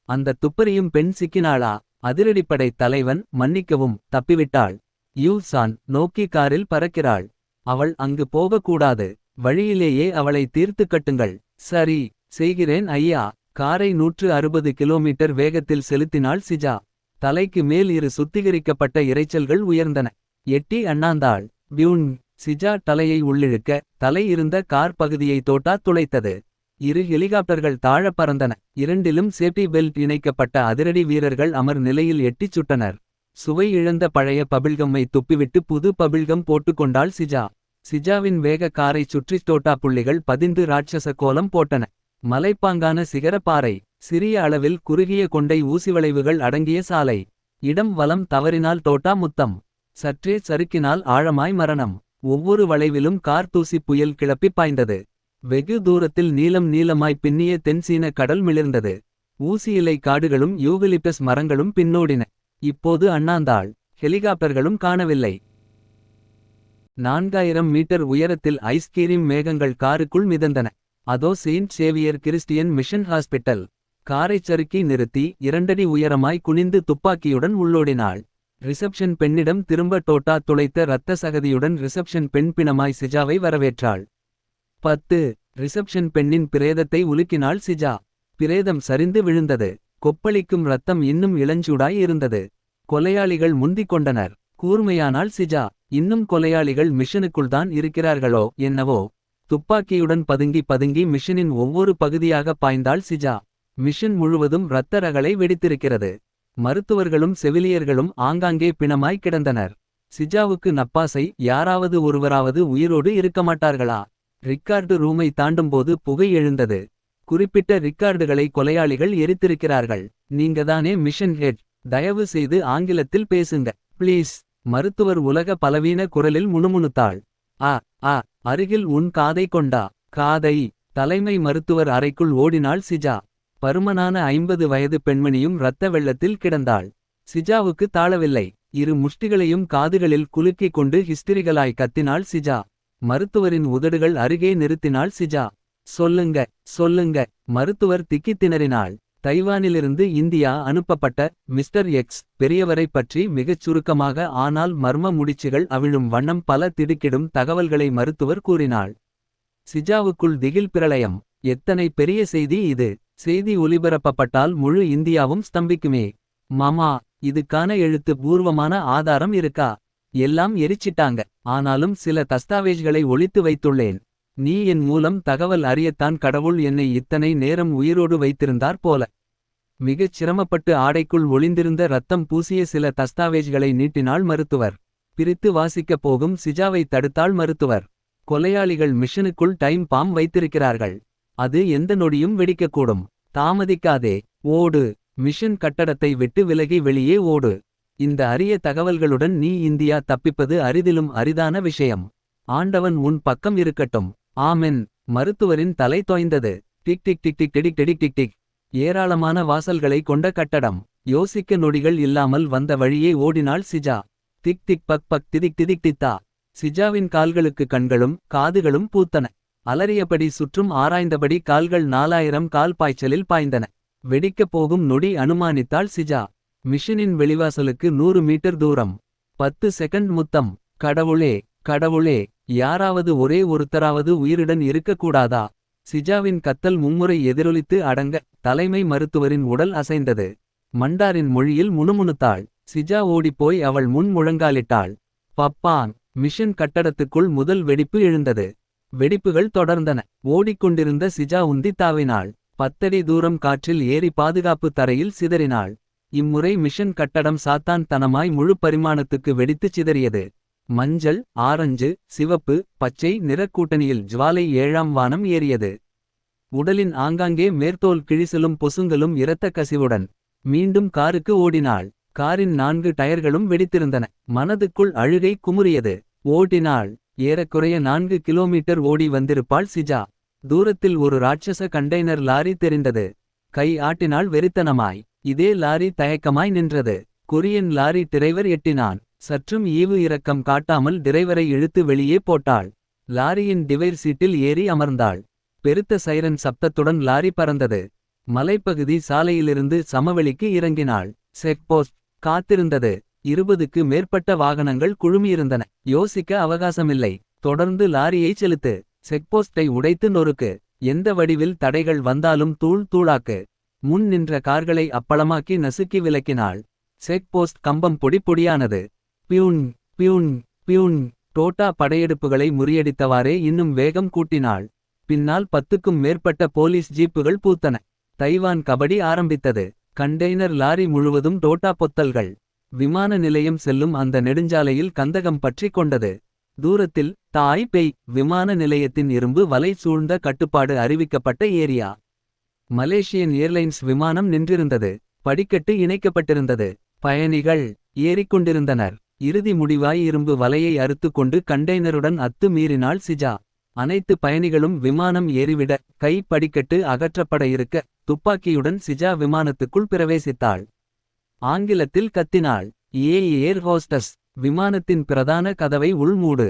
அந்த துப்பறியும் பெண் சிக்கினாளா? அதிரடிப்படை தலைவன் மன்னிக்கவும் தப்பிவிட்டாள். யூ சான் நோக்கி காரில் பறக்கிறாள். அவள் அங்கு போகக்கூடாது. வழியிலேயே அவளை தீர்த்து கட்டுங்கள். சரி செய்கிறேன் ஐயா. காரை 160 கிலோமீட்டர் வேகத்தில் செலுத்தினாள் சிஜா. தலைக்கு மேல் இரு சுத்திகரிக்கப்பட்ட இரைச்சல்கள் உயர்ந்தன. எட்டி அண்ணாந்தாள். பியூன். சிஜா தலையை உள்ளிழுக்க தலை இருந்த கார் பகுதியை தோட்டா துளைத்தது. இரு ஹெலிகாப்டர்கள் தாழப் பறந்தன. இரண்டிலும் சேஃப்டி பெல்ட் இணைக்கப்பட்ட அதிரடி வீரர்கள் அமர் நிலையில் எட்டிச் சுட்டனர். சுவை இழந்த பழைய பபிள்கம்மை துப்பிவிட்டு புது பபிள்கம் போட்டுக்கொண்டாள் சிஜா. சிஜாவின் வேக காரை சுற்றி தோட்டா புள்ளிகள் பதிந்து ராட்சச கோலம் போட்டன. மலைப்பாங்கான சிகர பாறை. சிறிய அளவில் குறுகிய கொண்டை ஊசிவளைவுகள் அடங்கிய சாலை. இடம் வலம் தவறினால் தோட்டா முத்தம். சற்றே சறுக்கினால் ஆழமாய் மரணம். ஒவ்வொரு வளைவிலும் கார் தூசி புயல் கிளப்பி பாய்ந்தது. வெகு தூரத்தில் நீலம் நீளமாய் பின்னிய தென்சீன கடல் மிளிர்ந்தது. ஊசியிலை காடுகளும் யூகலிப்டஸ் மரங்களும் பின்னோடின. இப்போது அண்ணாந்தாள். ஹெலிகாப்டர்களும் காணவில்லை. 4000 மீட்டர் உயரத்தில் ஐஸ்கிரீம் மேகங்கள் காருக்குள் மிதந்தன. அதோ saint Xavier Christian mission hospital. காரைச் சறுக்கி நிறுத்தி 2 அடி உயரமாய் குனிந்து துப்பாக்கியுடன் உள்ளோடினாள். ரிசப்ஷன் பெண்ணிடம் திரும்ப டோட்டா துளைத்த இரத்த சகதியுடன் ரிசப்ஷன் பெண் பிணமாய் சிஜாவை வரவேற்றாள். 10. ரிசப்ஷன் பெண்ணின் பிரேதத்தை உலுக்கினாள் சிஜா. பிரேதம் சரிந்து விழுந்தது. கொப்பளிக்கும் இரத்தம் இன்னும் இளஞ்சூடாய் இருந்தது. கொலையாளிகள் முந்திக் கொண்டனர். கூர்மையானாள் சிஜா. இன்னும் கொலையாளிகள் மிஷனுக்குள்தான் இருக்கிறார்களோ என்னவோ. துப்பாக்கியுடன் பதுங்கி பதுங்கி மிஷனின் ஒவ்வொரு பகுதியாக பாய்ந்தாள் சிஜா. மிஷன் முழுவதும் இரத்த ரகளை வெடித்திருக்கிறது. மருத்துவர்களும் செவிலியர்களும் ஆங்காங்கே பிணமாய் கிடந்தனர். சிஜாவுக்கு நப்பாசை யாராவது ஒருவராவது உயிரோடு இருக்கமாட்டார்களா? ரிக்கார்டு ரூமை தாண்டும்போது புகை எழுந்தது. குறிப்பிட்ட ரிக்கார்டுகளை கொலையாளிகள் எரித்திருக்கிறார்கள். நீங்கதானே மிஷன் ஹெட்? தயவு செய்து ஆங்கிலத்தில் பேசுங்க ப்ளீஸ். மருத்துவர் உலக பலவீன குரலில் முணுமுணுத்தாள். ஆ அருகில் உன் காதை கொண்டா. காதை. தலைமை மருத்துவர் அறைக்குள் ஓடினாள் சிஜா. பருமனான 50 வயது பெண்மணியும் இரத்த வெள்ளத்தில் கிடந்தாள். சிஜாவுக்கு தாளவில்லை. இரு முஷ்டிகளையும் காதுகளில் குலுக்கிக் கொண்டு ஹிஸ்டரிகளாய் கத்தினாள் சிஜா. மருத்துவரின் உதடுகள் அருகே நிறுத்தினாள் சிஜா. சொல்லுங்க சொல்லுங்க. மருத்துவர் திக்கித் திணறினாள். தைவானிலிருந்து இந்தியா அனுப்பப்பட்ட மிஸ்டர் எக்ஸ் பெரியவரை பற்றி மிகச் சுருக்கமாக ஆனால் மர்ம முடிச்சுகள் அவிழும் வண்ணம் பல திடுக்கிடும் தகவல்களை மருத்துவர் கூறினாள். சிஜாவுக்குள் திகில் பிரளயம். எத்தனை பெரிய செய்தி இது. செய்தி ஒலிபரப்பப்பட்டால் முழு இந்தியாவும் ஸ்தம்பிக்குமே. மாமா இதுக்கான எழுத்து பூர்வமான ஆதாரம் இருக்கா? எல்லாம் எரிச்சிட்டாங்க. ஆனாலும் சில தஸ்தாவேஜ்களை ஒளித்து வைத்துள்ளேன். நீ என் மூலம் தகவல் அறியத்தான் கடவுள் என்னை இத்தனை நேரம் உயிரோடு வைத்திருந்தார் போல. மிகச் சிரமப்பட்டு ஆடைக்குள் ஒளிந்திருந்த ரத்தம் பூசிய சில தஸ்தாவேஜ்களை நீட்டினாள் மருத்துவர். பிரித்து வாசிக்கப் போகும் சிஜாவை தடுத்தாள் மருத்துவர். கொலையாளிகள் மிஷனுக்குள் டைம் பாம் வைத்திருக்கிறார்கள். அது எந்த நொடியும் வெடிக்கக்கூடும். தாமதிக்காதே. ஓடு. மிஷன் கட்டடத்தை விட்டு விலகி வெளியே ஓடு. இந்த அரிய தகவல்களுடன் நீ இந்தியா தப்பிப்பது அரிதிலும் அரிதான விஷயம். ஆண்டவன் உன் பக்கம் இருக்கட்டும். ஆமென். மருத்துவரின் தலை தோய்ந்தது. Tick tick tick tick tick tick tick tick. ஏராளமான வாசல்களை கொண்ட கட்டடம். யோசிக்க நொடிகள் இல்லாமல் வந்த வழியே ஓடினாள் சிஜா. திக் திக் பக் பக் திதிக் திதிக் தித்தா. சிஜாவின் கால்களுக்கு கண்களும் காதுகளும் பூத்தன. அலறியபடி சுற்றும் ஆராய்ந்தபடி கால்கள் 4000 கால் பாய்ச்சலில் பாய்ந்தன. வெடிக்கப் போகும் நொடி அனுமானித்தாள் சிஜா. மிஷனின் வெளிவாசலுக்கு 100 மீட்டர் தூரம். 10 செகண்ட் முத்தம். கடவுளே கடவுளே. யாராவது ஒரே ஒருத்தராவது உயிருடன் இருக்கக்கூடாதா? சிஜாவின் கத்தல் மும்முறை எதிரொலித்து அடங்க தலைமை மருத்துவரின் உடல் அசைந்தது. மண்டாரின் மொழியில் முணுமுணுத்தாள். சிஜா ஓடிப்போய் அவள் முன் முழங்காலிட்டாள். பப்பான். மிஷன் கட்டடத்துக்குள் முதல் வெடிப்பு எழுந்தது. வெடிப்புகள் தொடர்ந்தன. ஓடிக்கொண்டிருந்த சிஜா உந்தி தாவினாள். 10 அடி தூரம் காற்றில் ஏறி பாதுகாப்பு தரையில் சிதறினாள். இம்முறை மிஷன் கட்டடம் சாத்தான் தனமாய் முழு பரிமாணத்துக்கு வெடித்துச் சிதறியது. மஞ்சள், ஆரஞ்சு, சிவப்பு, பச்சை நிறக்கூட்டணியில் ஜுவாலை 7ஆம் வானம் ஏறியது. உடலின் ஆங்காங்கே மேற்தோல் கிழிசலும் பொசுங்கலும் இரத்த கசிவுடன். மீண்டும் காருக்கு ஓடினாள். காரின் 4 டயர்களும் வெடித்திருந்தன. மனதுக்குள் அழுகை குமுறியது. ஓட்டினாள். ஏறக்குறைய 4 கிலோமீட்டர் ஓடி வந்திருப்பாள் சிஜா. தூரத்தில் ஒரு ராட்சச கண்டெய்னர் லாரி தெரிந்தது. கை ஆட்டினாள் வெறித்தனமாய். இதே லாரி தயக்கமாய் நின்றது. கொரியன் லாரி டிரைவர் எட்டினான். சற்றும் ஈவு இரக்கம் காட்டாமல் டிரைவரை இழுத்து வெளியே போட்டாள். லாரியின் டிவைர் சீட்டில் ஏறி அமர்ந்தாள். பெருத்த சைரன் சப்தத்துடன் லாரி பறந்தது. மலைப்பகுதி சாலையிலிருந்து சமவெளிக்கு இறங்கினாள். செக்போஸ்ட் காத்திருந்தது. 20க்கு மேற்பட்ட வாகனங்கள் குழுமியிருந்தன. யோசிக்க அவகாசமில்லை. தொடர்ந்து லாரியை செலுத்து. செக்போஸ்டை உடைத்து நொறுக்கு. எந்த வடிவில் தடைகள் வந்தாலும் தூள் தூளாக்கு. முன் நின்ற கார்களை அப்பளமாக்கி நசுக்கி விலக்கினாள். செக்போஸ்ட் கம்பம் பொடி பொடியானது. பியூன் பியூன் பியூன். டோட்டா படையெடுப்புகளை முறியடித்தவாறே இன்னும் வேகம் கூட்டினாள். பின்னால் 10க்கும் மேற்பட்ட போலீஸ் ஜீப்புகள் பூத்தன. தைவான் கபடி ஆரம்பித்தது. கண்டெய்னர் லாரி முழுவதும் டோட்டா பொத்தல்கள். விமான நிலையம் செல்லும் அந்த நெடுஞ்சாலையில் கந்தகம் பற்றி கொண்டது. தூரத்தில் தாய் பெய் விமான நிலையத்தின் இரும்பு வலை சூழ்ந்த கட்டுப்பாடு அறிவிக்கப்பட்ட ஏரியா. மலேசியன் ஏர்லைன்ஸ் விமானம் நின்றிருந்தது. படிக்கட்டு இணைக்கப்பட்டிருந்தது. பயணிகள் ஏறிக்கொண்டிருந்தனர். இறுதி முடிவாய் இரும்பு வலையை அறுத்து கொண்டு கண்டெய்னருடன் அத்து மீறினாள் சிஜா. அனைத்து பயணிகளும் விமானம் ஏறிவிட கை படிக்கட்டு அகற்றப்பட இருக்க துப்பாக்கியுடன் சிஜா விமானத்துக்குள் பிரவேசித்தாள். ஆங்கிலத்தில் கத்தினாள். ஏர் ஹோஸ்டஸ். விமானத்தின் பிரதான கதவை உள்மூடு.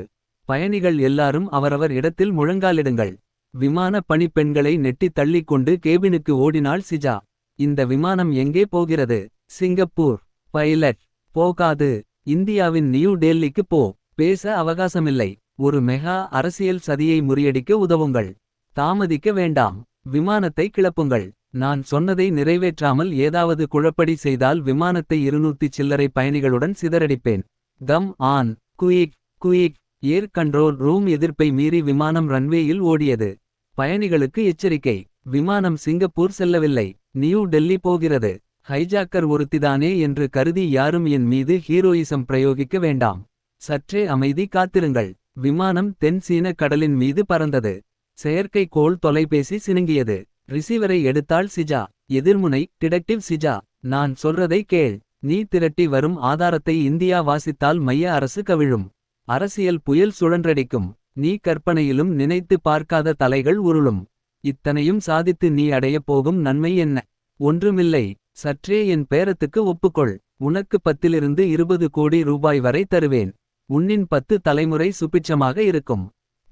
பயணிகள் எல்லாரும் அவரவர் இடத்தில் முழங்காலிடுங்கள். விமான பணிப்பெண்களை நெட்டி தள்ளிக்கொண்டு கேபினுக்கு ஓடினாள் சிஜா. இந்த விமானம் எங்கே போகிறது? சிங்கப்பூர். பைலட் போகாது. இந்தியாவின் நியூ டெல்லிக்கு போ. பேச அவகாசமில்லை. ஒரு மெகா அரசியல் சதியை முறியடிக்க உதவுங்கள். தாமதிக்க வேண்டாம். விமானத்தை கிளப்புங்கள். நான் சொன்னதை நிறைவேற்றாமல் ஏதாவது குழப்படி செய்தால் விமானத்தை 200 சில்லறை பயணிகளுடன் சிதறடிப்பேன். Come on. Quick quick. Air control room எதிர்ப்பை மீறி விமானம் ரன்வேயில் ஓடியது. பயணிகளுக்கு எச்சரிக்கை. விமானம் சிங்கப்பூர் செல்லவில்லை. நியூ டெல்லி போகிறது. ஹைஜாக்கர் ஒருத்திதானே என்று கருதி யாரும் என் மீது ஹீரோயிசம் பிரயோகிக்க வேண்டாம். சற்றே அமைதி காத்திருங்கள். விமானம் தென் சீன கடலின் மீது பறந்தது. செயற்கைக்கோள் தொலைபேசி சினுங்கியது. ரிசீவரை எடுத்தாள் சிஜா. எதிர்முனை டிடெக்டிவ் சிஜா. நான் சொல்றதை கேள். நீ திரட்டி வரும் ஆதாரத்தை இந்தியா வாசித்தால் மைய அரசு கவிழும். அரசியல் புயல் சுழன்றடிக்கும். நீ கற்பனையிலும் நினைத்து பார்க்காத தலைகள் உருளும். இத்தனையும் சாதித்து நீ அடையப் போகும் நன்மை என்ன? ஒன்றுமில்லை. சற்றே என் பேரத்துக்கு ஒப்புக்கொள். உனக்கு 10லிருந்து 20 கோடி ரூபாய் வரை தருவேன். உன்னின் 10 தலைமுறை சுபிட்சமாக இருக்கும்.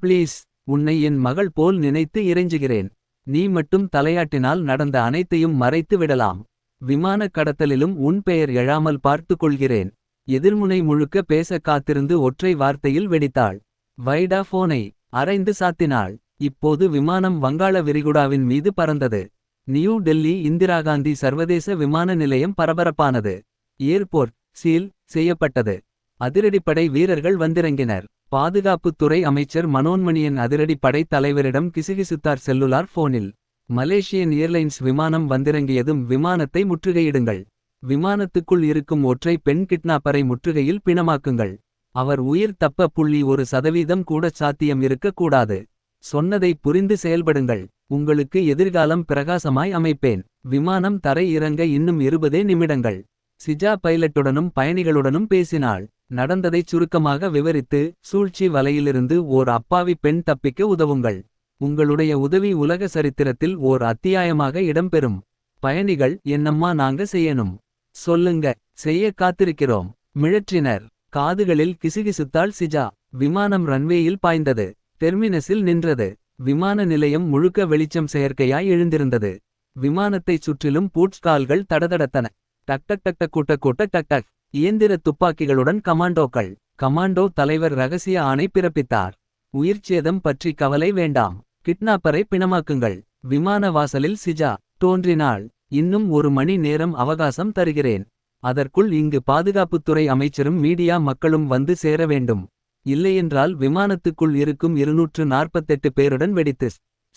ப்ளீஸ். உன்னை என் மகள் போல் நினைத்து இறைஞ்சுகிறேன். நீ மட்டும் தலையாட்டினால் நடந்த அனைத்தையும் மறைத்து விடலாம். விமான கடத்தலிலும் உன் பெயர் எழாமல் பார்த்து கொள்கிறேன். எதிர்முனை முழுக்க பேச காத்திருந்து ஒற்றை வார்த்தையில் வெடித்தாள். வைடா போனை அரைந்து சாத்தினாள். இப்போது விமானம் வங்காள விரிகுடாவின் மீது பறந்தது. நியூ டெல்லி இந்திராகாந்தி சர்வதேச விமான நிலையம் பரபரப்பானது. ஏர்போர்ட் சீல் செய்யப்பட்டது. அதிரடிப்படை வீரர்கள் வந்திறங்கினர். பாதுகாப்புத்துறை அமைச்சர் மனோன்மணியன் அதிரடிப்படை தலைவரிடம் கிசுகிசுத்தார் செல்லுலார் போனில். மலேசியன் ஏர்லைன்ஸ் விமானம் வந்திறங்கியதும் விமானத்தை முற்றுகையிடுங்கள். விமானத்துக்குள் இருக்கும் ஒற்றை பெண் கிட்னாப்பரை முற்றுகையில் பிணமாக்குங்கள். அவர் உயிர் தப்ப 0.1% கூட சாத்தியம் இருக்கக் கூடாது. சொன்னதை புரிந்து செயல்படுங்கள். உங்களுக்கு எதிர்காலம் பிரகாசமாய் அமைப்பேன். விமானம் தரை இறங்க இன்னும் 20 நிமிடங்கள். சிஜா பைலட்டுடனும் பயணிகளுடனும் பேசினாள். நடந்ததைச் சுருக்கமாக விவரித்து சூழ்ச்சி வலையிலிருந்து ஓர் அப்பாவி பெண் தப்பிக்க உதவுங்கள். உங்களுடைய உதவி உலக சரித்திரத்தில் ஓர் அத்தியாயமாக இடம்பெறும். பயணிகள் என்னம்மா நாங்க செய்யணும்? சொல்லுங்க. செய்ய காத்திருக்கிறோம். மிழற்றினர். காதுகளில் கிசுகிசுத்தாள் சிஜா. விமானம் ரன்வேயில் பாய்ந்தது. டெர்மினஸில் நின்றது. விமான நிலையம் முழுக்க வெளிச்சம் செயற்கையாய் எழுந்திருந்தது. விமானத்தைச் சுற்றிலும் பூட்ஸ்கால்கள் தடதடத்தன. டக் டக் டக் டக் கூட்ட கூட்ட டக் டக். இயந்திர துப்பாக்கிகளுடன் கமாண்டோக்கள். கமாண்டோ தலைவர் ரகசிய ஆணை பிறப்பித்தார். உயிர்ச்சேதம் பற்றி கவலை வேண்டாம். கிட்னாப்பரை பிணமாக்குங்கள். விமான வாசலில் சிஜா தோன்றினாள். இன்னும் 1 மணி நேரம் அவகாசம் தருகிறேன். அதற்குள் இங்கு பாதுகாப்புத்துறை அமைச்சரும் மீடியா மக்களும் வந்து சேர வேண்டும். இல்லையென்றால் விமானத்துக்குள் இருக்கும் 248 பேருடன் வெடித்து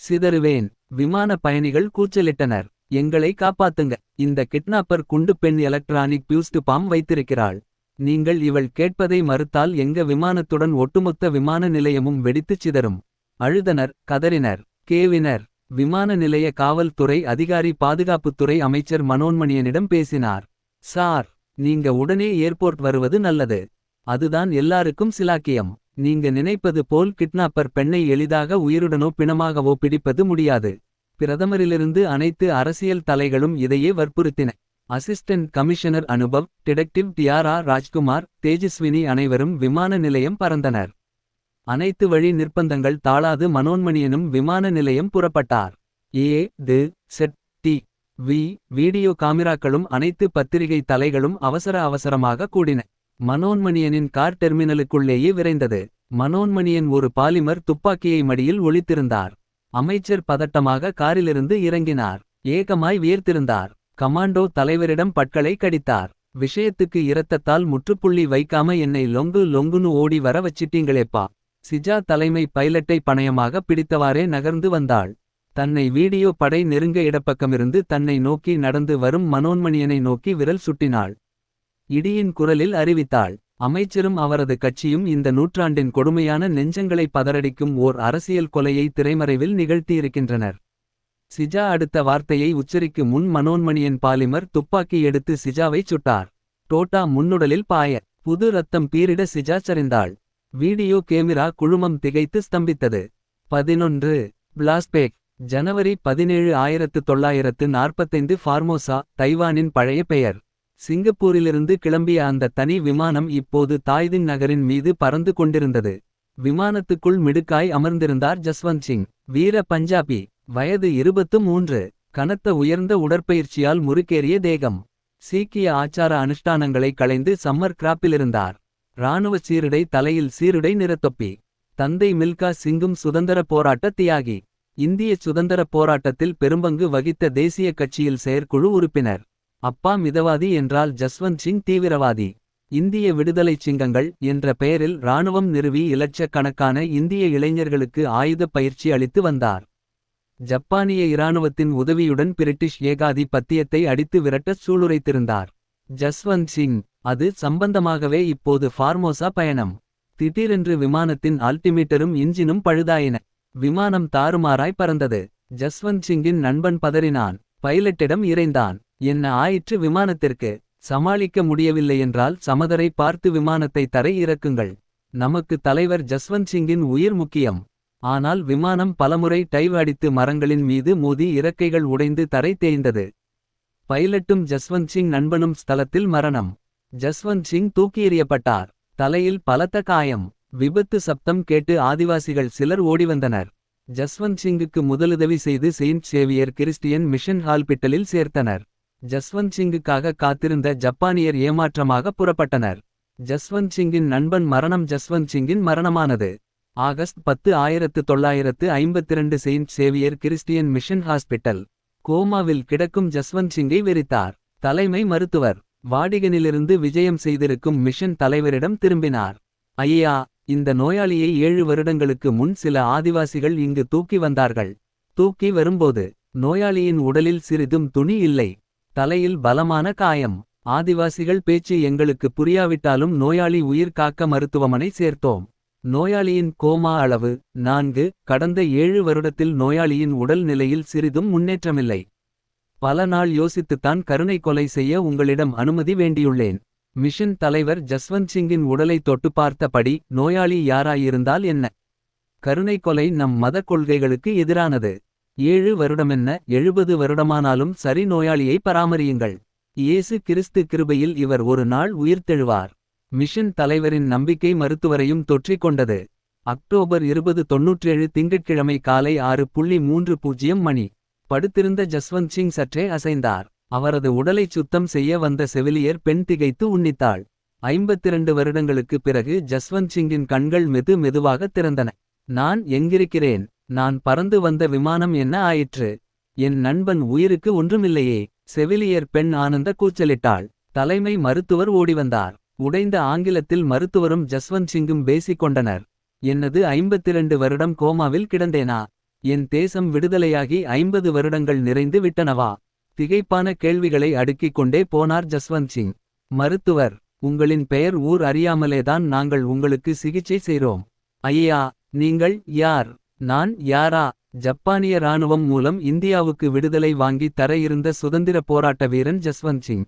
சிதறுவேன். விமான பயணிகள் கூச்சலிட்டனர். எங்களை காப்பாத்துங்க. இந்த கிட்னாப்பர் குண்டு பெண் எலக்ட்ரானிக் பியூஸ்டு பாம் வைத்திருக்கிறாள். நீங்கள் இவள் கேட்பதை மறுத்தால் எங்க விமானத்துடன் ஒட்டுமொத்த விமான நிலையமும் வெடித்துச் சிதறும். அழுதனர், கதறினர், கேவினர். விமான நிலைய காவல்துறை அதிகாரி பாதுகாப்புத்துறை அமைச்சர் மனோன்மணியனிடம் பேசினார். சார், நீங்க உடனே ஏர்போர்ட் வருவது நல்லது. அதுதான் எல்லாருக்கும் சிலாக்கியம். நீங்க நினைப்பது போல் கிட்னாப்பர் பெண்ணை எளிதாக உயிருடனோ பிணமாகவோ பிடிப்பது முடியாது. பிரதமரிலிருந்து அனைத்து அரசியல் தலைகளும் இதையே வற்புறுத்தின. Assistant commissioner Anubhav, detective TR Rajkumar, Tejaswini அனைவரும் விமான நிலையம் பறந்தனர். அனைத்து வழி நிர்பந்தங்கள் தாளாது மனோன்மணியனும் விமான நிலையம் புறப்பட்டார். செட் டி வி வீடியோ காமிராக்களும் அனைத்து பத்திரிகை தலைகளும் அவசரமாக கூடின. மனோன்மணியனின் கார் டெர்மினலுக்குள்ளேயே விரைந்தது. மனோன்மணியன் ஒரு பாலிமர் துப்பாக்கியை மடியில் ஒளித்திருந்தார். அமைச்சர் பதட்டமாக காரிலிருந்து இறங்கினார். ஏகமாய் வியர்த்திருந்தார். கமாண்டோ தலைவரிடம் பற்களை கடித்தார். விஷயத்துக்கு இரத்தத்தால் முற்றுப்புள்ளி வைக்காம என்னை லொங்குன்னு ஓடி வர வச்சிட்டீங்களேப்பா. சிஜா தலைமை பைலட்டை பணயமாக பிடித்தவாறே நகர்ந்து வந்தாள். தன்னை வீடியோ படை நெருங்க இடப்பக்கமிருந்து தன்னை நோக்கி நடந்து வரும் மனோன்மணியனை நோக்கி விரல் சுட்டினாள். இடியின் குரலில் அறிவித்தாள். அமைச்சரும் அவரது கட்சியும் இந்த நூற்றாண்டின் கொடுமையான நெஞ்சங்களை பதறடிக்கும் ஓர் அரசியல் கொலையை திரைமறைவில் நிகழ்த்தியிருக்கின்றனர். சிஜா அடுத்த வார்த்தையை உச்சரிக்கு முன் மனோன்மணியன் பாலிமர் துப்பாக்கி எடுத்து சிஜாவைச் சுட்டார். டோட்டா முன்னுடலில் பாய புது ரத்தம் பீரிட சிஜா சரிந்தாள். வீடியோ கேமிரா குழுமம் திகைத்து ஸ்தம்பித்தது. 11 பிளாஸ்பேக் ஜனவரி 17 1945 ஃபார்மோசா, தைவானின் பழைய பெயர். சிங்கப்பூரிலிருந்து கிளம்பிய அந்த தனி விமானம் இப்போது தாய்தின் நகரின் மீது பறந்து கொண்டிருந்தது. விமானத்துக்குள் மிடுக்காய் அமர்ந்திருந்தார் ஜஸ்வந்த் சிங். வீர பஞ்சாபி, வயது 23. கனத்த உயர்ந்த உடற்பயிற்சியால் முறுக்கேறிய தேகம். சீக்கிய ஆச்சார அனுஷ்டானங்களை களைந்து சம்மர் கிராப்பிலிருந்தார். இராணுவ சீருடை, தலையில் சீருடை நிறத்தொப்பி. தந்தை மில்கா சிங்கும் சுதந்திர போராட்ட தியாகி. இந்திய சுதந்திர போராட்டத்தில் பெரும்பங்கு வகித்த தேசிய கட்சியில் செயற்குழு உறுப்பினர். அப்பா மிதவாதி என்றால் ஜஸ்வந்த் சிங் தீவிரவாதி. இந்திய விடுதலைச் சிங்கங்கள் என்ற பெயரில் இராணுவம் நிறுவி இலட்சக்கணக்கான இந்திய இளைஞர்களுக்கு ஆயுத பயிற்சி அளித்து வந்தார். ஜப்பானிய இராணுவத்தின் உதவியுடன் பிரிட்டிஷ் ஏகாதிபத்தியத்தை அடித்து விரட்டச் சூளுரைத்திருந்தார் ஜஸ்வந்த் சிங். அது சம்பந்தமாகவே இப்போது ஃபார்மோசா பயணம். திடீரென்று விமானத்தின் ஆல்டிமீட்டரும் இன்ஜினும் பழுதாயின. விமானம் தாறுமாறாய் பறந்தது. ஜஸ்வந்த் சிங்கின் நண்பன் பதறினான். பைலட்டிடம் இறைந்தான். என்ன ஆயிற்று விமானத்திற்கு? சமாளிக்க முடியவில்லையென்றால் சமதரை பார்த்து விமானத்தை தரை இறக்குங்கள். நமக்கு தலைவர் ஜஸ்வந்த் சிங்கின் உயிர் முக்கியம். ஆனால் விமானம் பலமுறை டைவ் அடித்து மரங்களின் மீது மோதி இறக்கைகள் உடைந்து தரை தேய்ந்தது. பைலட்டும் ஜஸ்வந்த் சிங் நண்பனும் ஸ்தலத்தில் மரணம். ஜஸ்வந்த் சிங் தூக்கி எறியப்பட்டார். தலையில் பலத்த காயம். விபத்து சப்தம் கேட்டு ஆதிவாசிகள் சிலர் ஓடிவந்தனர். ஜஸ்வந்த் சிங்குக்கு முதலுதவி செய்து செயின்ட் சேவியர் கிறிஸ்டியன் மிஷன் ஹாஸ்பிட்டலில் சேர்த்தனர். ஜஸ்வந்த் சிங்குக்காக காத்திருந்த ஜப்பானியர் ஏமாற்றமாக புறப்பட்டனர். ஜஸ்வந்த் சிங்கின் நண்பன் மரணம். ஜஸ்வந்த் சிங்கின் மரணமானது August 10 1952. Saint Xavier Christian mission hospital. கோமாவில் கிடக்கும் ஜஸ்வந்த் சிங்கை வெறித்தார். தலைமை மருத்துவர் வாடிகனிலிருந்து விஜயம் செய்திருக்கும் மிஷன் தலைவரிடம் திரும்பினார். ஐயா, இந்த நோயாளியை 7 வருடங்களுக்கு முன் சில ஆதிவாசிகள் இங்கு தூக்கி வந்தார்கள். தூக்கி வரும்போது நோயாளியின் உடலில் சிறிதும் துணி இல்லை. தலையில் பலமான காயம். ஆதிவாசிகள் பேச்சு எங்களுக்கு புரியாவிட்டாலும் நோயாளி உயிர் காக்க மருத்துவமனை சேர்த்தோம். நோயாளியின் கோமா அளவு 4. கடந்த 7 வருடத்தில் நோயாளியின் உடல் நிலையில் சிறிதும் முன்னேற்றமில்லை. பல நாள் யோசித்துத்தான் கருணை கொலை செய்ய உங்களிடம் அனுமதி வேண்டியுள்ளேன். மிஷன் தலைவர் ஜஸ்வந்த் சிங்கின் உடலை தொட்டு பார்த்தபடி, நோயாளி யாராயிருந்தால் என்ன? கருணை கொலை நம் மத கொள்கைகளுக்கு எதிரானது. 7 வருடமென்ன 70 வருடமானாலும் சரி, நோயாளியை பராமரியுங்கள். இயேசு கிறிஸ்து கிருபையில் இவர் ஒரு நாள் உயிர்த்தெழுவார். மிஷன் தலைவரின் நம்பிக்கை மருத்துவரையும் தொற்றிக் கொண்டது. அக்டோபர் 20 97 திங்கட்கிழமை காலை 6:30 மணி. படுத்திருந்த ஜஸ்வந்த் சிங் சற்றே அசைந்தார். அவரது உடலைச் சுத்தம் செய்ய வந்த செவிலியர் பெண் திகைத்து உன்னித்தாள். 52 வருடங்களுக்கு பிறகு ஜஸ்வந்த் சிங்கின் கண்கள் மெதுவாக திறந்தன. நான் எங்கிருக்கிறேன்? நான் பறந்து வந்த விமானம் என்ன ஆயிற்று? என் நண்பன் உயிருக்கு ஒன்றுமில்லையே. செவிலியர் பெண் ஆனந்த கூச்சலிட்டாள். தலைமை மருத்துவர் ஓடிவந்தார். உடைந்த ஆங்கிலத்தில் மருத்துவரும் ஜஸ்வந்த் சிங்கும் பேசிக் கொண்டனர். என்னது, 52 வருடம் கோமாவில் கிடந்தேனா? என் தேசம் விடுதலையாகி 50 வருடங்கள் நிறைந்து விட்டனவா? திகைப்பான கேள்விகளை அடுக்கிக் கொண்டே போனார் ஜஸ்வந்த் சிங். மருத்துவர், உங்களின் பெயர் ஊர் அறியாமலேதான் நாங்கள் உங்களுக்கு சிகிச்சை செய்றோம். ஐயா, நீங்கள் யார்? நான் யாரா? ஜப்பானிய இராணுவம் மூலம் இந்தியாவுக்கு விடுதலை வாங்கி தர இருந்த சுதந்திர போராட்ட வீரன் ஜஸ்வந்த் சிங்.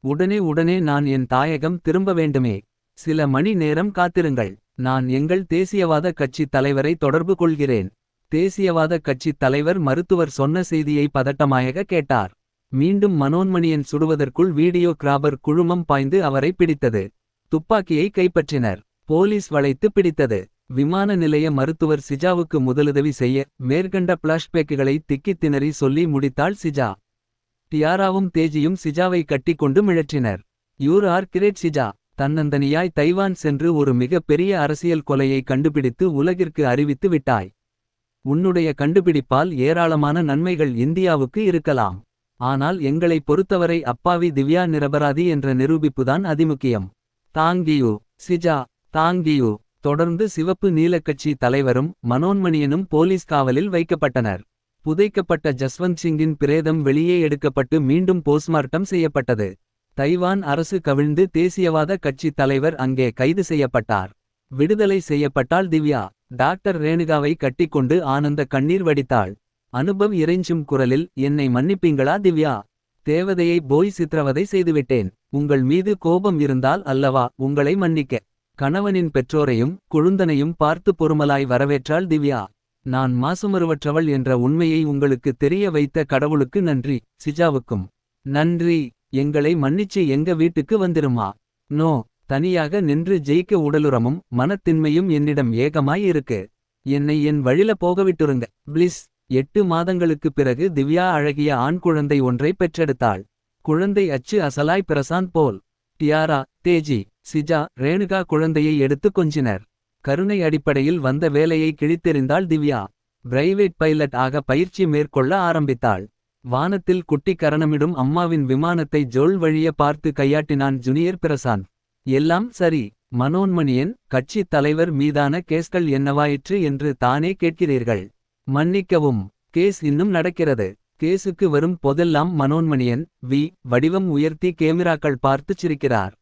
உடனே நான் என் தாயகம் திரும்ப வேண்டுமே. சில மணி நேரம் காத்திருங்கள். நான் எங்கள் தேசியவாத கட்சி தலைவரை தொடர்பு கொள்கிறேன். தேசியவாத கட்சி தலைவர் மருத்துவர் சொன்ன செய்தியை பதட்டமாக கேட்டார். மீண்டும் மனோன்மணியன் சுடுவதற்குள் வீடியோ கிராபர் குழுமம் பாய்ந்து அவரை பிடித்தது. துப்பாக்கியை கைப்பற்றினர். போலீஸ் வளைத்து பிடித்தது. விமான நிலைய மருத்துவர் சிஜாவுக்கு முதலுதவி செய்ய மேற்கண்ட பிளாஷ்பேக்குகளை திக்கித் திணறி சொல்லி முடித்தாள் சிஜா. டியாராவும் தேஜியும் சிஜாவை கட்டிக்கொண்டு மிழற்றினர். You're are great Sija. தன்னந்தனியாய் தைவான் சென்று ஒரு மிக பெரிய அரசியல் கொலையை கண்டுபிடித்து உலகிற்கு அறிவித்து விட்டாய். உன்னுடைய கண்டுபிடிப்பால் ஏராளமான நன்மைகள் இந்தியாவுக்கு இருக்கலாம். ஆனால் எங்களை பொறுத்தவரை அப்பாவி திவ்யா நிரபராதி என்ற நிரூபிப்புதான் அதிமுக்கியம். தாங்கியூ சிஜா, தாங்கியூ. தொடர்ந்து சிவப்பு நீலக்கட்சி தலைவரும் மனோன்மணியனும் போலீஸ் காவலில் வைக்கப்பட்டனர். புதைக்கப்பட்ட ஜஸ்வந்த் சிங்கின் பிரேதம் வெளியே எடுக்கப்பட்டு மீண்டும் போஸ்ட்மார்ட்டம் செய்யப்பட்டது. தைவான் அரசு கவிழ்ந்து தேசியவாத கட்சி தலைவர் அங்கே கைது செய்யப்பட்டார். விடுதலை செய்யப்பட்டாள் திவ்யா. டாக்டர் ரேணுகாவை கட்டிக்கொண்டு ஆனந்த கண்ணீர் வடித்தாள். அனுபவ் இறைஞ்சும் குரலில், என்னை மன்னிப்பீங்களா திவ்யா? தேவதையை போய் சித்திரவதை செய்துவிட்டேன். உங்கள் மீது கோபம் இருந்தால் அல்லவா உங்களை மன்னிக்க. கணவனின் பெற்றோரையும் குழுந்தனையும் பார்த்து பொறுமலாய் வரவேற்றாள் திவ்யா. நான் மாசுமறுவற்றவள் என்ற உண்மையை உங்களுக்கு தெரிய வைத்த கடவுளுக்கு நன்றி. சிஜாவுக்கும் நன்றி. எங்களை மன்னிச்சு எங்க வீட்டுக்கு வந்துருமா? நோ. தனியாக நின்று ஜெயிக்க உடலுரமும் மனத்தின்மையும் என்னிடம் ஏகமாய் இருக்கு. என்னை என் வழில போகவிட்டுருங்க பிளிஸ். 8 மாதங்களுக்குப் பிறகு திவ்யா அழகிய ஆண் குழந்தை ஒன்றை பெற்றெடுத்தாள். குழந்தை அச்சு அசலாய் பிரசாந்த் போல். டியாரா, தேஜி, சிஜா, ரேணுகா குழந்தையை எடுத்து கொஞ்சினர். கருணை அடிப்படையில் வந்த வேலையை கிழித்தெறிந்தாள் திவ்யா. பிரைவேட் பைலட் ஆக பயிற்சி மேற்கொள்ள ஆரம்பித்தாள். வானத்தில் குட்டி கரணமிடும் அம்மாவின் விமானத்தை ஜோல் வழிய பார்த்து கையாட்டினான் ஜூனியர் பிரசாந்த். எல்லாம் சரி. மனோன்மணியன் கட்சி தலைவர் மீதான கேஸ்கள் என்னவாயிற்று என்று தானே கேட்கிறீர்கள். மன்னிக்கவும். கேஸ் இன்னும் நடக்கிறது. கேசுக்கு வரும் போதெல்லாம் மனோன்மணியன் வடிவம் உயர்த்தி கேமிராக்கள் பார்த்துச் சிரிக்கிறார்.